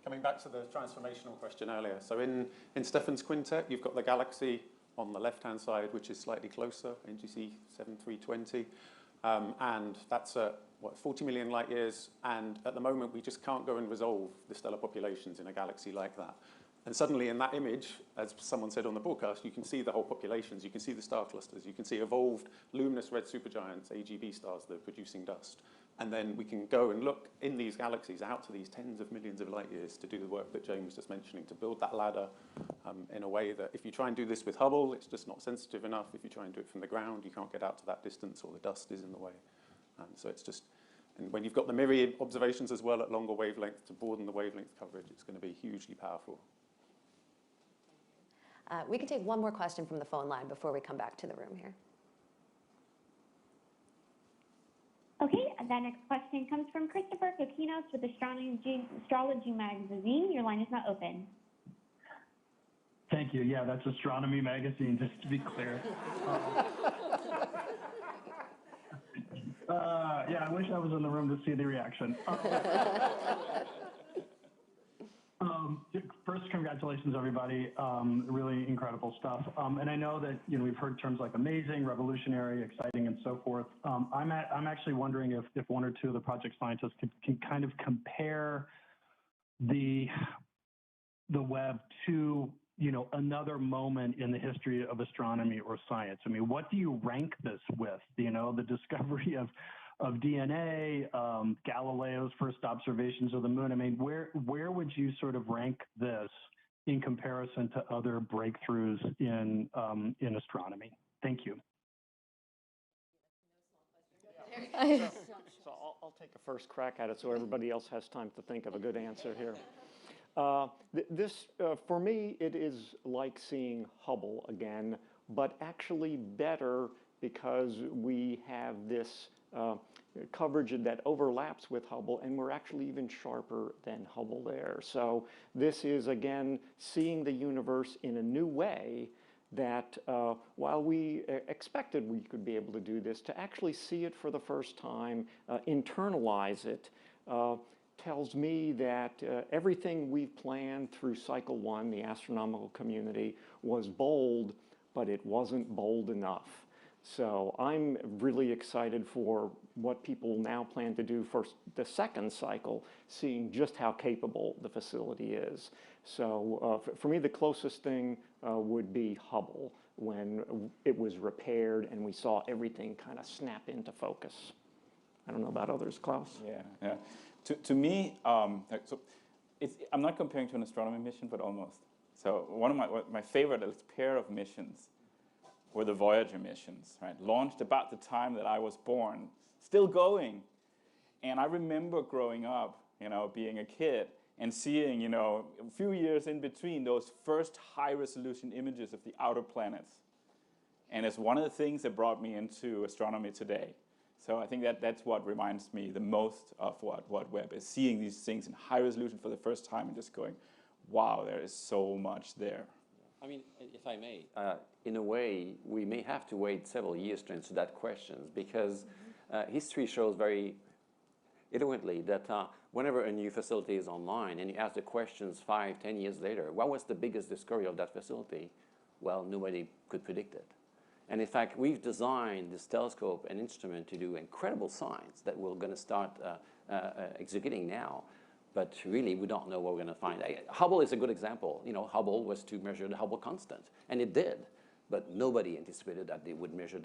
coming back to the transformational question earlier. So in Stephan's Quintet, you've got the galaxy on the left-hand side, which is slightly closer, NGC 7320. And that's at, 40 million light years. And at the moment, we just can't go and resolve the stellar populations in a galaxy like that. And suddenly in that image, as someone said on the broadcast, you can see the whole populations, you can see the star clusters, you can see evolved luminous red supergiants, AGB stars that are producing dust. And then we can go and look in these galaxies out to these tens of millions of light years to do the work that James was just mentioning, to build that ladder in a way that if you try and do this with Hubble, it's just not sensitive enough. If you try and do it from the ground, you can't get out to that distance or the dust is in the way. So it's just, and when you've got the myriad observations as well at longer wavelengths to broaden the wavelength coverage, it's going to be hugely powerful. We can take one more question from the phone line before we come back to the room here. Okay, the next question comes from Christopher Kokinos with Astrology Magazine. Your line is now open. Thank you. Yeah, that's Astronomy Magazine, just to be clear. Yeah, I wish I was in the room to see the reaction. First, congratulations, everybody. Really incredible stuff. And I know that we've heard terms like amazing, revolutionary, exciting, and so forth. I'm actually wondering if one or two of the project scientists can kind of compare the Webb to another moment in the history of astronomy or science. I mean, what do you rank this with? The discovery of DNA, Galileo's first observations of the moon. I mean, where would you sort of rank this in comparison to other breakthroughs in astronomy? Thank you. So I'll take a first crack at it so everybody else has time to think of a good answer here. For me, it is like seeing Hubble again, but actually better because we have this coverage that overlaps with Hubble, and we're actually even sharper than Hubble there. So this is, again, seeing the universe in a new way that while we expected we could be able to do this, to actually see it for the first time, internalize it, tells me that everything we've planned through cycle one, the astronomical community, was bold, but it wasn't bold enough. So I'm really excited for what people now plan to do for the second cycle, seeing just how capable the facility is. So for me, the closest thing would be Hubble, when it was repaired and we saw everything kind of snap into focus. I don't know about others, Klaus? Yeah. To me, so I'm not comparing to an astronomy mission, but almost. So one of my favorite pair of missions were the Voyager missions, right? Launched about the time that I was born, still going. And I remember growing up, being a kid and seeing, a few years in between those first high-resolution images of the outer planets. And it's one of the things that brought me into astronomy today. So I think that's what reminds me the most of what Webb is, seeing these things in high resolution for the first time and just going, wow, there is so much there. I mean, if I may, in a way, we may have to wait several years to answer that question, because history shows very eloquently that whenever a new facility is online and you ask the questions 5, 10 years later, what was the biggest discovery of that facility? Well, nobody could predict it. And in fact, we've designed this telescope and instrument to do incredible science that we're going to start executing now. But really, we don't know what we're going to find. Hubble is a good example. Hubble was to measure the Hubble constant, and it did. but nobody anticipated that they would measure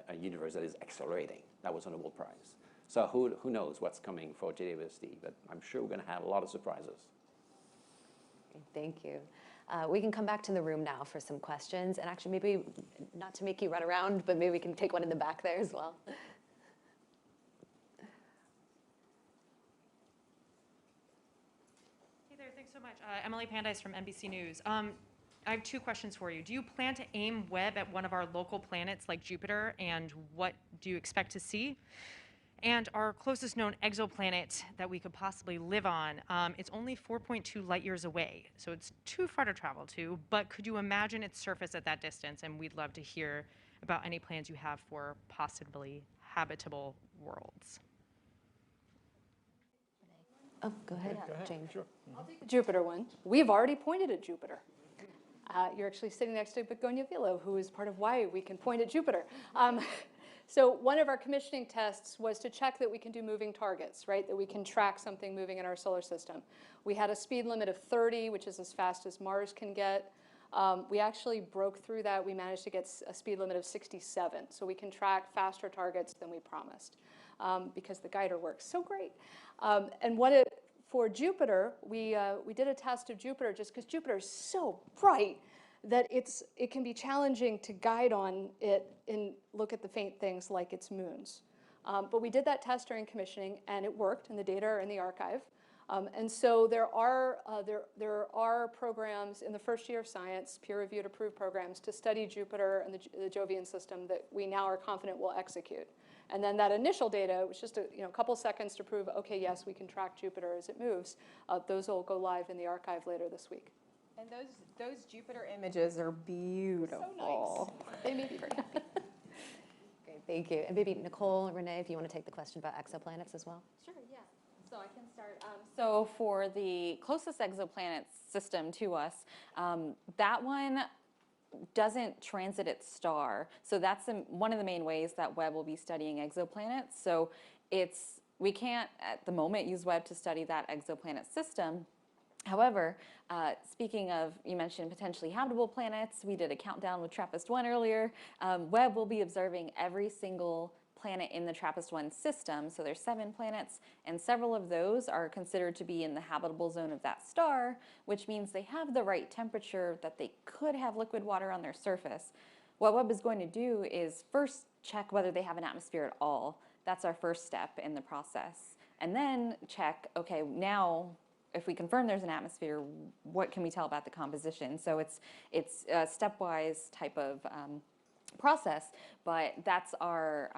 a universe that is accelerating. That was a Nobel Prize. So who knows what's coming for JWST, but I'm sure we're going to have a lot of surprises. Thank you. We can come back to the room now for some questions, and actually maybe not to make you run around, but maybe we can take one in the back there as well. Hey there, thanks so much. Emily Pandis from NBC News. I have two questions for you. Do you plan to aim Webb at one of our local planets like Jupiter, and what do you expect to see? And our closest known exoplanet that we could possibly live on, it's only 4.2 light years away, so it's too far to travel to, but could you imagine its surface at that distance? And we'd love to hear about any plans you have for possibly habitable worlds. Oh, go ahead, James. Sure. I'll take the Jupiter one. We've already pointed at Jupiter. You're actually sitting next to Begonia Vilo, who is part of why we can point at Jupiter. So one of our commissioning tests was to check that we can do moving targets, right? That we can track something moving in our solar system. We had a speed limit of 30, which is as fast as Mars can get. We actually broke through that. We managed to get a speed limit of 67. So we can track faster targets than we promised because the guider works so great. And for Jupiter, we did a test of Jupiter just because Jupiter is so bright that it can be challenging to guide on it and look at the faint things like its moons. But we did that test during commissioning, and it worked, and the data are in the archive. And so there are programs in the first year of science, peer-reviewed approved programs, to study Jupiter and the Jovian system that we now are confident will execute. And then that initial data was just a couple seconds to prove, okay, yes, we can track Jupiter as it moves. Those will go live in the archive later this week. And those Jupiter images are beautiful. So nice. They made me very happy. Great, thank you. And maybe Nicole, Renee, if you want to take the question about exoplanets as well. Sure, yeah. So I can start. So for the closest exoplanet system to us, that one doesn't transit its star. So that's one of the main ways that Webb will be studying exoplanets. So we can't, at the moment, use Webb to study that exoplanet system. However, speaking of, you mentioned potentially habitable planets, we did a countdown with TRAPPIST-1 earlier. Webb will be observing every single planet in the TRAPPIST-1 system. So there's 7 planets, and several of those are considered to be in the habitable zone of that star, which means they have the right temperature that they could have liquid water on their surface. What Webb is going to do is first check whether they have an atmosphere at all. That's our first step in the process. And then check, okay, now, if we confirm there's an atmosphere, what can we tell about the composition? So it's a stepwise type of process, but that's our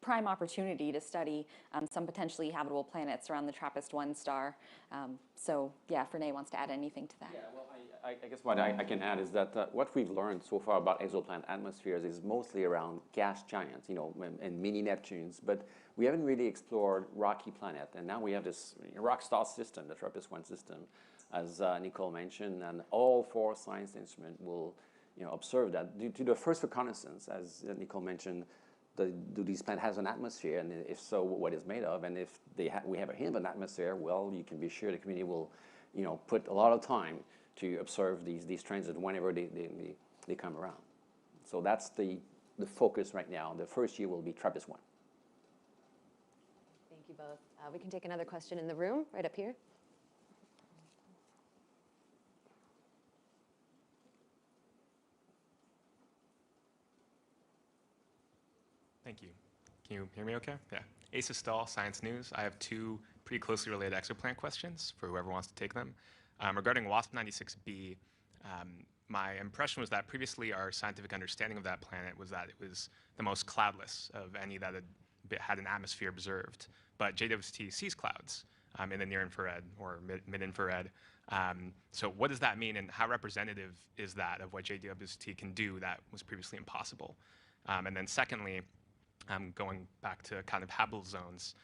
prime opportunity to study some potentially habitable planets around the TRAPPIST-1 star. So yeah, if Renee wants to add anything to that. Yeah, well, I guess what I can add is that what we've learned so far about exoplanet atmospheres is mostly around gas giants, and mini Neptunes, but we haven't really explored rocky planet. And now we have this rock star system, the TRAPPIST-1 system, as Nicole mentioned, and all 4 science instruments will observe that. Due to the first reconnaissance, as Nicole mentioned, do these planets have an atmosphere, and if so, what is made of? And if we have a hint of an atmosphere, well, you can be sure the community will, put a lot of time to observe these transits whenever they come around. So that's the focus right now. The first year will be TRAPPIST-1. Thank you both. We can take another question in the room, right up here. Thank you. Can you hear me okay? Yeah. Asa Stahl, Science News. I have 2 pretty closely related exoplanet questions for whoever wants to take them. Regarding WASP-96b, my impression was that previously our scientific understanding of that planet was that it was the most cloudless of any that had an atmosphere observed. But JWST sees clouds in the near-infrared or mid-infrared. So what does that mean, and how representative is that of what JWST can do that was previously impossible? And then secondly, going back to kind of habitable zones,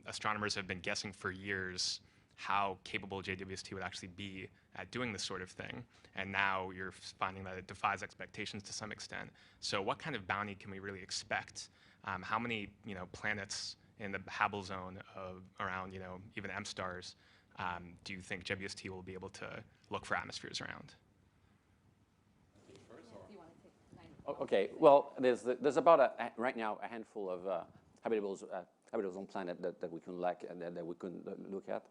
astronomers have been guessing for years how capable JWST would actually be at doing this sort of thing. And now you're finding that it defies expectations to some extent. So what kind of bounty can we really expect? How many planets in the habitable zone around even M stars do you think JWST will be able to look for atmospheres around? Do you want to take Okay, well, there's about right now a handful of habitable on planet that we can that we can look at.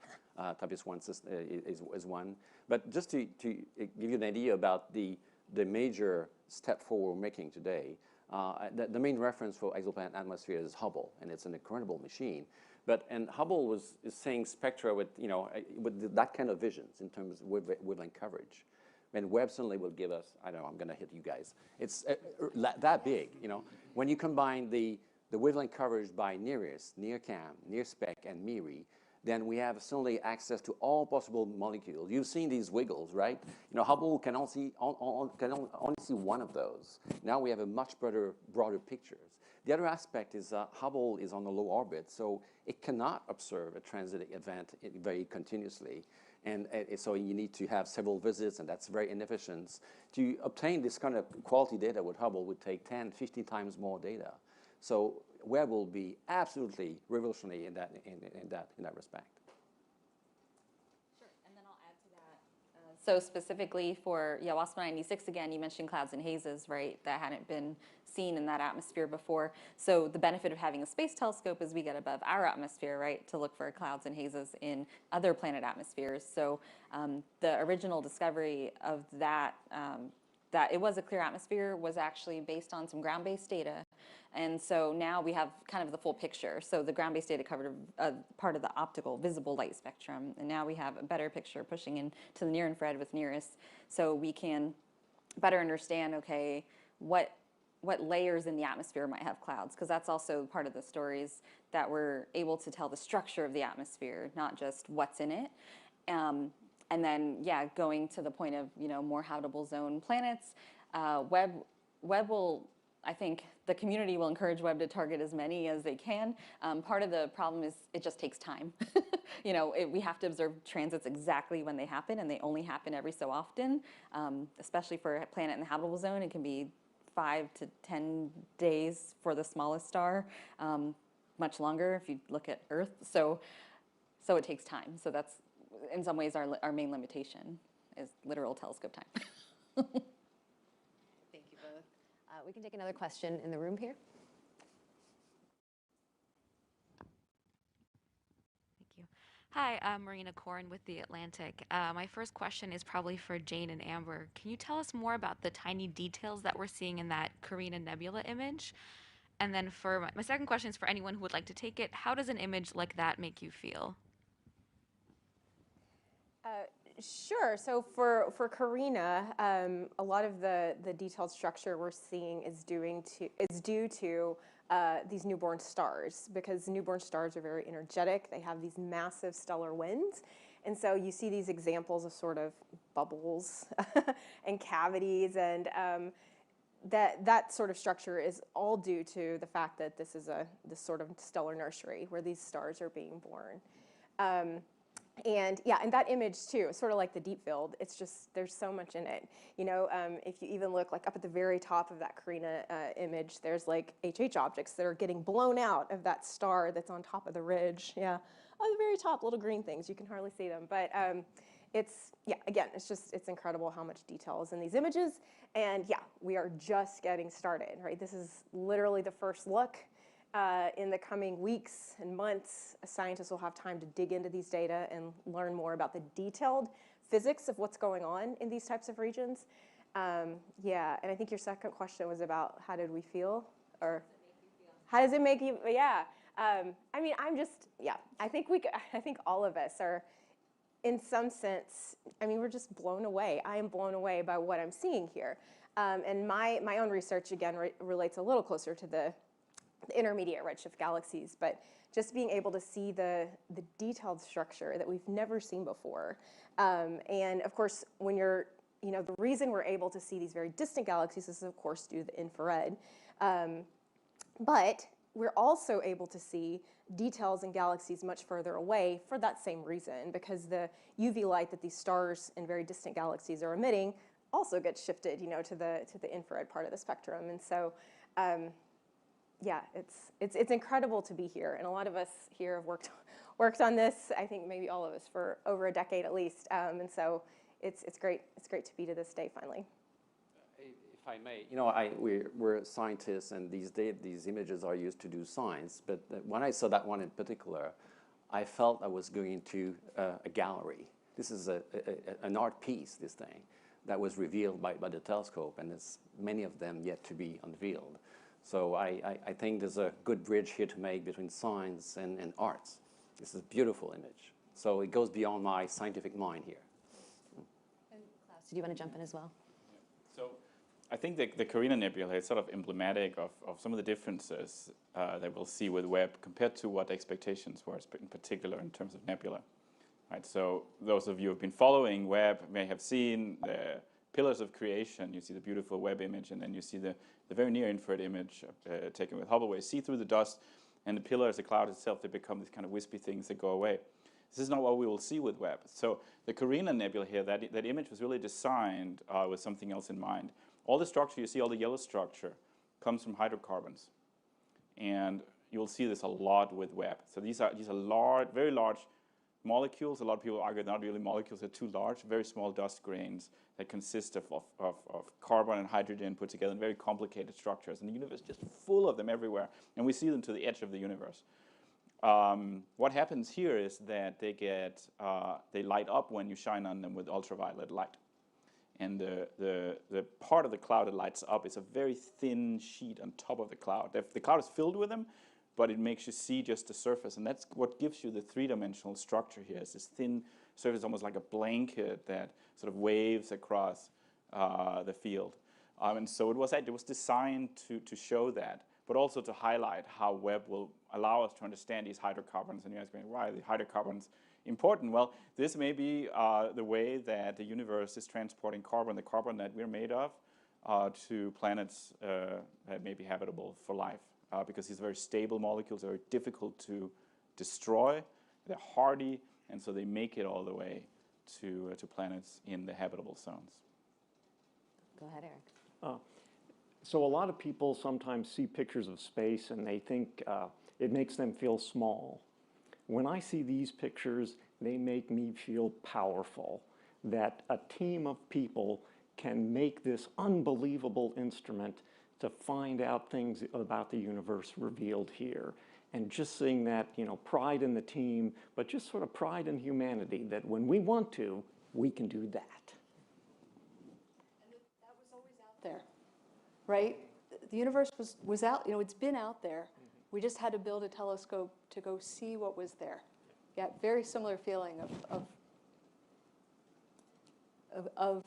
TRAPPIST-1 is one. But just to give you an idea about the major step forward we're making today, the main reference for exoplanet atmosphere is Hubble, and it's an incredible machine. And Hubble is saying spectra with with that kind of visions in terms of wavelength coverage. And Webb suddenly will give us, I don't know, I'm going to hit you guys. It's that big, When you combine the wavelength coverage by NIRISS, NIRCam, NIRSPEC, and MIRI, then we have suddenly access to all possible molecules. You've seen these wiggles, right? Hubble can only see one of those. Now we have a much broader picture. The other aspect is Hubble is on a low orbit, so it cannot observe a transiting event very continuously. And so you need to have several visits, and that's very inefficient. To obtain this kind of quality data with Hubble would take 10, 15 times more data. So Webb will be absolutely revolutionary in that respect. Sure, and then I'll add to that. So specifically for WASP 96, again, you mentioned clouds and hazes, right? That hadn't been seen in that atmosphere before. So the benefit of having a space telescope is we get above our atmosphere, right, to look for clouds and hazes in other planet atmospheres. So the original discovery of that it was a clear atmosphere was actually based on some ground-based data. And so now we have kind of the full picture. So the ground-based data covered part of the optical visible light spectrum. And now we have a better picture pushing into the near-infrared with NIRISS. So we can better understand, okay, what layers in the atmosphere might have clouds, because that's also part of the stories that we're able to tell the structure of the atmosphere, not just what's in it. And then, yeah, going to the point of, more habitable zone planets, Webb will, I think the community will encourage Webb to target as many as they can. Part of the problem is it just takes time. We have to observe transits exactly when they happen, and they only happen every so often, especially for a planet in the habitable zone. It can be 5 to 10 days for the smallest star, much longer if you look at Earth. So it takes time. So that's, in some ways, our main limitation is literal telescope time. Thank you both. We can take another question in the room here. Hi, I'm Marina Corn with The Atlantic. My first question is probably for Jane and Amber. Can you tell us more about the tiny details that we're seeing in that Carina Nebula image? And then for my second question is for anyone who would like to take it. How does an image like that make you feel? Sure. So for Carina, a lot of the detailed structure we're seeing is due to these newborn stars, because newborn stars are very energetic. They have these massive stellar winds. And so you see these examples of sort of bubbles and cavities, and that sort of structure is all due to the fact that this is this sort of stellar nursery where these stars are being born. And yeah, and that image too, sort of like the deep field, it's just, there's so much in it. If you even look like up at the very top of that Carina image, there's like HH objects that are getting blown out of that star that's on top of the ridge. Yeah, on the very top, little green things, you can hardly see them. But again, it's incredible how much detail is in these images. And yeah, we are just getting started, right? This is literally the first look. In the coming weeks and months, scientists will have time to dig into these data and learn more about the detailed physics of what's going on in these types of regions. Yeah, and I think your second question was about how did we feel? Or how does it make you, yeah. I mean, I think all of us are, in some sense, I mean, we're just blown away. I am blown away by what I'm seeing here. And my own research, again, relates a little closer to the intermediate redshift galaxies, but just being able to see the detailed structure that we've never seen before. And of course, when you're, the reason we're able to see these very distant galaxies is of course due to the infrared. But we're also able to see details in galaxies much further away for that same reason, because the UV light that these stars in very distant galaxies are emitting also gets shifted, to the infrared part of the spectrum. And so, yeah, it's incredible to be here, and a lot of us here have worked on this. I think maybe all of us for over a decade at least, and so it's great. It's great to be to this day finally. If If I may, we're scientists, and these images are used to do science. But when I saw that one in particular, I felt I was going to a gallery. This is an art piece, this thing, that was revealed by the telescope, and there's many of them yet to be unveiled. So I think there's a good bridge here to make between science and arts. This is a beautiful image. So it goes beyond my scientific mind here. And Klaus, did you want to jump in as well? So I think the Carina Nebula is sort of emblematic of some of the differences that we'll see with Webb compared to what the expectations were, in particular in terms of nebula. Right, so those of you who have been following Webb may have seen the pillars of creation. You see the beautiful Webb image, and then you see the very near-infrared image taken with Hubble, where you see through the dust, and the pillars, the cloud itself, they become these kind of wispy things that go away. This is not what we will see with Webb. So the Carina Nebula here, that image was really designed with something else in mind. All the structure, you see all the yellow structure, comes from hydrocarbons. And you'll see this a lot with Webb. So these are large, very large molecules. A lot of people argue they're not really molecules, they're too large, very small dust grains that consist of carbon and hydrogen put together in very complicated structures. And the universe is just full of them everywhere. And we see them to the edge of the universe. What happens here is that they light up when you shine on them with ultraviolet light. And the part of the cloud that lights up is a very thin sheet on top of the cloud. The cloud is filled with them, but it makes you see just the surface. And that's what gives you the three-dimensional structure here. It's this thin surface, almost like a blanket that sort of waves across the field. And so it was designed to show that, but also to highlight how Webb will allow us to understand these hydrocarbons. And you're asking, why are the hydrocarbons important? Well, this may be the way that the universe is transporting carbon, the carbon that we're made of, to planets that may be habitable for life. Because these very stable molecules are very difficult to destroy. They're hardy, and so they make it all the way to planets in the habitable zones. Go ahead, Eric. So a lot of people sometimes see pictures of space and they think it makes them feel small. When I see these pictures, they make me feel powerful, that a team of people can make this unbelievable instrument to find out things about the universe revealed here. And just seeing that, pride in the team, but just sort of pride in humanity, that when we want to, we can do that. And that was always out there, right? The universe was out, it's been out there. We just had to build a telescope to go see what was there. Yeah, very similar feeling of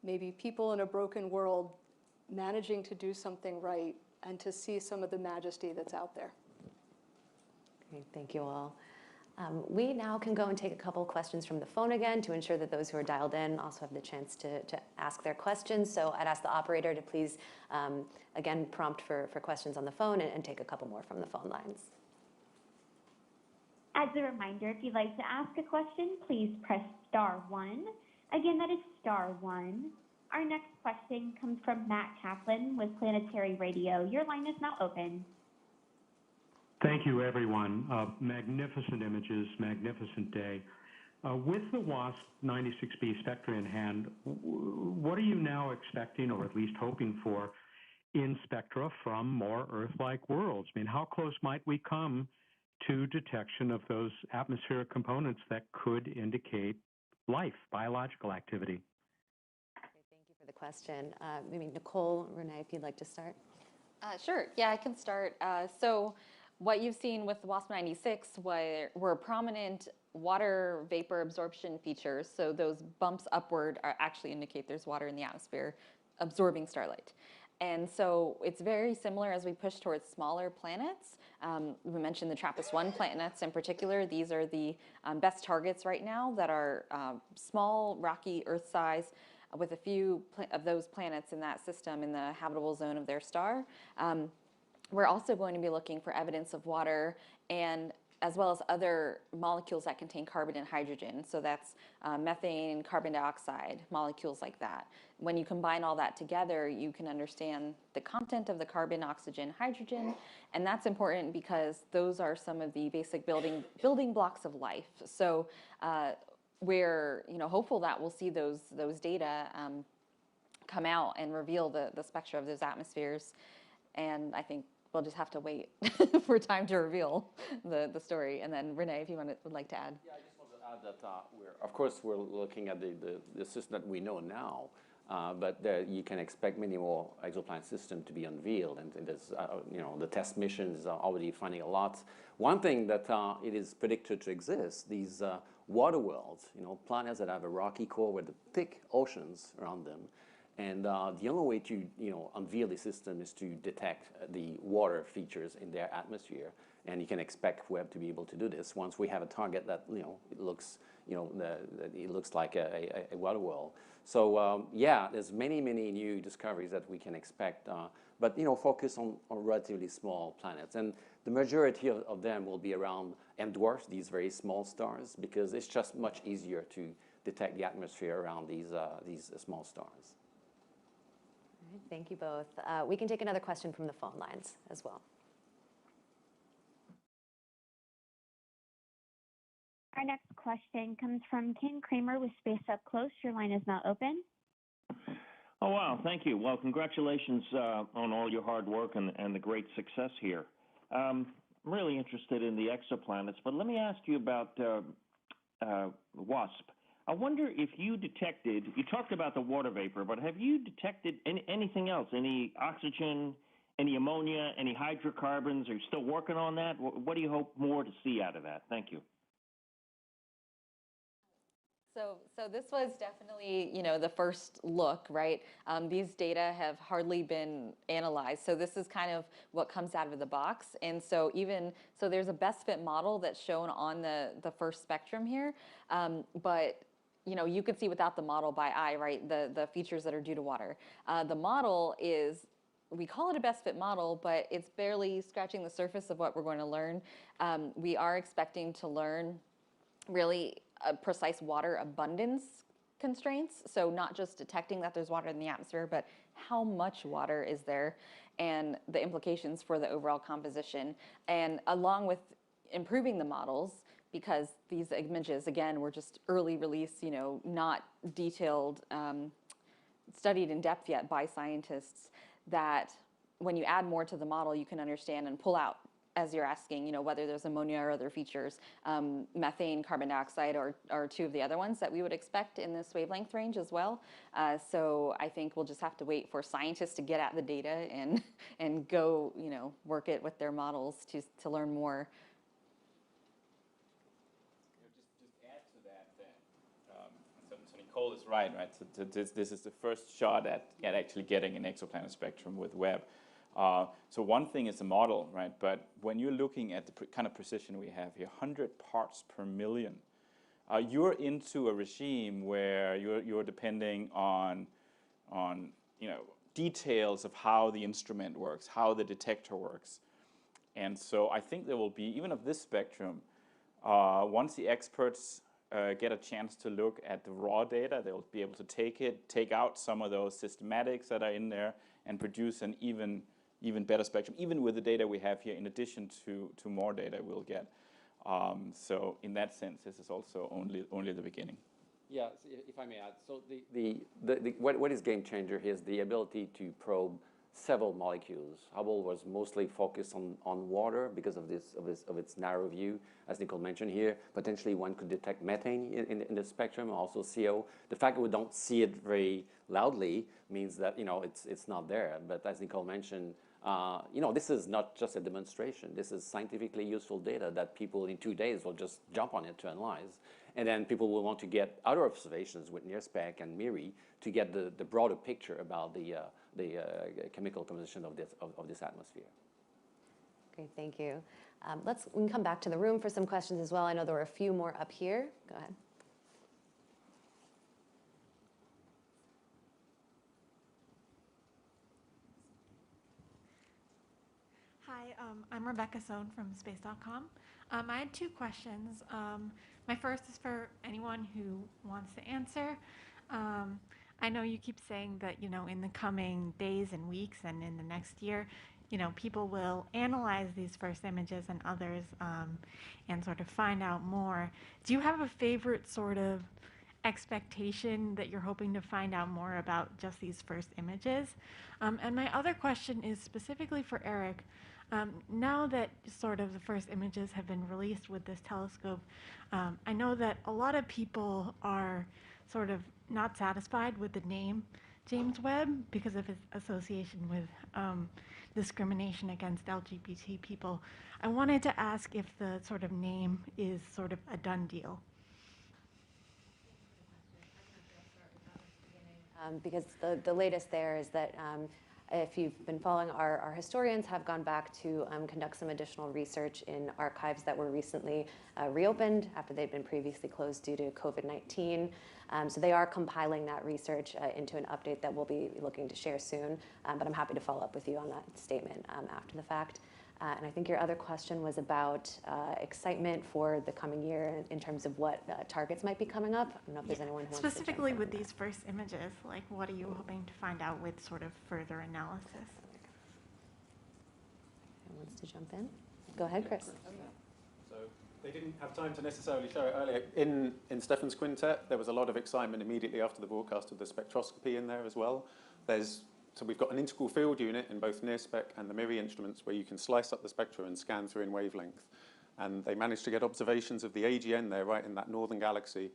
maybe people in a broken world managing to do something right and to see some of the majesty that's out there. Great, thank you all. We now can go and take a couple questions from the phone again to ensure that those who are dialed in also have the chance to ask their questions. So I'd ask the operator to please, again, prompt for questions on the phone and take a couple more from the phone lines. As a reminder, if you'd like to ask a question, please press *1. Again, that is *1. Our next question comes from Matt Kaplan with Planetary Radio. Your line is now open. Thank you, everyone. Magnificent images, magnificent day. With the WASP 96b spectra in hand, what are you now expecting, or at least hoping for, in spectra from more Earth-like worlds? I mean, how close might we come to detection of those atmospheric components that could indicate life, biological activity? For the question. Maybe Nicole, Renee, if you'd like to start. Sure. Yeah, I can start. So what you've seen with WASP 96 were prominent water vapor absorption features. So those bumps upward actually indicate there's water in the atmosphere absorbing starlight. And so it's very similar as we push towards smaller planets. We mentioned the TRAPPIST-1 planets in particular. These are the best targets right now that are small, rocky, Earth size, with a few of those planets in that system in the habitable zone of their star. We're also going to be looking for evidence of water, and as well as other molecules that contain carbon and hydrogen. So that's methane, carbon dioxide, molecules like that. When you combine all that together, you can understand the content of the carbon, oxygen, hydrogen, and that's important because those are some of the basic building blocks of life. So we're hopeful that we'll see those data come out and reveal the spectra of those atmospheres. And I think we'll just have to wait for time to reveal the story. And then Renee, if you would like to add. Yeah, I just want to add that of course, we're looking at the system that we know now, but you can expect many more exoplanet systems to be unveiled, and there's, the test missions are already finding a lot. One thing that it is predicted to exist, these water worlds, planets that have a rocky core with thick oceans around them. And the only way to unveil the system is to detect the water features in their atmosphere, and you can expect Webb to be able to do this once we have a target that it looks like a water world. So yeah, there's many new discoveries that we can expect, but focus on relatively small planets, and the majority of them will be around M dwarfs, these very small stars, because it's just much easier to detect the atmosphere around these small stars. Thank you both. We can take another question from the phone lines as well. Our next question comes from Ken Kramer with Space Up Close. Your line is now open. Oh, wow. Thank you. Well, congratulations on all your hard work and the great success here. I'm really interested in the exoplanets, but let me ask you about WASP. I wonder if you talked about the water vapor, but have you detected anything else? Any oxygen, any ammonia, any hydrocarbons? Are you still working on that? What do you hope more to see out of that? Thank you. So this was definitely, the first look, right? These data have hardly been analyzed. So this is kind of what comes out of the box. And so there's a best fit model that's shown on the first spectrum here. But you could see without the model by eye, right, the features that are due to water. The model is, we call it a best fit model, but it's barely scratching the surface of what we're going to learn. We are expecting to learn really precise water abundance constraints. So not just detecting that there's water in the atmosphere, but how much water is there and the implications for the overall composition. And along with improving the models, because these images, again, were just early release, not detailed, studied in depth yet by scientists, that when you add more to the model, you can understand and pull out, as you're asking, whether there's ammonia or other features. Methane, carbon dioxide are two of the other ones that we would expect in this wavelength range as well. So I think we'll just have to wait for scientists to get at the data and go, work it with their models to learn more. So Nicole is right? So this is the first shot at actually getting an exoplanet spectrum with Webb. So one thing is the model, right? But when you're looking at the kind of precision we have here, 100 parts per million, you're into a regime where you're depending on details of how the instrument works, how the detector works. And so I think there will be, even of this spectrum, once the experts get a chance to look at the raw data, they'll be able to take out some of those systematics that are in there and produce an even better spectrum, even with the data we have here, in addition to more data we'll get. So in that sense, this is also only the beginning. Yeah, if I may add, so what is game changer here is the ability to probe several molecules. Hubble was mostly focused on water because of its narrow view, as Nicole mentioned here. Potentially one could detect methane in the spectrum, also CO. The fact that we don't see it very loudly means that it's not there. But as Nicole mentioned, this is not just a demonstration. This is scientifically useful data that people in 2 days will just jump on it to analyze. And then people will want to get other observations with NIRSPEC and MIRI to get the broader picture about the chemical composition of this atmosphere. Great, thank you. We can come back to the room for some questions as well. I know there were a few more up here. Go ahead. Hi, I'm Rebecca Sohn from Space.com. I had two questions. My first is for anyone who wants to answer. I know you keep saying that, in the coming days and weeks and in the next year, people will analyze these first images and others and sort of find out more. Do you have a favorite sort of expectation that you're hoping to find out more about just these first images? And my other question is specifically for Eric. Now that sort of the first images have been released with this telescope, I know that a lot of people are sort of not satisfied with the name James Webb because of his association with discrimination against LGBT people. I wanted to ask if the sort of name is sort of a done deal. Because the latest there is that if you've been following, our historians have gone back to conduct some additional research in archives that were recently reopened after they'd been previously closed due to COVID-19. So they are compiling that research into an update that we'll be looking to share soon, but I'm happy to follow up with you on that statement after the fact. And I think your other question was about excitement for the coming year in terms of what targets might be coming up. I don't know if there's anyone who wants to Specifically with these first images, like what are you hoping to find out with sort of further analysis? Who wants to jump in? Go ahead, Chris. So they didn't have time to necessarily show it earlier. In Stephan's Quintet, there was a lot of excitement immediately after the broadcast of the spectroscopy in there as well. So we've got an integral field unit in both NIRSpec and the MIRI instruments where you can slice up the spectra and scan through in wavelength. And they managed to get observations of the AGN there, right in that northern galaxy,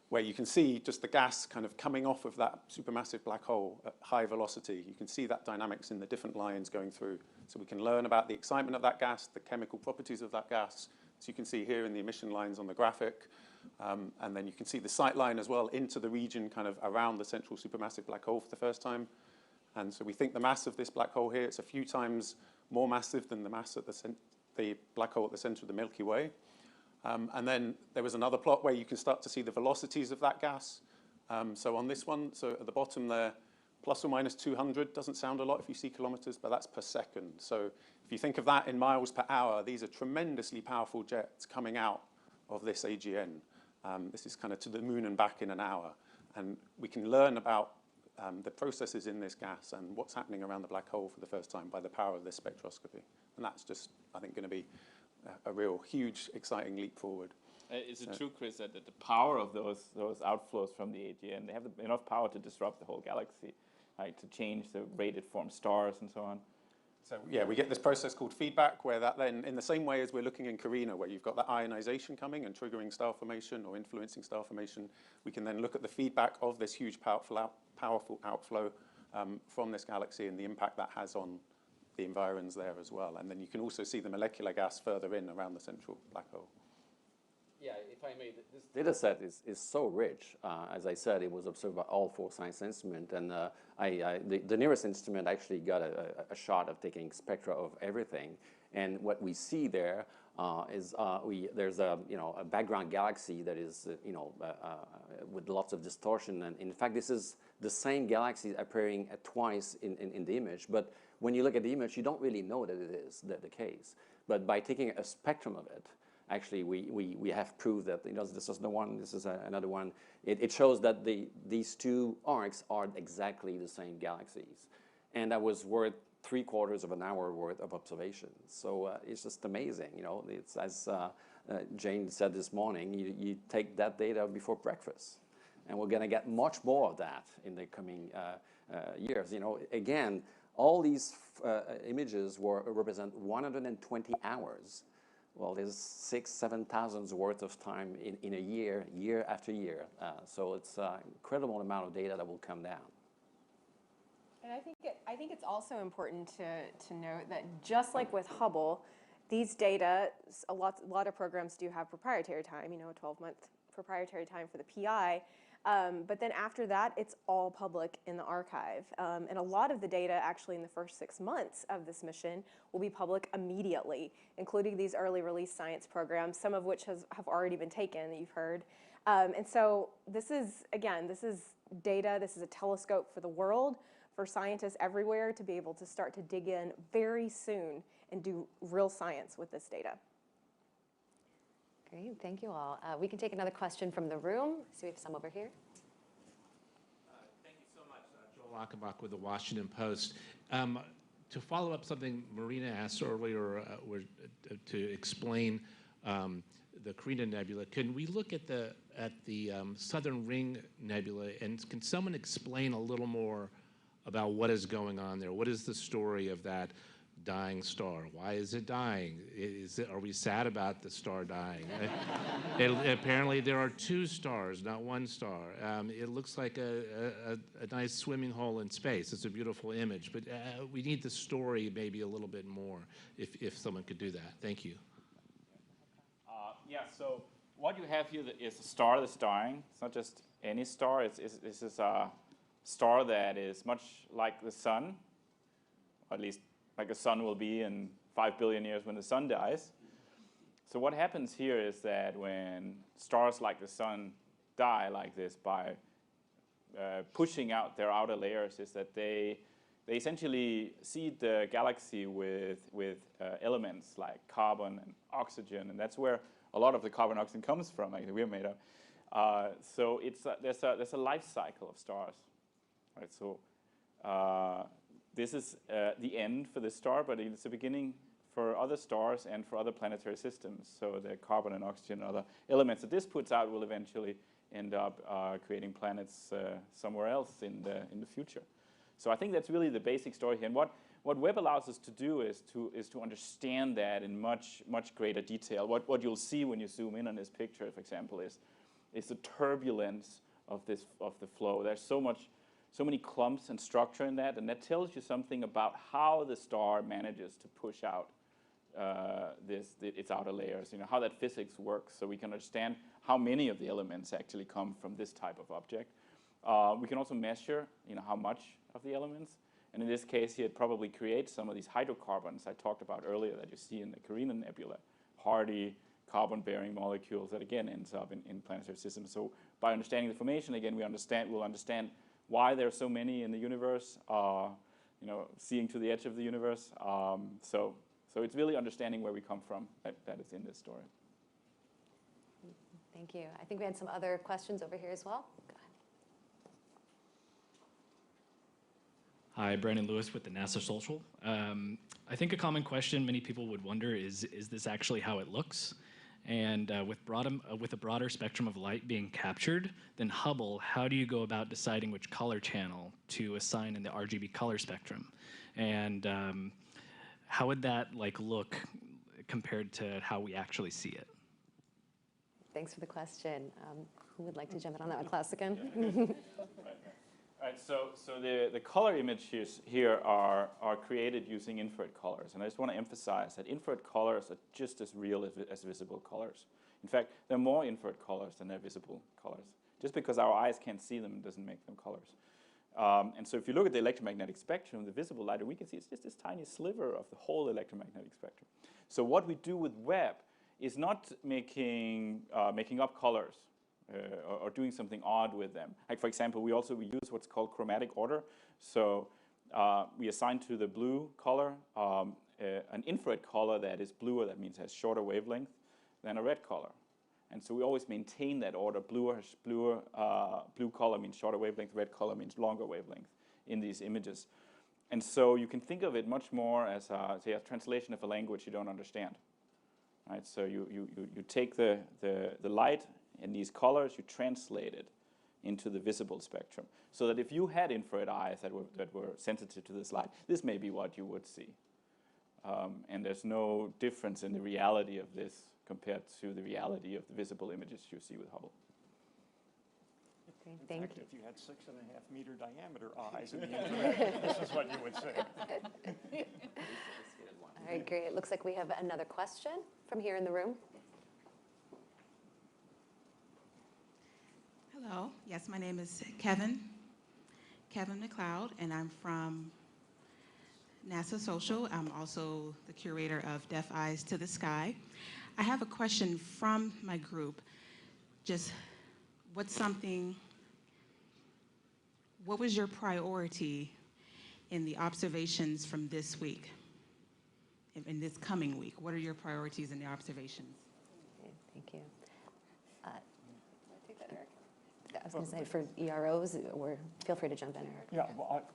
where you can see just the gas kind of coming off of that supermassive black hole at high velocity. You can see that dynamics in the different lines going through. So we can learn about the excitement of that gas, the chemical properties of that gas. So you can see here in the emission lines on the graphic. And then you can see the sight line as well into the region kind of around the central supermassive black hole for the first time. And so we think the mass of this black hole here, it's a few times more massive than the mass at the black hole at the center of the Milky Way. And then there was another plot where you can start to see the velocities of that gas. So on this one, so at the bottom there, plus or minus 200, doesn't sound a lot if you see kilometers, but that's per second. So if you think of that in miles per hour, these are tremendously powerful jets coming out of this AGN. This is kind of to the moon and back in an hour. And we can learn about the processes in this gas and what's happening around the black hole for the first time by the power of this spectroscopy. And that's just, I think, going to be a real huge, exciting leap forward. Is it true, Chris, that the power of those outflows from the AGN, they have enough power to disrupt the whole galaxy, like to change the rate it forms stars and so on? So yeah, we get this process called feedback, where that then, in the same way as we're looking in Carina, where you've got that ionization coming and triggering star formation or influencing star formation, we can then look at the feedback of this huge powerful outflow from this galaxy and the impact that has on the environs there as well. And then you can also see the molecular gas further in around the central black hole. Yeah, if I may, this data set is so rich. As I said, it was observed by all 4 science instruments, and the nearest instrument actually got a shot of taking spectra of everything. And what we see there is there's a background galaxy that is with lots of distortion. And in fact, this is the same galaxy appearing twice in the image. But when you look at the image, you don't really know that it is the case. But by taking a spectrum of it, actually, we have proved that this is the one, this is another one. It shows that these 2 arcs are exactly the same galaxies. And that was worth 3/4 of an hour worth of observations. So it's just amazing. It's as Jane said this morning, you take that data before breakfast. And we're going to get much more of that in the coming years. Again, all these images represent 120 hours. Well, there's 6,000-7,000 worth of time in a year after year. So it's an incredible amount of data that will come down. And I think it's also important to note that just like with Hubble, these data, a lot of programs do have proprietary time, a 12-month proprietary time for the PI. But then after that, it's all public in the archive. And a lot of the data actually in the first 6 months of this mission will be public immediately, including these early release science programs, some of which have already been taken that you've heard. And so this is data, this is a telescope for the world, for scientists everywhere to be able to start to dig in very soon and do real science with this data. Great, thank you all. We can take another question from the room. So we have some over here. Thank you so much, Joel Achenbach with the Washington Post. To follow up something Marina asked earlier, to explain the Carina Nebula. Can we look at the Southern Ring Nebula, and can someone explain a little more about what is going on there? What is the story of that dying star? Why is it dying? Are we sad about the star dying? Apparently there are two stars, not one star. It looks like a nice swimming hole in space. It's a beautiful image, but we need the story maybe a little bit more, if someone could do that. Thank you. Yeah, so what you have here is a star that's dying. It's not just any star. This is a star that is much like the sun, or at least like the sun will be in 5 billion years when the sun dies. So what happens here is that when stars like the sun die like this by pushing out their outer layers, is that they essentially seed the galaxy with elements like carbon and oxygen, and that's where a lot of the carbon oxygen comes from, like we're made of. So there's a life cycle of stars, right? So this is the end for this star, but it's the beginning for other stars and for other planetary systems. So the carbon and oxygen and other elements that this puts out will eventually end up creating planets somewhere else in the future. So I think that's really the basic story here. And what Webb allows us to do is to understand that in much greater detail. What you'll see when you zoom in on this picture, for example, is the turbulence of the flow. There's so many clumps and structure in that, and that tells you something about how the star manages to push out its outer layers. You know, how that physics works, so we can understand how many of the elements actually come from this type of object. We can also measure, how much of the elements. And in this case, it probably creates some of these hydrocarbons I talked about earlier that you see in the Carina Nebula, hardy carbon-bearing molecules that again ends up in planetary systems. So by understanding the formation, again, we'll understand why there are so many in the universe. Seeing to the edge of the universe. So it's really understanding where we come from that is in this story. Thank you. I think we had some other questions over here as well. Go ahead. Hi, Brandon Lewis with the NASA Social. I think a common question many people would wonder is this actually how it looks? And with a broader spectrum of light being captured than Hubble, how do you go about deciding which color channel to assign in the RGB color spectrum? And how would that look compared to how we actually see it? Thanks for the question. Who would like to jump in on that one? Klaus again? All right, so the color images here are created using infrared colors. And I just want to emphasize that infrared colors are just as real as visible colors. In fact, there are more infrared colors than there are visible colors. Just because our eyes can't see them doesn't make them colors. And so if you look at the electromagnetic spectrum, the visible light, we can see it's just this tiny sliver of the whole electromagnetic spectrum. So what we do with Webb is not making up colors. Or doing something odd with them. Like for example, we use what's called chromatic order. So we assign to the blue color an infrared color that is bluer, that means has shorter wavelength than a red color. And so we always maintain that order. Blue color means shorter wavelength, red color means longer wavelength in these images. And so you can think of it much more as say a translation of a language you don't understand. Right? So you take the light and these colors, you translate it into the visible spectrum. So that if you had infrared eyes that were sensitive to this light, this may be what you would see. And there's no difference in the reality of this compared to the reality of the visible images you see with Hubble. Okay, thank you. If you had 6.5 meter diameter eyes in the infrared, this is what you would say. All right, great. It looks like we have another question from here in the room. Hello. Yes, my name is Kevin McLeod, and I'm from NASA Social. I'm also the curator of Deaf Eyes to the Sky. I have a question from my group. Just what was your priority in the observations from this week, in this coming week? What are your priorities in the observations? Okay, thank you. I was going to say for EROs, or feel free to jump in, Eric. Yeah, well,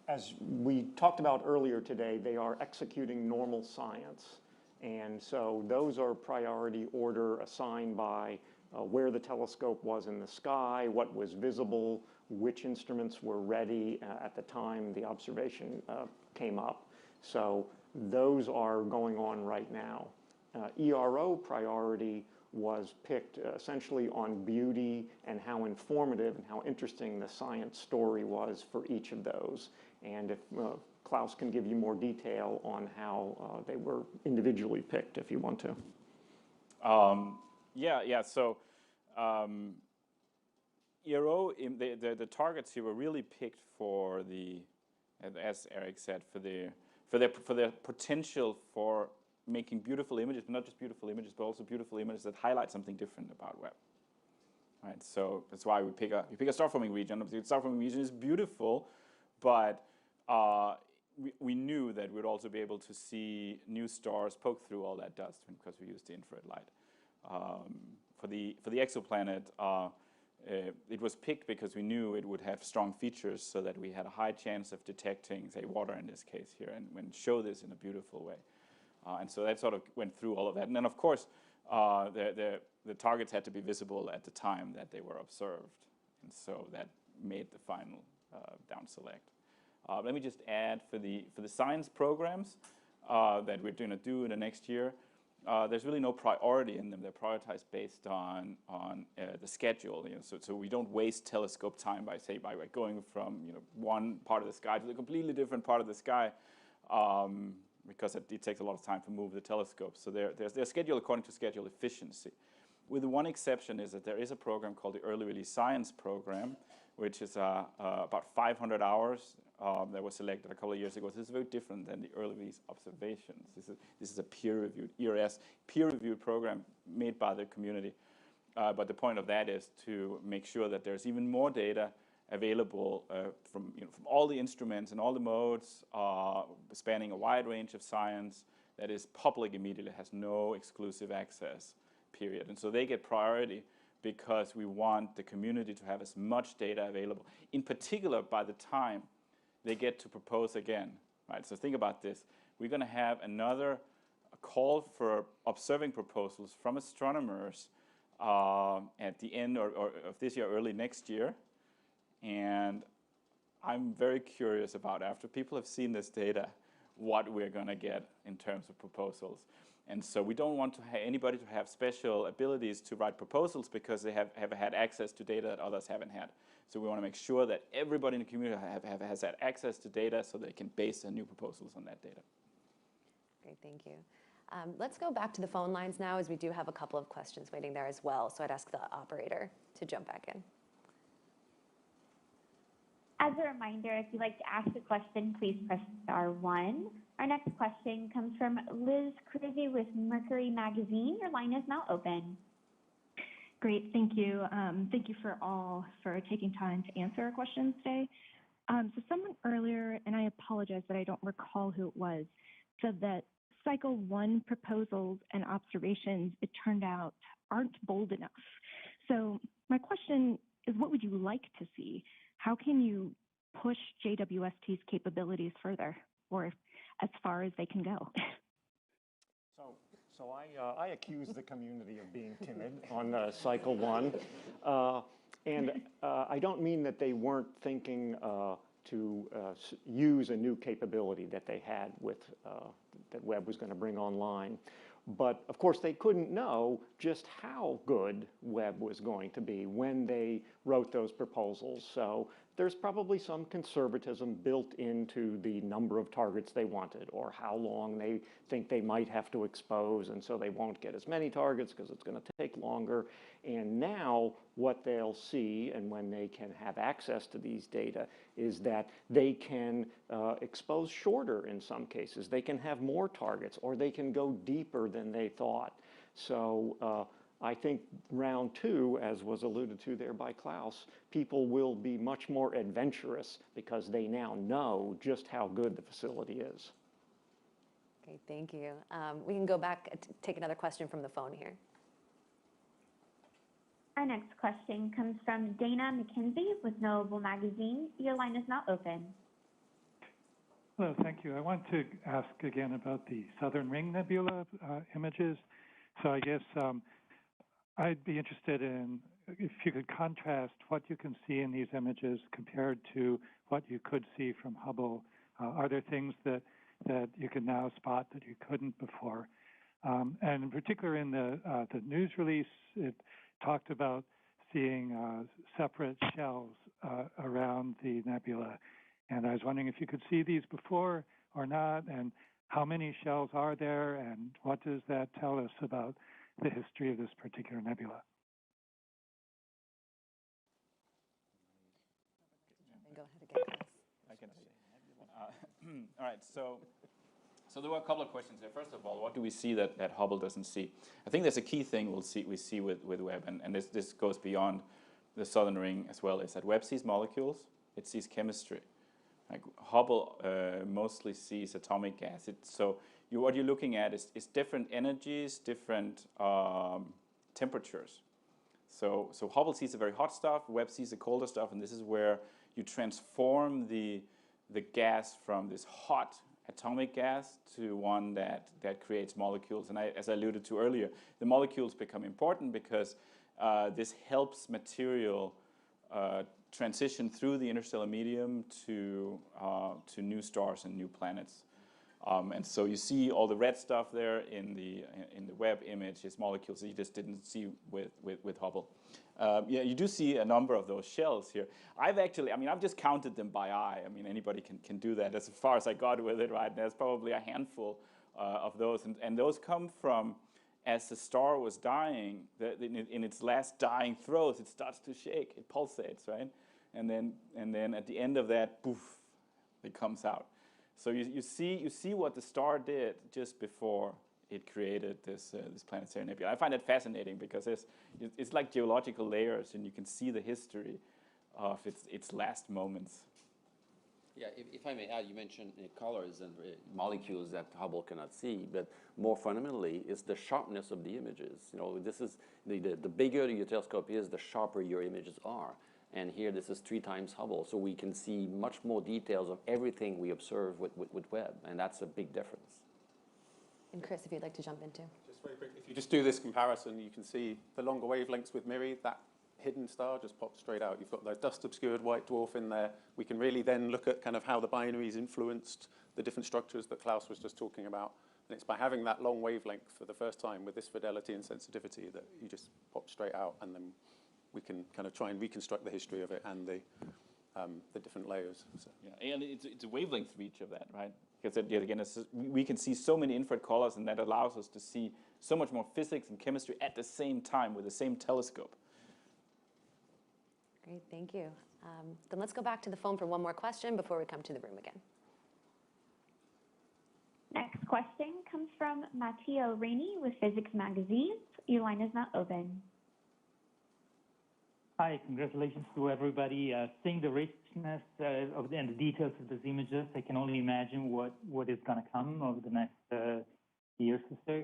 as we talked about earlier today, they are executing normal science. And so those are priority order assigned by where the telescope was in the sky, what was visible, which instruments were ready at the time the observation came up. So those are going on right now. ERO priority was picked essentially on beauty and how informative and how interesting the science story was for each of those. And if Klaus can give you more detail on how they were individually picked, if you want to. Yeah. So ERO, the targets here were really picked for the, as Eric said, for their potential for making beautiful images, but not just beautiful images, but also beautiful images that highlight something different about Webb. Right. So that's why we pick a star-forming region. The star-forming region is beautiful, but we knew that we'd also be able to see new stars poke through all that dust because we used the infrared light. For the exoplanet, it was picked because we knew it would have strong features, so that we had a high chance of detecting, say, water in this case here, and show this in a beautiful way. And so that sort of went through all of that. And then, of course, the targets had to be visible at the time that they were observed, and so that made the final down select. Let me just add for the science programs that we're going to do in the next year. There's really no priority in them. They're prioritized based on the schedule. So we don't waste telescope time by going from one part of the sky to a completely different part of the sky, because it takes a lot of time to move the telescope. So they're scheduled according to schedule efficiency. With one exception is that there is a program called the Early Release Science Program, which is about 500 hours that was selected a couple of years ago. This is very different than the early release observations. This is a peer-reviewed, ERS, peer-reviewed program made by the community. But the point of that is to make sure that there's even more data available from all the instruments and all the modes, spanning a wide range of science that is public immediately, has no exclusive access, period. And so they get priority because we want the community to have as much data available, in particular by the time they get to propose again, right? So think about this. We're going to have another call for observing proposals from astronomers at the end of this year, early next year. And I'm very curious about, after people have seen this data, what we're going to get in terms of proposals. And so we don't want anybody to have special abilities to write proposals because they have had access to data that others haven't had. So we want to make sure that everybody in the community has had access to data so they can base their new proposals on that data. Great, thank you. Let's go back to the phone lines now, as we do have a couple of questions waiting there as well. So I'd ask the operator to jump back in. As a reminder, if you'd like to ask a question, please press *1. Our next question comes from Liz Cruzy with Mercury Magazine. Your line is now open. Great, thank you. Thank you for taking time to answer our questions today. So someone earlier, and I apologize that I don't recall who it was, said that cycle 1 proposals and observations, it turned out, aren't bold enough. So my question is, what would you like to see? How can you push JWST's capabilities further, or as far as they can go? So I accuse the community of being timid on cycle 1. And I don't mean that they weren't thinking to use a new capability that they had with that Webb was going to bring online. But of course, they couldn't know just how good Webb was going to be when they wrote those proposals. So there's probably some conservatism built into the number of targets they wanted, or how long they think they might have to expose, and so they won't get as many targets because it's going to take longer. And now what they'll see, and when they can have access to these data, is that they can expose shorter in some cases. They can have more targets, or they can go deeper than they thought. So I think round 2, as was alluded to there by Klaus, people will be much more adventurous because they now know just how good the facility is. Okay, thank you. We can go back and take another question from the phone here. Our next question comes from Dana McKenzie with Knowable Magazine. Your line is now open. Hello, thank you. I want to ask again about the Southern Ring Nebula images. So I guess I'd be interested in if you could contrast what you can see in these images compared to what you could see from Hubble. Are there things that you can now spot that you couldn't before? And in particular in the news release, it talked about seeing separate shells around the nebula. And I was wondering if you could see these before or not, and how many shells are there, and what does that tell us about the history of this particular nebula? Go ahead again. I can say. All right, so there were a couple of questions there. First of all, what do we see that Hubble doesn't see? I think there's a key thing we see with Webb, and this goes beyond the Southern Ring as well, is that Webb sees molecules, it sees chemistry. Like Hubble mostly sees atomic gas. What you're looking at is different energies, different temperatures. So Hubble sees the very hot stuff, Webb sees the colder stuff, and this is where you transform the gas from this hot atomic gas to one that creates molecules. And as I alluded to earlier, the molecules become important because this helps material transition through the interstellar medium to new stars and new planets. And so you see all the red stuff there in the Webb image is molecules that you just didn't see with Hubble. Yeah, you do see a number of those shells here. I've just counted them by eye. I mean, anybody can do that. As far as I got with it, right? There's probably a handful of those, and those come from as the star was dying. In its last dying throes, it starts to shake. It pulsates, right? And then at the end of that, poof, it comes out. So you see what the star did just before it created this planetary nebula. I find it fascinating because it's like geological layers, and you can see the history of its last moments. Yeah, if I may add, you mentioned colors and molecules that Hubble cannot see, but more fundamentally, it's the sharpness of the images. You know, this is the bigger your telescope is, the sharper your images are. And here, this is 3 times Hubble, so we can see much more details of everything we observe with Webb, and that's a big difference. And Chris, if you'd like to jump in too. Just very quickly, if you just do this comparison, you can see the longer wavelengths with Miri, that hidden star just pops straight out. You've got the dust-obscured white dwarf in there. We can really then look at kind of how the binaries influenced the different structures that Klaus was just talking about. And it's by having that long wavelength for the first time with this fidelity and sensitivity that you just pop straight out, and then we can kind of try and reconstruct the history of it and the different layers. So. Yeah, and it's a wavelength reach of that, right? Because yet again, we can see so many infrared colors, and that allows us to see so much more physics and chemistry at the same time with the same telescope. Great, thank you. Then let's go back to the phone for one more question before we come to the room again. Next question comes from Matteo Rainey with Physics Magazine. Your line is now open. Hi, congratulations to everybody. Seeing the richness and the details of these images, I can only imagine what is going to come over the next years or so.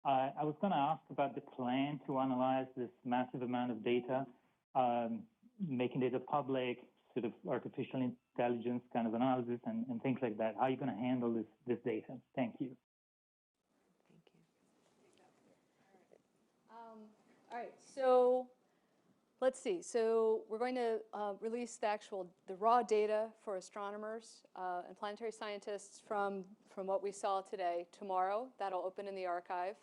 I was going to ask about the plan to analyze this massive amount of data, making data public, sort of artificial intelligence kind of analysis and things like that. How are you going to handle this data? Thank you. All right, so let's see. So we're going to release the raw data for astronomers and planetary scientists from what we saw today tomorrow. That'll open in the archive.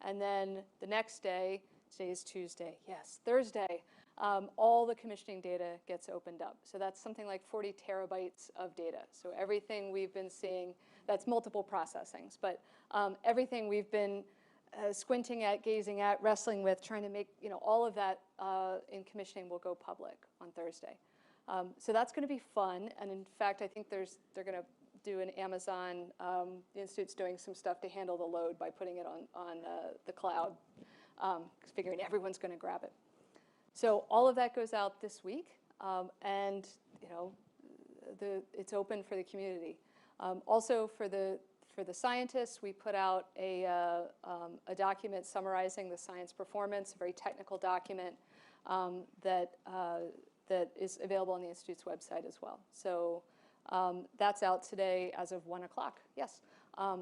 And then the next day, today is Tuesday, yes, Thursday, all the commissioning data gets opened up. So that's something like 40 terabytes of data. So everything we've been seeing, that's multiple processings, but everything we've been squinting at, gazing at, wrestling with, trying to make, all of that in commissioning will go public on Thursday. So that's going to be fun. And in fact, I think they're going to do an Amazon, the Institute's doing some stuff to handle the load by putting it on the cloud, figuring everyone's going to grab it. So all of that goes out this week, and it's open for the community. Also for the scientists, we put out a document summarizing the science performance, a very technical document that is available on the Institute's website as well. So That's out today as of 1 o'clock. Yes,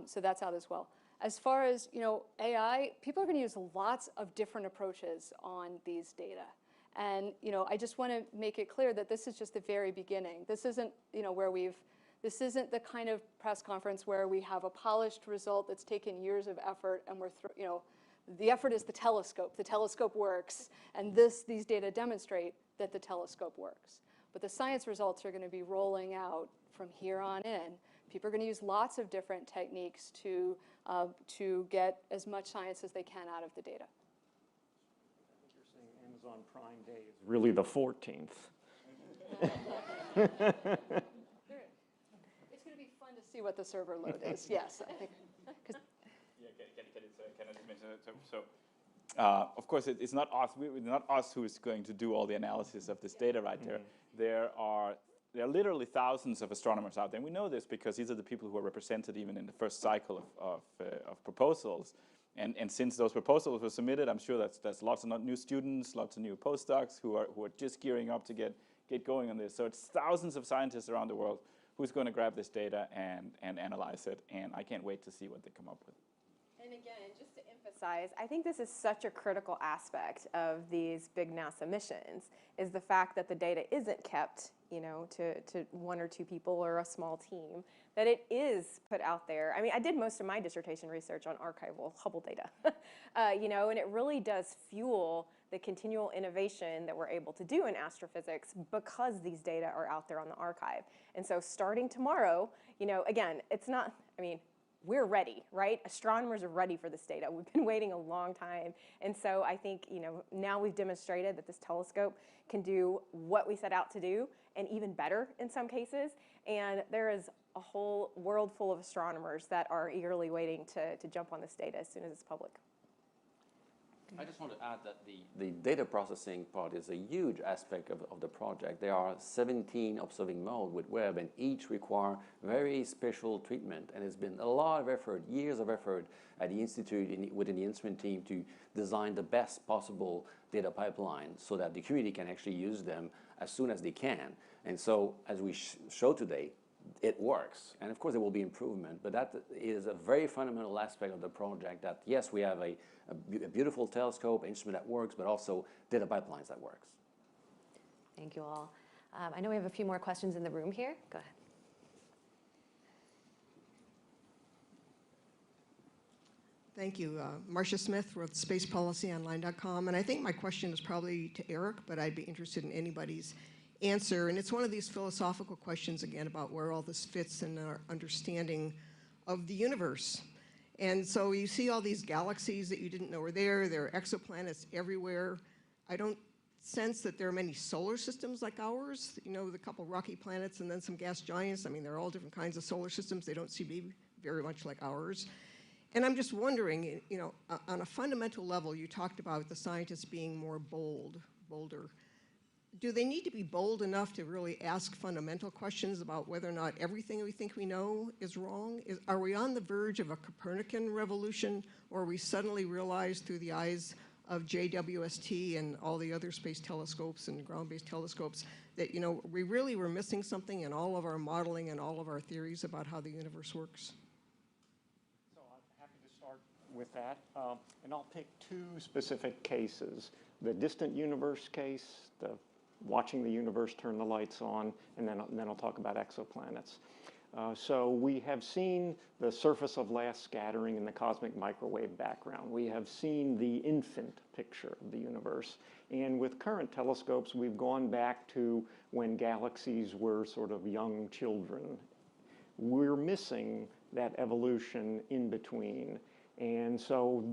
so that's out as well. As far as AI, people are going to use lots of different approaches on these data. And I just want to make it clear that this is just the very beginning. This isn't this isn't the kind of press conference where we have a polished result that's taken years of effort, and the effort is the telescope. The telescope works, and these data demonstrate that the telescope works. But the science results are going to be rolling out from here on in. People are going to use lots of different techniques to get as much science as they can out of the data. You're saying Amazon Prime Day is really the 14th. It's going to be fun to see what the server load is. Yes, I think. Yeah, can I just mention it? So of course, it's not us. It's not us who is going to do all the analysis of this data right there. There are literally thousands of astronomers out there. And we know this because these are the people who are represented even in the first cycle of proposals. And since those proposals were submitted, I'm sure there's lots of new students, lots of new postdocs who are just gearing up to get going on this. So it's thousands of scientists around the world who's going to grab this data and analyze it. And I can't wait to see what they come up with. And again, just to emphasize, I think this is such a critical aspect of these big NASA missions, is the fact that the data isn't kept, to one or two people or a small team, that it is put out there. I mean, I did most of my dissertation research on archival Hubble data, and it really does fuel the continual innovation that we're able to do in astrophysics because these data are out there on the archive. And so starting tomorrow, again, it's not, we're ready, right? Astronomers are ready for this data. We've been waiting a long time. And so I think, now we've demonstrated that this telescope can do what we set out to do and even better in some cases. And there is a whole world full of astronomers that are eagerly waiting to jump on this data as soon as it's public. I just want to add that the data processing part is a huge aspect of the project. There are 17 observing modes with Webb, and each require very special treatment. And it's been a lot of effort, years of effort at the Institute within the instrument team to design the best possible data pipeline so that the community can actually use them as soon as they can. And so, as we show today, it works. And of course, there will be improvement, but that is a very fundamental aspect of the project, that yes, we have a beautiful telescope, instrument that works, but also data pipelines that works. Thank you all. I know we have a few more questions in the room here. Go ahead. Thank you. Marcia Smith with spacepolicyonline.com. And I think my question is probably to Eric, but I'd be interested in anybody's answer. And it's one of these philosophical questions, again, about where all this fits in our understanding of the universe. And so you see all these galaxies that you didn't know were there. There are exoplanets everywhere. I don't sense that there are many solar systems like ours, the couple rocky planets and then some gas giants. I mean, they're all different kinds of solar systems. They don't seem to be very much like ours. And I'm just wondering, on a fundamental level, you talked about the scientists being more bolder. Do they need to be bold enough to really ask fundamental questions about whether or not everything we think we know is wrong? Are we on the verge of a Copernican revolution, or we suddenly realize through the eyes of JWST and all the other space telescopes and ground-based telescopes that, we really were missing something in all of our modeling and all of our theories about how the universe works? So I'm happy to start with that, and I'll pick two specific cases. The distant universe case, the watching the universe turn the lights on, and then I'll talk about exoplanets. So we have seen the surface of last scattering in the cosmic microwave background. We have seen the infant picture of the universe. And with current telescopes, we've gone back to when galaxies were sort of young children. We're missing that evolution in between. And so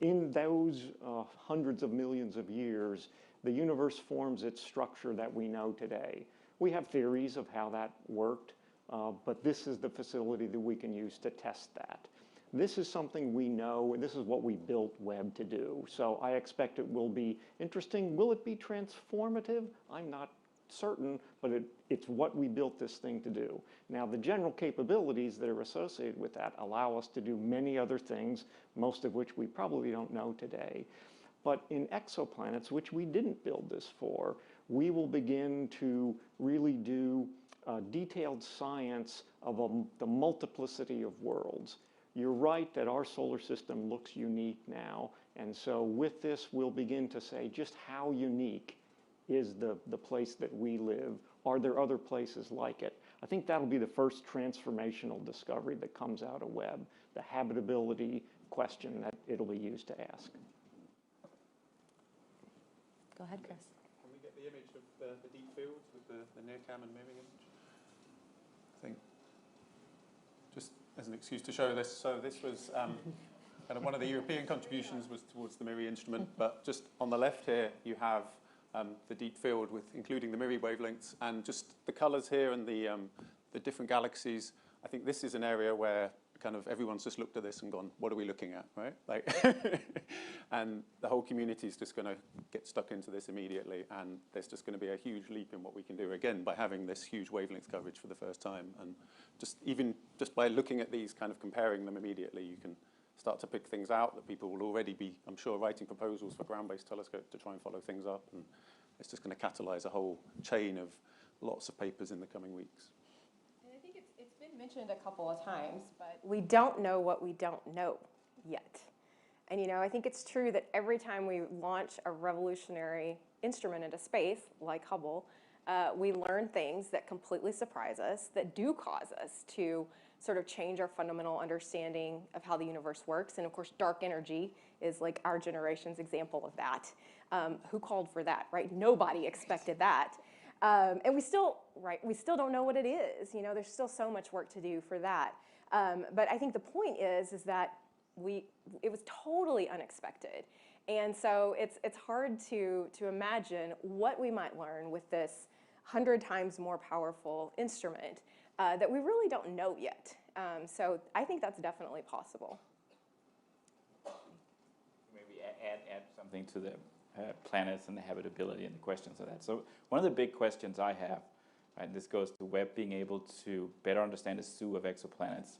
in those hundreds of millions of years, the universe forms its structure that we know today. We have theories of how that worked, but this is the facility that we can use to test that. This is something we know, and this is what we built Webb to do. So I expect it will be interesting. Will it be transformative? I'm not certain, but it's what we built this thing to do. Now, the general capabilities that are associated with that allow us to do many other things, most of which we probably don't know today. But in exoplanets, which we didn't build this for, we will begin to really do detailed science of the multiplicity of worlds. You're right that our solar system looks unique now, and so with this, we'll begin to say just how unique is the place that we live. Are there other places like it? I think that'll be the first transformational discovery that comes out of Webb, the habitability question that it'll be used to ask. Go ahead, Chris. Can we get the image of the deep fields with the near-cam and mirror image? I think, just as an excuse to show this, so this was kind of one of the European contributions was towards the MIRI instrument, but just on the left here you have the deep field with including the MIRI wavelengths and just the colors here and the different galaxies. I think this is an area where kind of everyone's just looked at this and gone, what are we looking at, right? Like, and the whole community is just going to get stuck into this immediately, and there's just going to be a huge leap in what we can do, again, by having this huge wavelength coverage for the first time. And just by looking at these, kind of comparing them immediately, you can start to pick things out that people will already be, I'm sure, writing proposals for ground-based telescopes to try and follow things up. And it's just going to catalyze a whole chain of lots of papers in the coming weeks. It's been mentioned a couple of times, but we don't know what we don't know yet. And I think it's true that every time we launch a revolutionary instrument into space, like Hubble, we learn things that completely surprise us, that do cause us to sort of change our fundamental understanding of how the universe works. And of course, dark energy is like our generation's example of that. Who called for that, right? Nobody expected that. And we still don't know what it is. There's still so much work to do for that. But I think the point is that it was totally unexpected. And so it's hard to imagine what we might learn with this 100 times more powerful instrument that we really don't know yet. So I think that's definitely possible. Maybe add something to the planets and the habitability and the questions of that. So one of the big questions I have, right, this goes to Webb being able to better understand the zoo of exoplanets.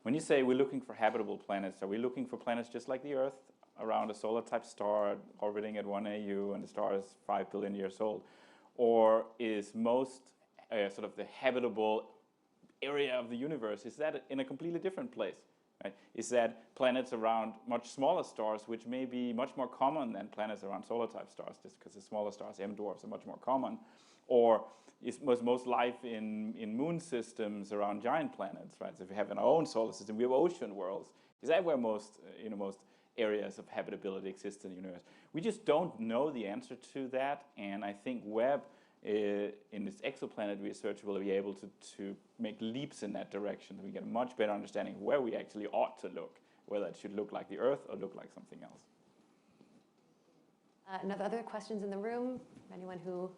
When you say we're looking for habitable planets, are we looking for planets just like the Earth around a solar-type star orbiting at 1 AU and the star is 5 billion years old? Or is most sort of the habitable area of the universe, is that in a completely different place? Right? Is that planets around much smaller stars, which may be much more common than planets around solar-type stars, just because the smaller stars, M dwarfs, are much more common? Or was most life in moon systems around giant planets, right? So if we have in our own solar system, we have ocean worlds. Is that where most areas of habitability exist in the universe? We just don't know the answer to that, and I think Webb in this exoplanet research will be able to make leaps in that direction. We get a much better understanding of where we actually ought to look, whether it should look like the Earth or look like something else. Other questions in the room? Anyone who?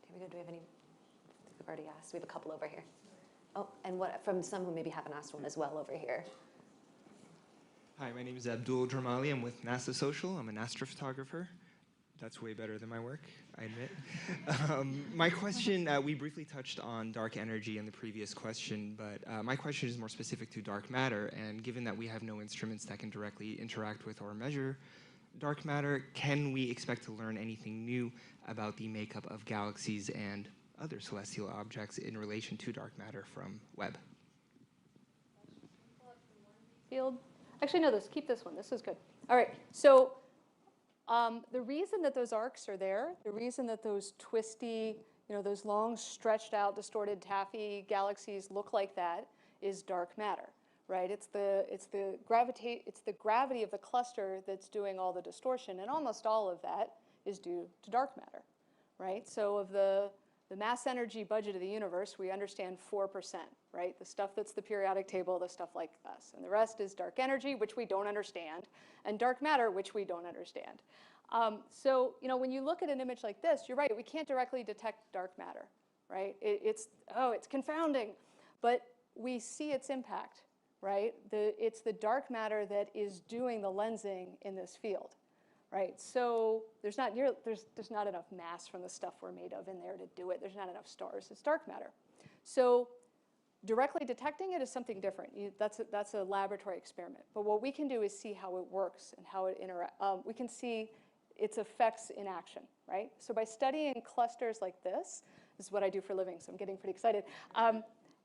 Here we go. Do we have any? We've already asked. We have a couple over here. Oh, and what from some who maybe haven't asked one as well over here. Hi, my name is Abdul Dramali. I'm with NASA Social. I'm an astrophotographer. That's way better than my work, I admit. My question, we briefly touched on dark energy in the previous question, but my question is more specific to dark matter. And given that we have no instruments that can directly interact with or measure dark matter, can we expect to learn anything new about the makeup of galaxies and other celestial objects in relation to dark matter from Webb? Field. Actually, no, keep this one. This is good. All right. So the reason that those arcs are there, the reason that those twisty, those long, stretched out, distorted taffy galaxies look like that is dark matter, right? It's the gravity of the cluster that's doing all the distortion, and almost all of that is due to dark matter, right? So of the mass energy budget of the universe, we understand 4%, right? The stuff that's the periodic table, the stuff like us. And the rest is dark energy, which we don't understand, and dark matter, which we don't understand. So, when you look at an image like this, you're right, we can't directly detect dark matter, right? It's confounding, but we see its impact, right? It's the dark matter that is doing the lensing in this field. Right, so there's not enough mass from the stuff we're made of in there to do it. There's not enough stars. It's dark matter. So directly detecting it is something different. That's a laboratory experiment. But what we can do is see how it works and how it interacts. We can see its effects in action, right? So by studying clusters like this, This is what I do for a living, so I'm getting pretty excited.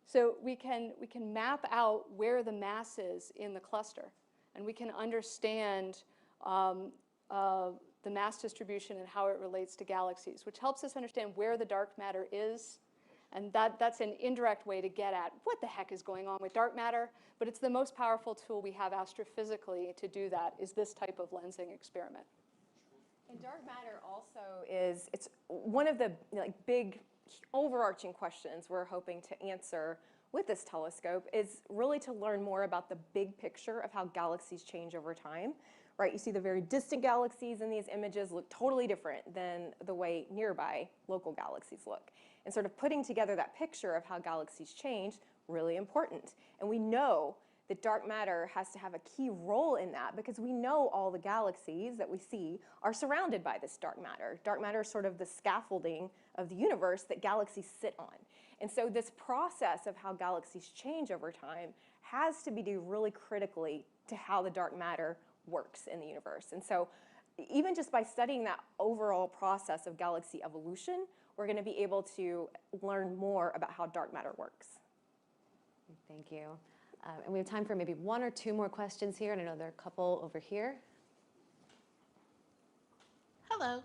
So we can map out where the mass is in the cluster, and we can understand the mass distribution and how it relates to galaxies, which helps us understand where the dark matter is. And that's an indirect way to get at what the heck is going on with dark matter. But it's the most powerful tool we have astrophysically to do that, is this type of lensing experiment. And dark matter also is, it's one of the big overarching questions we're hoping to answer with this telescope is really to learn more about the big picture of how galaxies change over time. Right, you see the very distant galaxies in these images look totally different than the way nearby local galaxies look. And sort of putting together that picture of how galaxies change, really important. And we know that dark matter has to have a key role in that because we know all the galaxies that we see are surrounded by this dark matter. Dark matter is sort of the scaffolding of the universe that galaxies sit on. And so this process of how galaxies change over time has to be due really critically to how the dark matter works in the universe. And so even just by studying that overall process of galaxy evolution, we're going to be able to learn more about how dark matter works. Thank you. And we have time for maybe one or two more questions here, and I know there are a couple over here. Hello,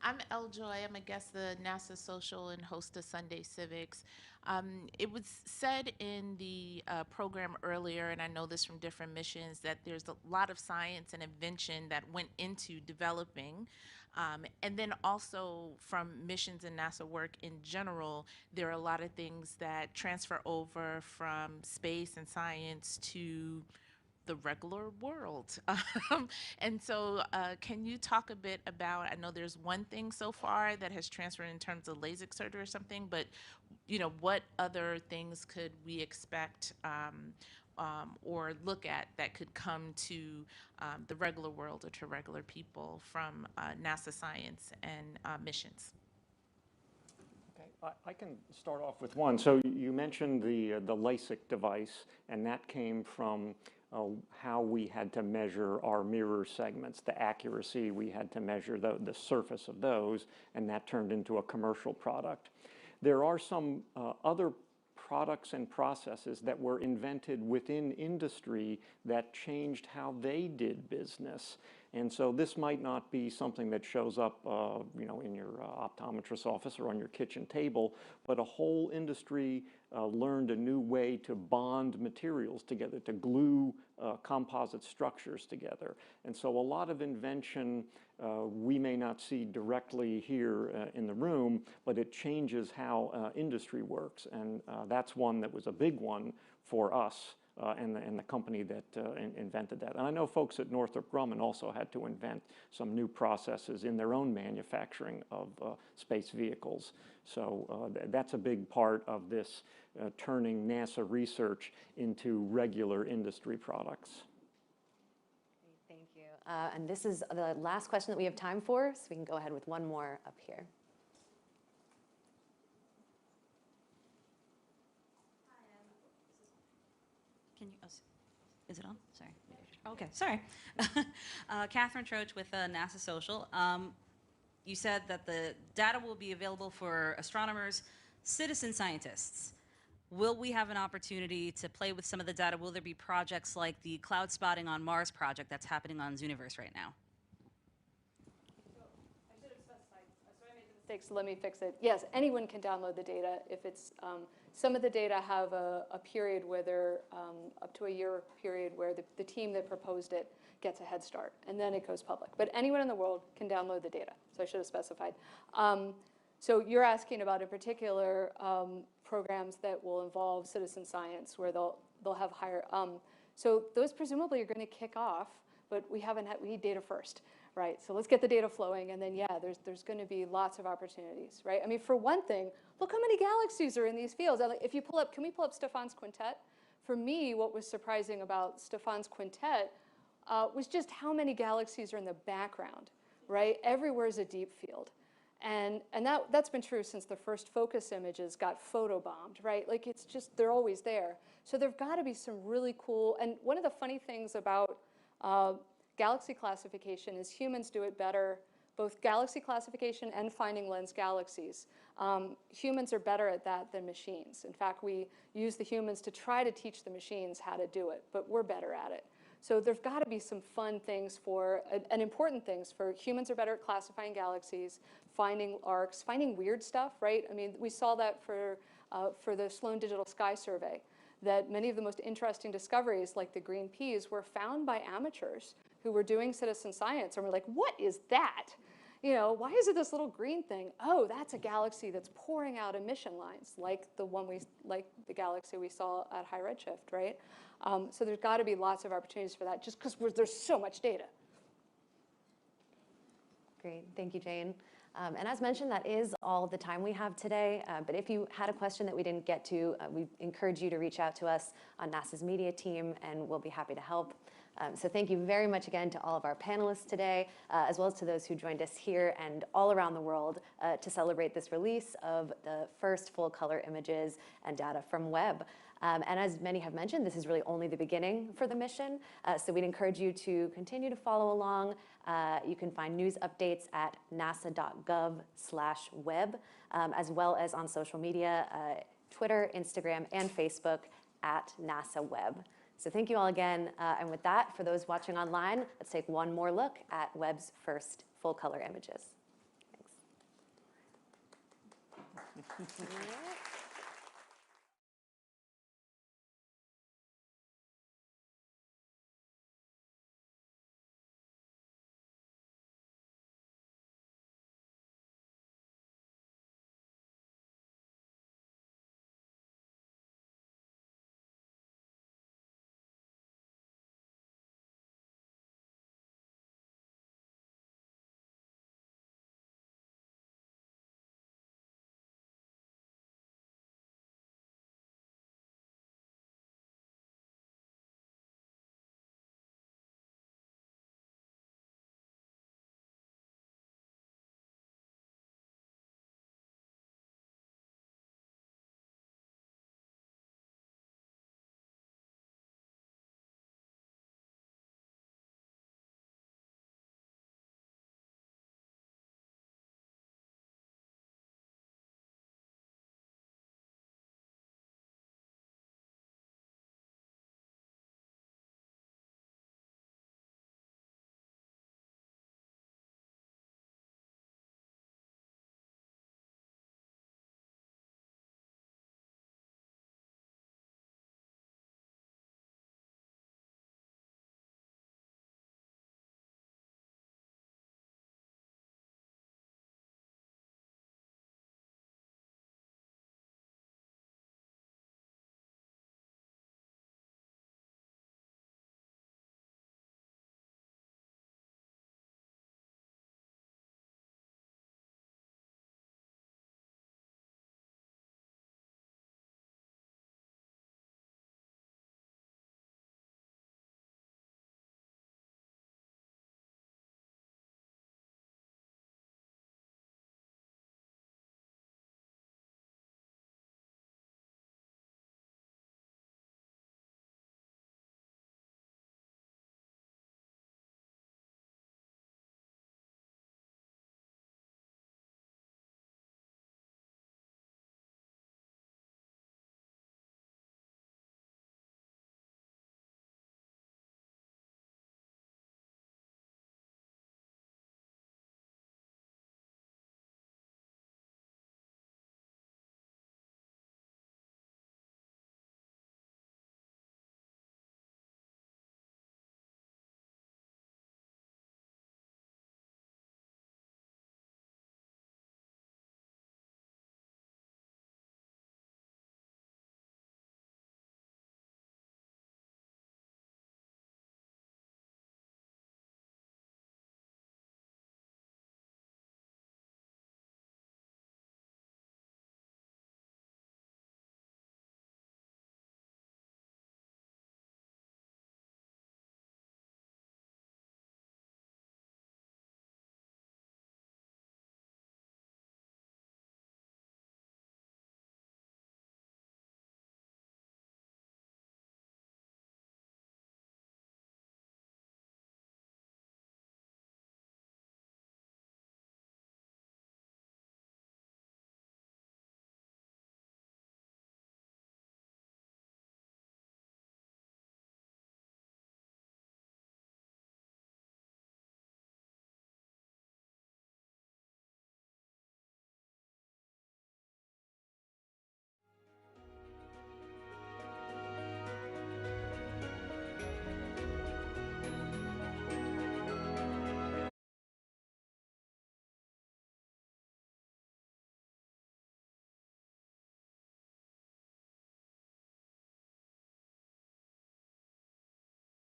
I'm Elle Joy. I'm a guest of the NASA Social and host of Sunday Civics. It was said in the program earlier, and I know this from different missions, that there's a lot of science and invention that went into developing. And then also from missions and NASA work in general, there are a lot of things that transfer over from space and science to the regular world. And so can you talk a bit about, I know there's one thing so far that has transferred in terms of LASIK surgery or something, but what other things could we expect or look at that could come to the regular world or to regular people from NASA science and missions? I can start off with one. So you mentioned the LASIK device, and that came from how we had to measure our mirror segments, the accuracy. We had to measure the surface of those, and that turned into a commercial product. There are some other products and processes that were invented within industry that changed how they did business. And so this might not be something that shows up in your optometrist's office or on your kitchen table, but a whole industry learned a new way to bond materials together, to glue composite structures together. And so a lot of invention we may not see directly here in the room, but it changes how industry works. And that's one that was a big one for us. And the company that invented that. And I know folks at Northrop Grumman also had to invent some new processes in their own manufacturing of space vehicles. So that's a big part of this turning NASA research into regular industry products. Thank you. And this is the last question that we have time for, so we can go ahead with one more up here. Can you, is it on? Sorry. Okay, sorry. Catherine Troach with NASA Social. You said that the data will be available for astronomers, citizen scientists. Will we have an opportunity to play with some of the data? Will there be projects like the Cloud Spotting on Mars project that's happening on Zooniverse right now? I should have specified, so I made the mistake, so let me fix it. Yes, anyone can download the data if it's, some of the data have a period where they're, up to a year period where the team that proposed it gets a head start, and then it goes public. But anyone in the world can download the data, so I should have specified. So you're asking about in particular programs that will involve citizen science where they'll have higher, so those presumably are going to kick off, but we need data first. Right, so let's get the data flowing, and then yeah, there's going to be lots of opportunities, right? I mean, for one thing, look how many galaxies are in these fields. If you pull up, can we pull up Stephan's Quintet? For me, what was surprising about Stephan's Quintet was just how many galaxies are in the background, right? Everywhere is a deep field, and that's been true since the first focus images got photobombed, right? Like it's just they're always there. So there've got to be some really cool. And one of the funny things about galaxy classification is humans do it better both galaxy classification and finding lens galaxies. Humans are better at that than machines. In fact, we use the humans to try to teach the machines how to do it, but we're better at it. So there's got to be some fun things and important things for humans are better at classifying galaxies, finding arcs, finding weird stuff, right? I mean, we saw that for the Sloan Digital Sky Survey, that many of the most interesting discoveries, like the green peas, were found by amateurs who were doing citizen science, and we're like, what is that? You know, why is it this little green thing? Oh, that's a galaxy that's pouring out emission lines, like the galaxy we saw at high redshift, right? So there's got to be lots of opportunities for that, just because there's so much data. Great, thank you, Jane. And as mentioned, that is all the time we have today. But if you had a question that we didn't get to, we encourage you to reach out to us on NASA's media team, and we'll be happy to help. So thank you very much again to all of our panelists today, as well as to those who joined us here and all around the world to celebrate this release of the first full-color images and data from Webb. And as many have mentioned, this is really only the beginning for the mission. So we'd encourage you to continue to follow along. You can find news updates at nasa.gov/web, as well as on social media, Twitter, Instagram, and Facebook at NASA Webb. So thank you all again. And with that, for those watching online, let's take one more look at Webb's first full-color images. Thanks.